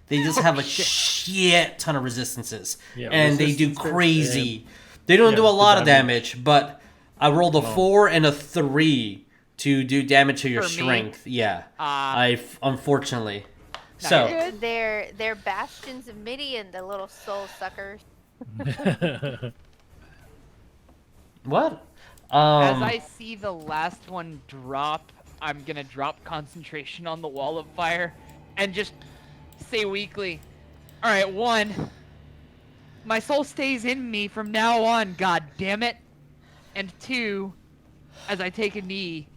They just have a shit ton of resistances, Yeah, and they do resistance crazy. They don't yeah, do a lot the of damage, but I rolled a 4 and a 3 to do damage to your For me? strength. Yeah, Uh, unfortunately. No, So you're good. They're bastions of Midian, the little soul suckers. what? As I see the last one drop, I'm gonna drop concentration on the wall of fire and just say weakly, alright, 1, my soul stays in me from now on, god damn it. And 2, as I take a knee,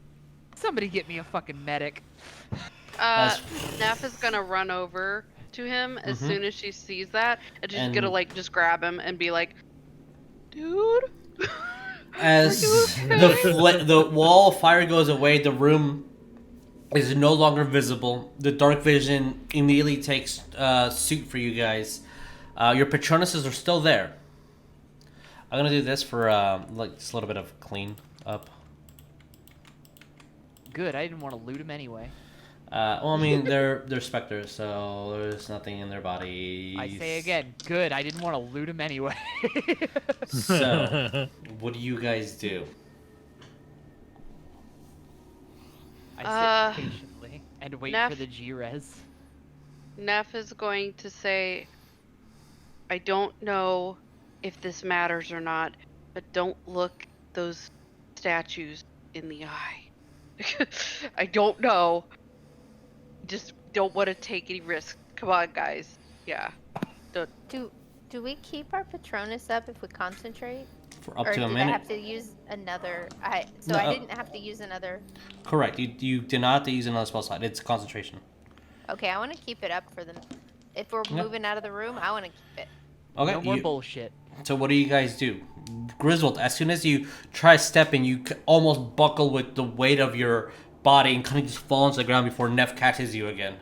somebody get me a fucking medic. Neff is gonna run over to him as soon as she sees that, and she's And- gonna like just grab him and be like, "Dude." As the wall of fire goes away, the room is no longer visible. The dark vision immediately takes suit for you guys. Your Patronuses are still there. I'm gonna do this for like just a little bit of clean up. Good, I didn't want to loot him anyway. Well, I mean they're specters, so there's nothing in their bodies. I say again, good, I didn't want to loot him anyway. So, what do you guys do? I sit patiently and wait Neff- for the G-Res. Neff is going to say, "I don't know if this matters or not, but don't look those statues in the eye. I don't know. Just don't want to take any risks. Come on, guys. Yeah." Do we keep our Patronus up if we concentrate? For up Or to a did I minute. have to use another? So No, I didn't have to use another. Correct. You did not have to use another spell slot. It's concentration. Okay, I want to keep it up for them. If we're Yeah. moving out of the room, I want to keep it. Okay. No more bullshit. So what do you guys do? Griswold, as soon as you try stepping, you almost buckle with the weight of your body and kind of just fall onto the ground before Neff catches you again.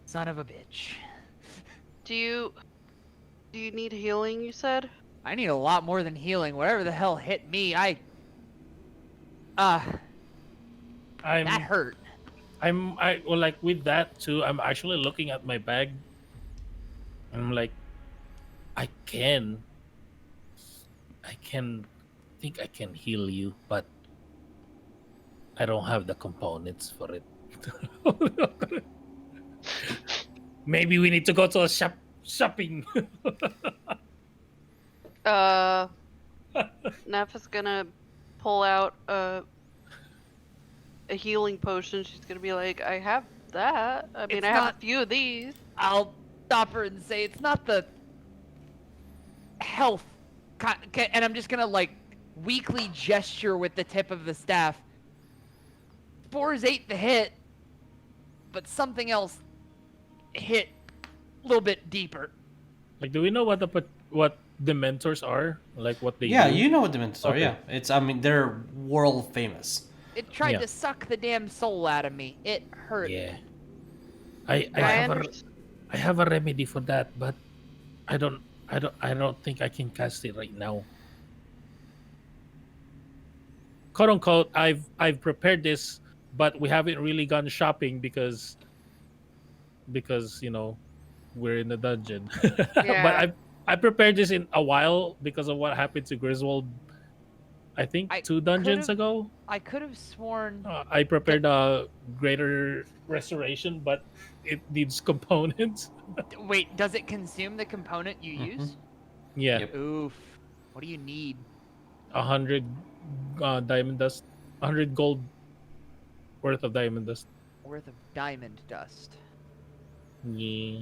Son of a bitch. Do you need healing? You said. I need a lot more than healing. Whatever the hell hit me, that hurt. Well, like with that too, I'm actually looking at my bag. I'm like, I think I can heal you, but I don't have the components for it. Maybe we need to go to a shopping. Neff is gonna pull out a healing potion. She's gonna be like, "I have that. I mean, It's I have not- a few of these." I'll stop her and say it's not the health, and I'm just gonna like weakly gesture with the tip of the staff. Spores ate the hit, but something else hit a little bit deeper. Like, do we know what what Dementors are? Like what they Yeah, do? you know what Dementors are. Okay. Yeah, I mean, they're world famous. It tried Yeah. to suck the damn soul out of me. It hurt. Yeah. I Ryan? have a remedy for that, but I don't think I can cast it right now. Quote unquote, I've prepared this, but we haven't really gone shopping because we're in the dungeon. Yeah. But I prepared this in a while because of what happened to Griswold. I think I 2 dungeons could've- ago. I could have sworn. I prepared a greater restoration, but it needs components. Wait, does it consume the component you use? Yeah, Yep. Oof. What do you need? 100 diamond dust, 100 gold worth of diamond dust. Worth of diamond dust. Yeah.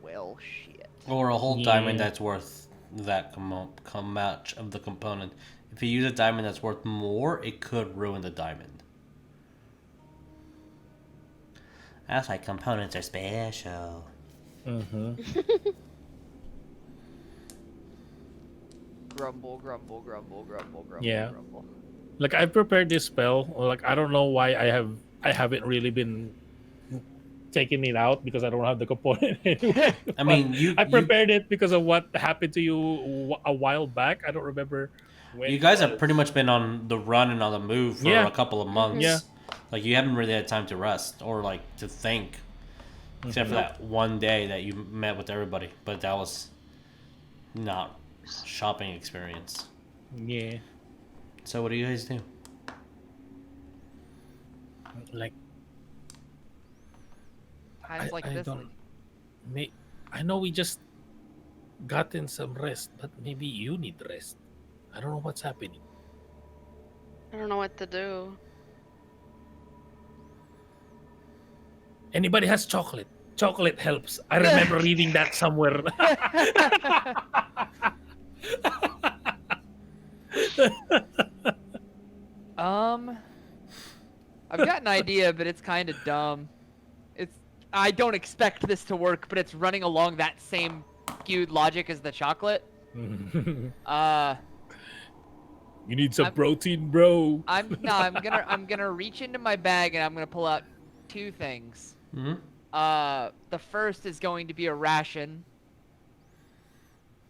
Well, shit. Or a whole Yeah. diamond that's worth that much of the component. If you use a diamond that's worth more, it could ruin the diamond. That's why components are special. Mm-hmm. Grumble, grumble, grumble, grumble, grumble, Yeah. grumble. Like I've prepared this spell. Like I don't know why I haven't really been taking it out because I don't have the component anyway. I mean, you prepared it because of what happened to you a while back. I don't remember when. you guys it have was. pretty much been on the run and on the move for Yeah. a couple of months. Yeah. Like you haven't really had time to rest or like to think, except for that one day that you met with everybody. But that was not use. shopping experience. Yeah. So what do you guys do? I like I this. don't. I know we just gotten some rest, but maybe you need rest. I don't know what's happening. I don't know what to do. Anybody has chocolate? Chocolate helps. I remember reading that somewhere. I've got an idea, but it's kind of dumb. I don't expect this to work, but it's running along that same skewed logic as the chocolate. You need some protein, bro. I'm gonna reach into my bag and I'm gonna pull out two things. The first is going to be a ration,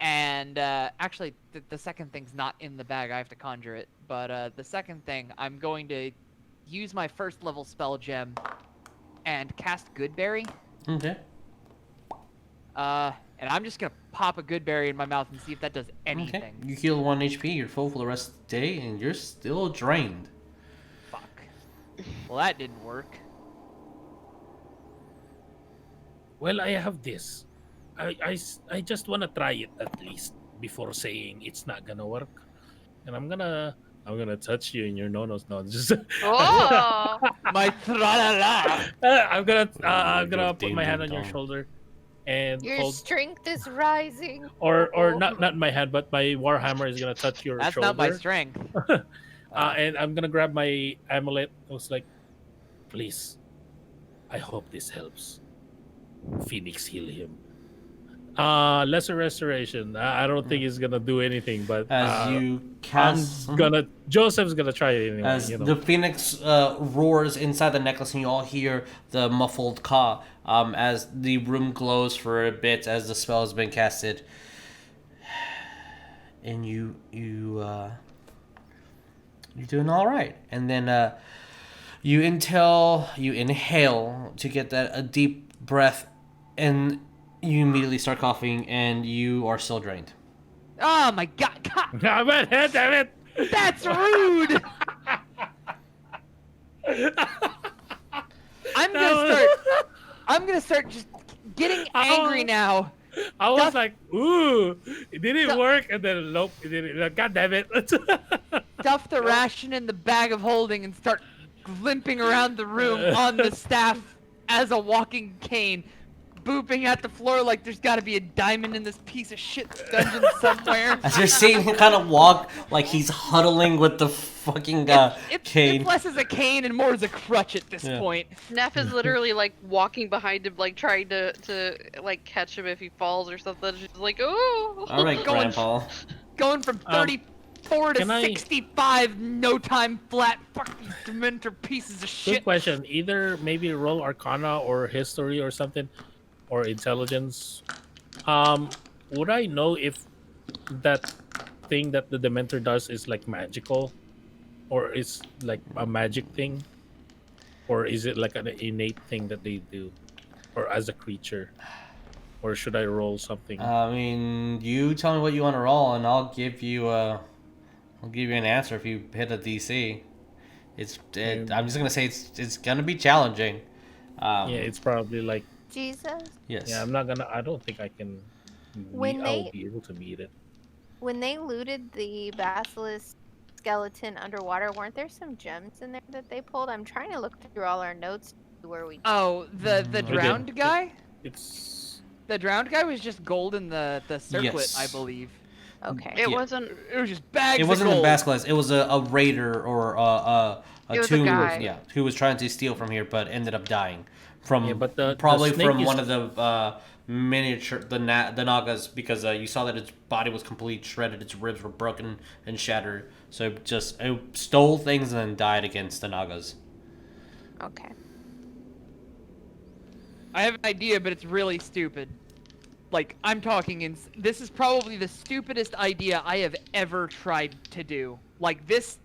and actually the second thing's not in the bag. I have to conjure it. But the second thing, I'm going to use my first level spell gem and cast Goodberry. Okay. And I'm just gonna pop a Goodberry in my mouth and see if that does anything. Okay. You heal 1 HP. You're full for the rest of the day, and you're still drained. Fuck. Well, that didn't work. Well, I have this. I just want to try it at least before saying it's not gonna work. And I'm gonna touch you in your no-nos. No, just Oh! My tra-la-la. I'm gonna put my hand on your Ding-dong. shoulder and Your hold, strength is rising. or not my hand, but my warhammer is gonna touch your That's shoulder. not my strength. And I'm gonna grab my amulet. I was like, please, I hope this helps. Phoenix, heal him. Lesser restoration. I don't think he's gonna do anything, but As you cast, Joseph's gonna try it anyway. as You know. the phoenix roars inside the necklace, and you all hear the muffled caw as the room glows for a bit as the spell has been casted, and you're doing all right. And then you inhale to get a deep breath, and you immediately start coughing, and you are still drained. Oh my god! Damn it! That's rude. I'm gonna start just getting angry now. I was like, ooh, it didn't work, and then nope, it didn't. God damn it! Stuff the ration in the bag of holding and start limping around the room on the staff as a walking cane, booping at the floor like there's got to be a diamond in this piece of shit dungeon somewhere. As you're seeing him kind of walk like he's huddling with the fucking cane. It's less as a cane and more as a crutch at this Yeah. point. Neff is literally like walking behind him, like trying to like catch him if he falls or something. She's like, oh. All right, Going- Grandpa. Going from 34 to Can I- 65, no time flat. Fuck these Dementor pieces of Good shit. question. Either maybe roll Arcana or History or something, or Intelligence. Would I know if that thing that the Dementor does is like magical, or is like a magic thing, or is it like an innate thing that they do, or as a creature, or should I roll something? I mean, you tell me what you want to roll, and I'll give you an answer if you hit a DC. I'm just gonna say it's gonna be challenging. Yeah, it's probably like Jesus. Yes. yeah. I don't think I can. When I will they- be able to meet it. When they looted the basilisk skeleton underwater, weren't there some gems in there that they pulled? I'm trying to look through all our notes to see where we. Oh, the drowned guy? It's The drowned guy was just gold in the circlet, Yes. I believe. Okay. It Yeah. wasn't. It was just bags It wasn't of a gold. basilisk. It was a raider or a It was a tomb. guy. Who was trying to steal from here, but ended up dying from Yeah, but the probably snake from is- one of the miniature the Nagas, because you saw that its body was completely shredded, its ribs were broken and shattered. So it stole things and then died against the Nagas. Okay. I have an idea, but it's really stupid. Like, I'm talking this is probably the stupidest idea I have ever tried to do. Like, this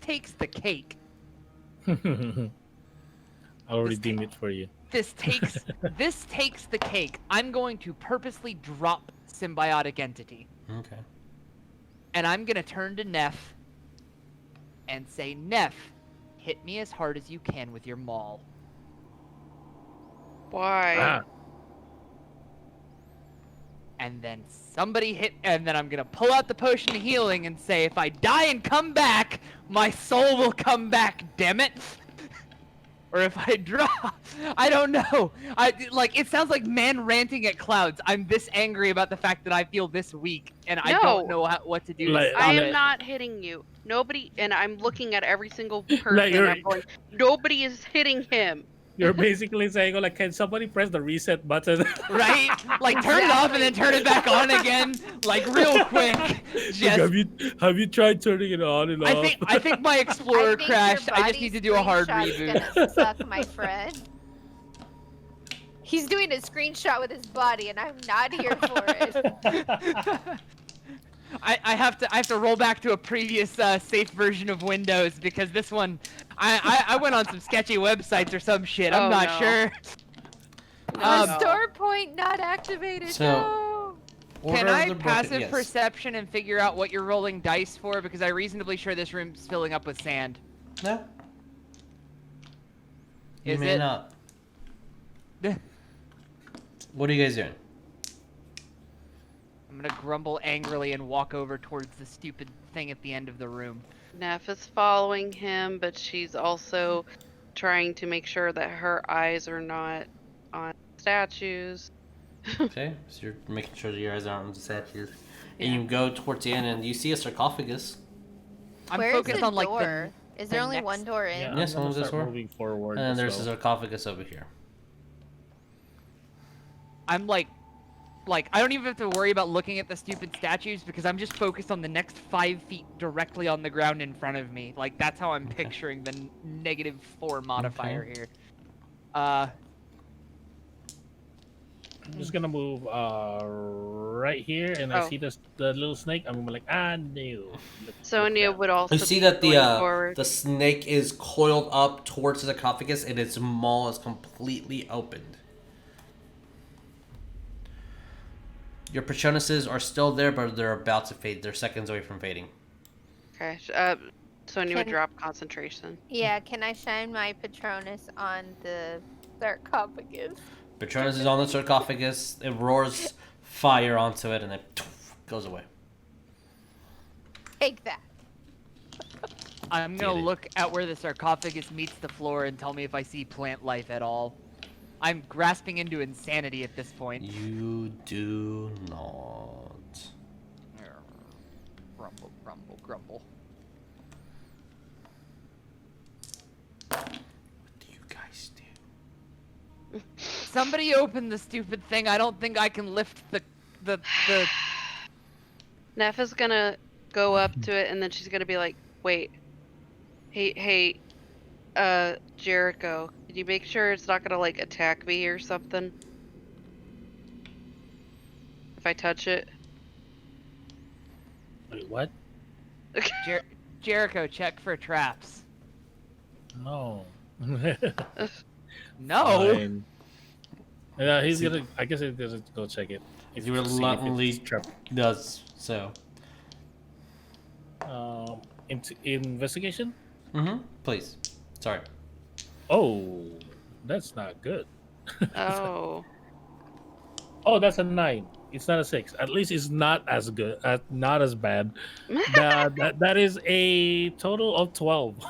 takes the cake. I'll redeem it for you. This takes the cake. I'm going to purposely drop symbiotic entity. Okay. And I'm gonna turn to Neff and say, Neff, hit me as hard as you can with your maul. Why? Ah, And then and then I'm gonna pull out the potion of healing and say, if I die and come back, my soul will come back, damn it. Or if I draw, I don't know. It sounds like man ranting at clouds. I'm this angry about the fact that I feel this weak, and I don't No. know what to do. Like- to stop I it. am not hitting you. Nobody, and I'm looking at every single Like person. you're- I'm going, nobody is hitting him. you're basically saying, like, can somebody press the reset button? Right? Like turn it off and then turn it back on again, like real quick. Like, Just, have you tried turning it on and off? I think my Explorer I think crashed. your I just body need to do a hard screenshot's reboot. Gonna suck, my friend. He's doing a screenshot with his body, and I'm not here for it. I have to roll back to a previous safe version of Windows because this one, I went on some sketchy websites or some shit. I'm Oh, not no. sure. Restore point not activated. So- No. Order Can of I the Broken- passive yes. perception and figure out what you're rolling dice for? Because I'm reasonably sure this room's filling up with sand. No. You Is may it? not. What are you guys doing? I'm gonna grumble angrily and walk over towards the stupid thing at the end of the room. Neff is following him, but she's also trying to make sure that her eyes are not on statues. Okay, so you're making sure that your eyes aren't on the statues. And Yeah. you go towards the end and you see a sarcophagus. I'm Where's focused the on like door? Is there the only next- one door in? Yeah, Yes, I'm gonna only this start door. moving forward. And then as there's a well. sarcophagus over here. I'm like I don't even have to worry about looking at the stupid statues because I'm just focused on the next 5 feet directly on the ground in front of me. Like that's how I'm Okay. picturing the -4 modifier Okay. here. I'm just gonna move right here, and I Oh. see the little snake. I'm like, no. Sonya would also You see be that going forward. the snake is coiled up towards the sarcophagus and its maw is completely opened. Your Patronuses are still there, but they're about to fade. They're seconds away from fading. Okay, Sonya would Can- drop concentration. Yeah, can I shine my Patronus on the sarcophagus? Patronus is on the sarcophagus. It roars fire onto it and then goes away. Take that. I'm gonna Get it. look at where the sarcophagus meets the floor and tell me if I see plant life at all. I'm grasping into insanity at this point. You do not. Grumble, grumble, grumble. What do you guys do? Somebody open the stupid thing. I don't think I can lift the Neff is gonna go up to it, and then she's gonna be like, "Wait, hey, Jericho, can you make sure it's not gonna like attack me or something? If I touch it." Wait, what? Jericho, check for traps. No. No. Fine. Yeah, he's gonna. I guess he's gonna go check it. If you see if it's reluctantly trapped. does so. Investigation. Please. Sorry. Oh, that's not good. Oh. Oh, that's a 9. It's not a 6. At least it's not as good. Not as bad. That is a total of 12.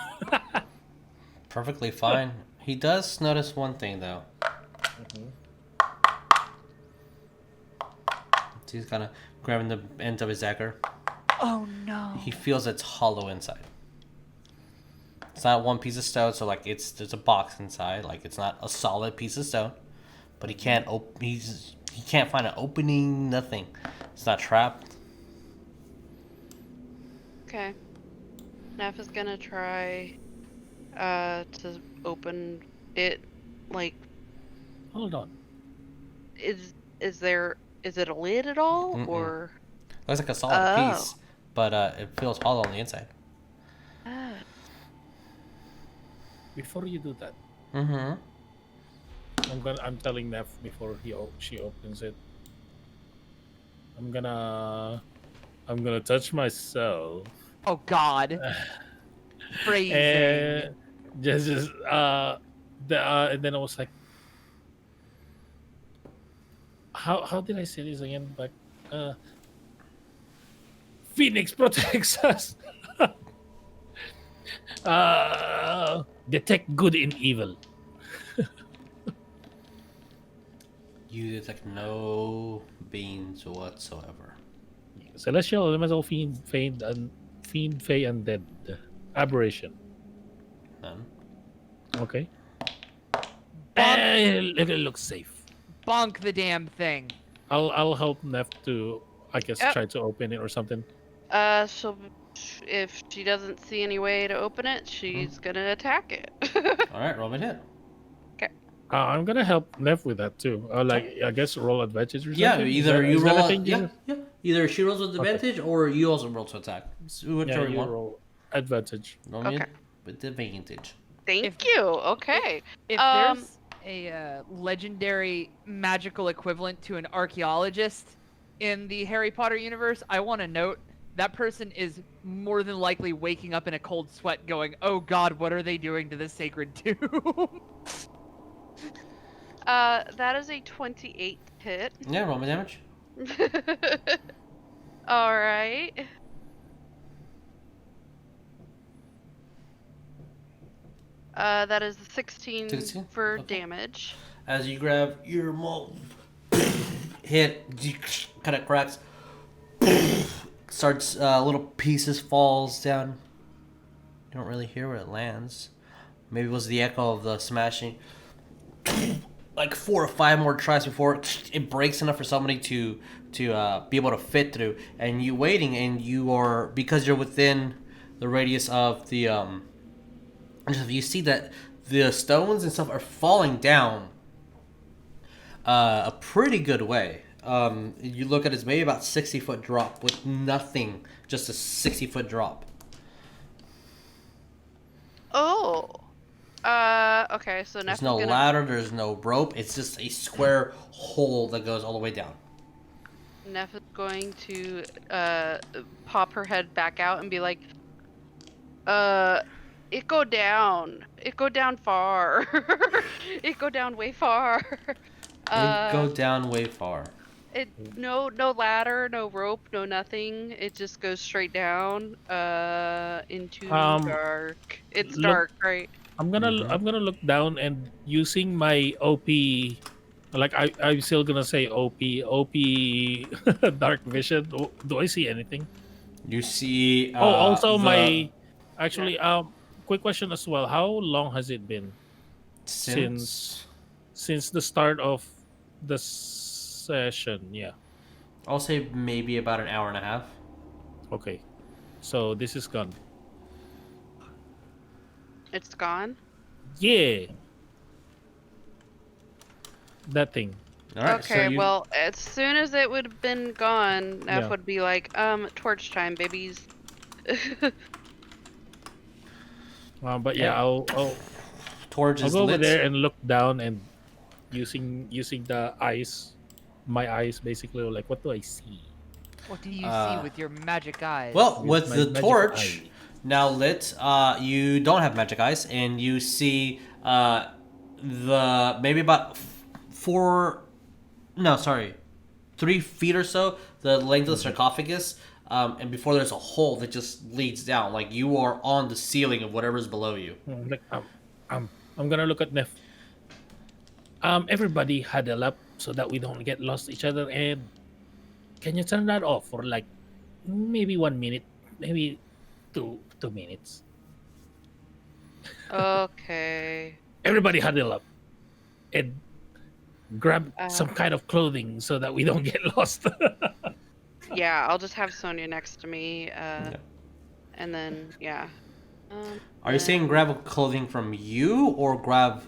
Perfectly fine. He does notice one thing though. He's kind of grabbing the end of his dagger. Oh no. He feels it's hollow inside. It's not one piece of stone, so like there's a box inside. Like it's not a solid piece of stone, but he can't he can't find an opening. Nothing. It's not trapped. Okay. Neff is gonna try to open it. Like, Hold on. is it a lid at all? Mm-mm. Or Looks like a solid Oh. piece, but it feels hollow on the inside. Before you do that, Mm-hmm. I'm telling Neff before she opens it. I'm gonna I'm gonna touch myself. Oh God. Phrasing. And and then I was like, how did I say this again? Like, Phoenix protects us. Detect good in evil. You detect no beings whatsoever. Celestial elemental fiend, fey, undead, aberration. None. Okay. Bonk, It looks safe. bonk the damn thing. I'll help Neff to, I guess, Yep. try to open it or something. So if she doesn't see any way to open it, she's gonna attack it. All right, roll me hit. I'm gonna help Neff with that too. I guess roll advantage or something. Yeah, Is either that- you is that a roll. thing, Yeah, Jesus? yeah. Either she rolls with advantage, or you also roll to attack. Yeah, Whichever you one. roll advantage. Roll me Okay. with advantage. Thank If- you. Okay. If there's a legendary magical equivalent to an archaeologist in the Harry Potter universe, I want to note that person is more than likely waking up in a cold sweat going, "Oh God, what are they doing to this sacred tomb?" That is a 28 hit. Yeah, roll me damage. All right. That is 16 16? for Okay. damage. As you grab your mold, hit, kind of cracks, starts, little pieces falls down. You don't really hear where it lands. Maybe it was the echo of the smashing. Like 4 or 5 more tries before it breaks enough for somebody to be able to fit through. And you waiting, and you are, because you're within the radius of the you see that the stones and stuff are falling down a pretty good way. You look at it, it's maybe about 60-foot drop with nothing, just a 60-foot drop. Oh. Okay, so There's Neff no is gonna... ladder, there's no rope, it's just a square hole that goes all the way down. Neff is going to pop her head back out and be like, it go down. It go down far. It go down way far. It go down way far. No ladder, no rope, no nothing. It just goes straight down into dark. It's look- dark, right? I'm gonna look down and using my OP, like I'm still gonna say OP dark vision. Do I see anything? You see. Also my actually quick question as well. How long has it been since the start of the session? Yeah. I'll say maybe about an hour and a half. Okay. So this is gone. It's gone. Yeah. That thing. All right. Okay, so you, well, as soon as it would have been gone, Neff Yeah. would be like, torch time, babies. But yeah, I'll torch I'll is go over lit. there and look down and using the eyes, my eyes basically. Like, what do I see? What do you see with your magic eyes? Well, With with my the magic torch eye. now lit, you don't have magic eyes, and you see the maybe about 3 feet or so the length of the sarcophagus, and before there's a hole that just leads down, like you are on the ceiling of whatever's below you. Like, I'm gonna look at Neff. Everybody huddle up so that we don't get lost each other. And can you turn that off for like maybe 1 minute, maybe two minutes? Okay. Everybody huddle up and grab Uh. some kind of clothing so that we don't get lost. Yeah, I'll just have Sonya next to me, and then, yeah. Are you saying grab clothing from you or grab?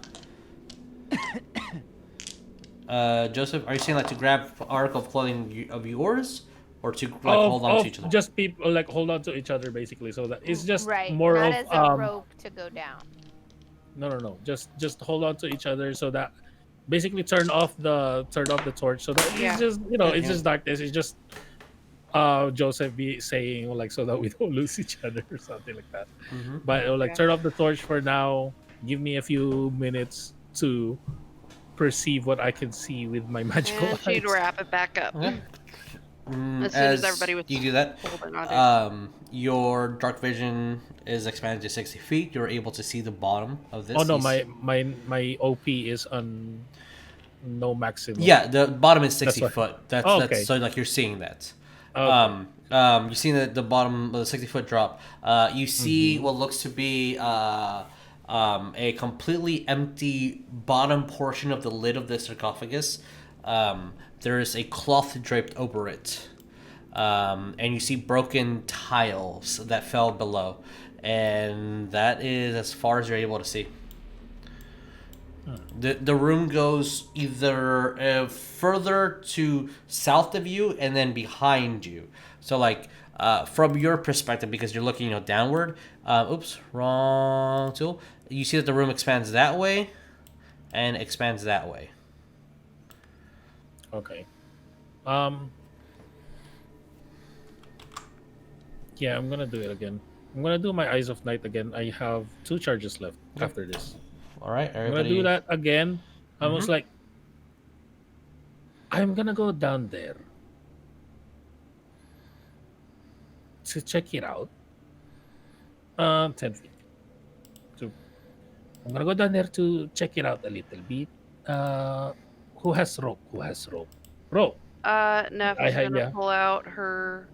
Joseph, are you saying like to grab article of clothing of yours, or to like hold on to each other? Just people like hold on to each other basically, so that it's just Right. more Not of as a rope to go down. No. Just hold on to each other so that basically turn off the torch so that Yeah. it's just it's just darkness. It's just Joseph be saying like so that we don't lose each other or something like that. Mm-hmm. But like Yeah. turn off the torch for now. Give me a few minutes to perceive what I can see with my magical And she'd eyes. wrap it back up Okay. as soon as everybody was you do that, holding on to. your dark vision is expanded to 60 feet. You're able to see the bottom of this. Oh no, You s- my OP is on no maximum. Yeah, the bottom is 60 That's foot. That's Oh, that's okay. so like you're seeing that. Okay. You see the bottom of the 60-foot drop. You see what looks to be a completely empty bottom portion of the lid of the sarcophagus. There is a cloth draped over it, and you see broken tiles that fell below, and that is as far as you're able to see. The room goes either further to south of you and then behind you. So like from your perspective, because you're looking downward. Oops, wrong tool. You see that the room expands that way, and expands that way. Okay. Yeah, I'm gonna do it again. I'm gonna do my Eyes of Night again. I have 2 charges left after this. All right, I'm gonna everybody. do that again. I was like, I'm gonna go down there to check it out. 10 feet. So I'm gonna go down there to check it out a little bit. Who has rope? Who has rope? Rope. Neff I is had- gonna yeah. pull out her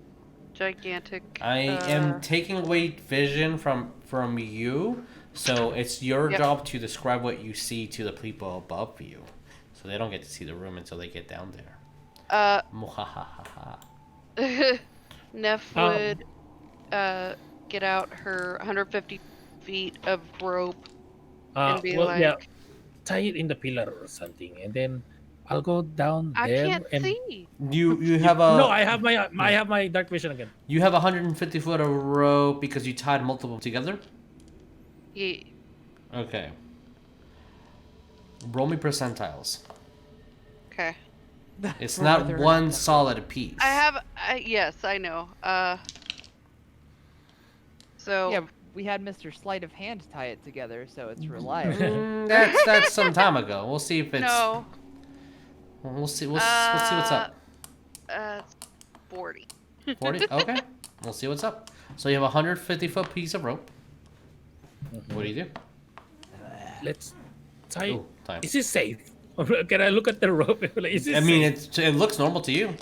gigantic. I am taking away vision from you, so it's your Yep. job to describe what you see to the people above you, so they don't get to see the room until they get down there. Muhahaha. Neff Um, would get out her 150 feet of rope and be well, like, yeah, tie it in the pillar or something, and then I'll go down I there can't and see. You have a no, I have my dark vision again. You have 150 foot of rope because you tied multiple together. Yeah. Okay. Roll me percentiles. Okay. It's For not whether or one not- solid piece. Yes, I know. So Yeah, we had Mr. Sleight of Hand tie it together, so it's reliable. That's some time ago. We'll see if it's. no. We'll see. We'll see what's up. It's 40. 40. Okay. We'll see what's up. So you have a 150 foot piece of rope. What do you do? Let's tie. Ooh, time. Is it safe? Can I look at the rope? Is it I mean, safe? it looks normal to you.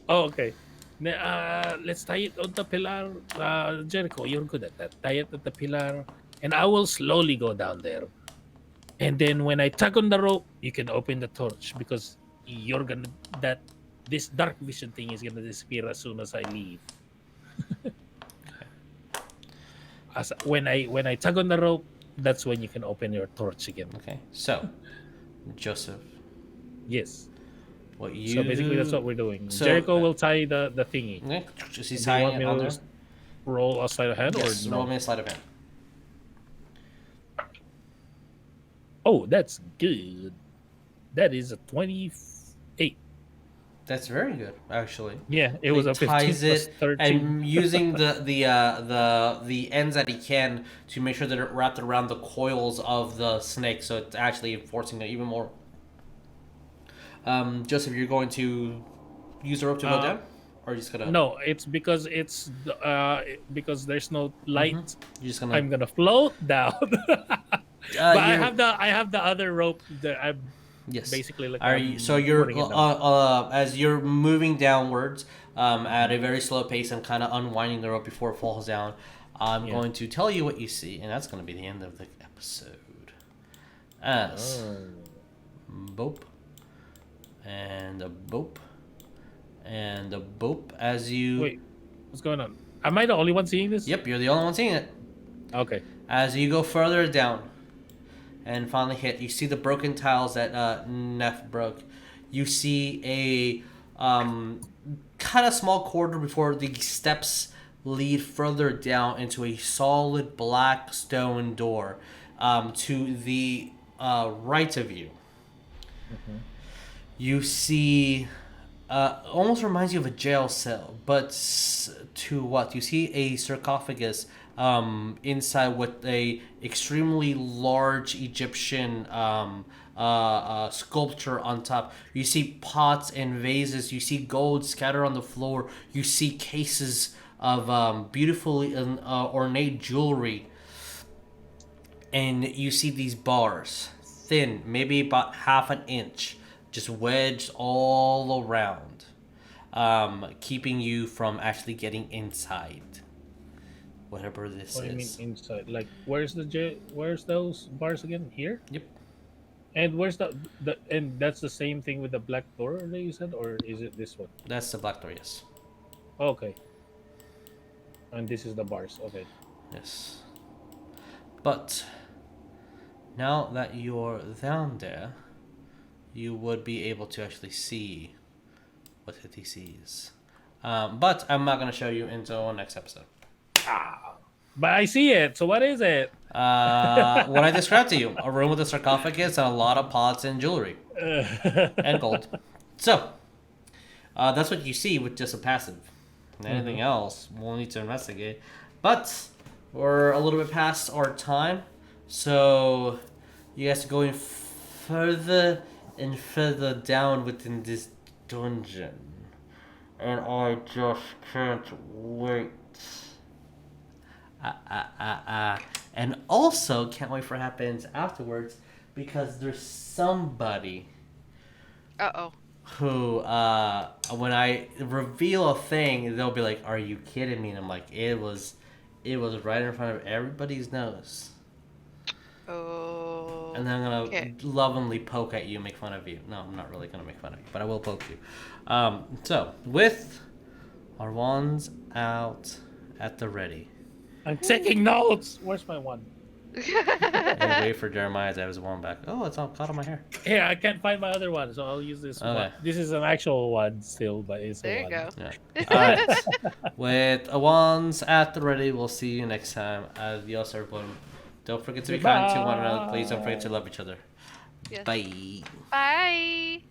Oh, okay. Let's tie it on the pillar. Jericho, you're good at that. Tie it at the pillar, and I will slowly go down there. And then when I tug on the rope, you can open the torch because you're gonna this dark vision thing is gonna disappear as soon as I leave. When I tug on the rope, that's when you can open your torch again. Okay. So, Joseph, Yes. what you So basically, that's what we're doing. So, Jericho will tie the thingy. Okay. Is he Do you tying want it me on to there? roll a sleight of hand Yes. or Roll no? me a sleight of hand. Oh, that's good. That is a 28. That's very good, actually. Yeah, it was a 15 ties plus it 13. and using the ends that he can to make sure that it wrapped around the coils of the snake, so it's actually enforcing it even more. Joseph, you're going to use the rope to go down, or are you just gonna? No, it's because because there's no light. You're just gonna. I'm gonna float down. But I have the other rope that I'm Yes. basically like. Are you, so you're putting it down. as you're moving downwards at a very slow pace and kind of unwinding the rope before it falls down. I'm Yeah. going to tell you what you see, and that's going to be the end of the episode. As boop and a boop and a boop as you. Wait, what's going on? Am I the only one seeing this? Yep, you're the only one seeing it. Okay. As you go further down and finally hit, you see the broken tiles that Neff broke. You see a kind of small corridor before the steps lead further down into a solid black stone door to the right of you. You see almost reminds you of a jail cell, but to what? You see a sarcophagus inside with a extremely large Egyptian sculpture on top. You see pots and vases. You see gold scattered on the floor. You see cases of beautifully ornate jewelry. And you see these bars, thin, maybe about half an inch, just wedged all around, keeping you from actually getting inside. Whatever this What do you mean is. inside? Like, where's those bars again? Here? Yep. And where's the and that's the same thing with the black door that you said, or is it this one? That's the black door, yes. Okay. And this is the bars. Okay. Yes. But now that you're down there, you would be able to actually see what he sees. But I'm not going to show you until next episode. But I see it. So what is it? What I described to you: a room with a sarcophagus and a lot of pots and jewelry and gold. So that's what you see with just a passive. Anything else, we'll need to investigate. But we're a little bit past our time, so you guys are going further and further down within this dungeon, and I just can't wait. And also can't wait for what happens afterwards, because there's somebody who when I reveal a thing, they'll be like, "Are you kidding me?" And I'm like, it was right in front of everybody's nose. Oh. And then I'm gonna lovingly poke at you, make fun of you. No, I'm not really gonna make fun of you, but I will poke you. So with our wands out at the ready. I'm taking notes. Where's my one? And wait for Jeremiah to have his wand back. Oh, it's all caught on my hair. Here, I can't find my other one, so I'll use this one. This is an actual one still, but it's There a you one. go. Yeah. Alright. With a wands at the ready, we'll see you next time. Adios, everyone. Don't forget to be kind to one another. Please don't forget to love each other. Yes. Bye. Bye.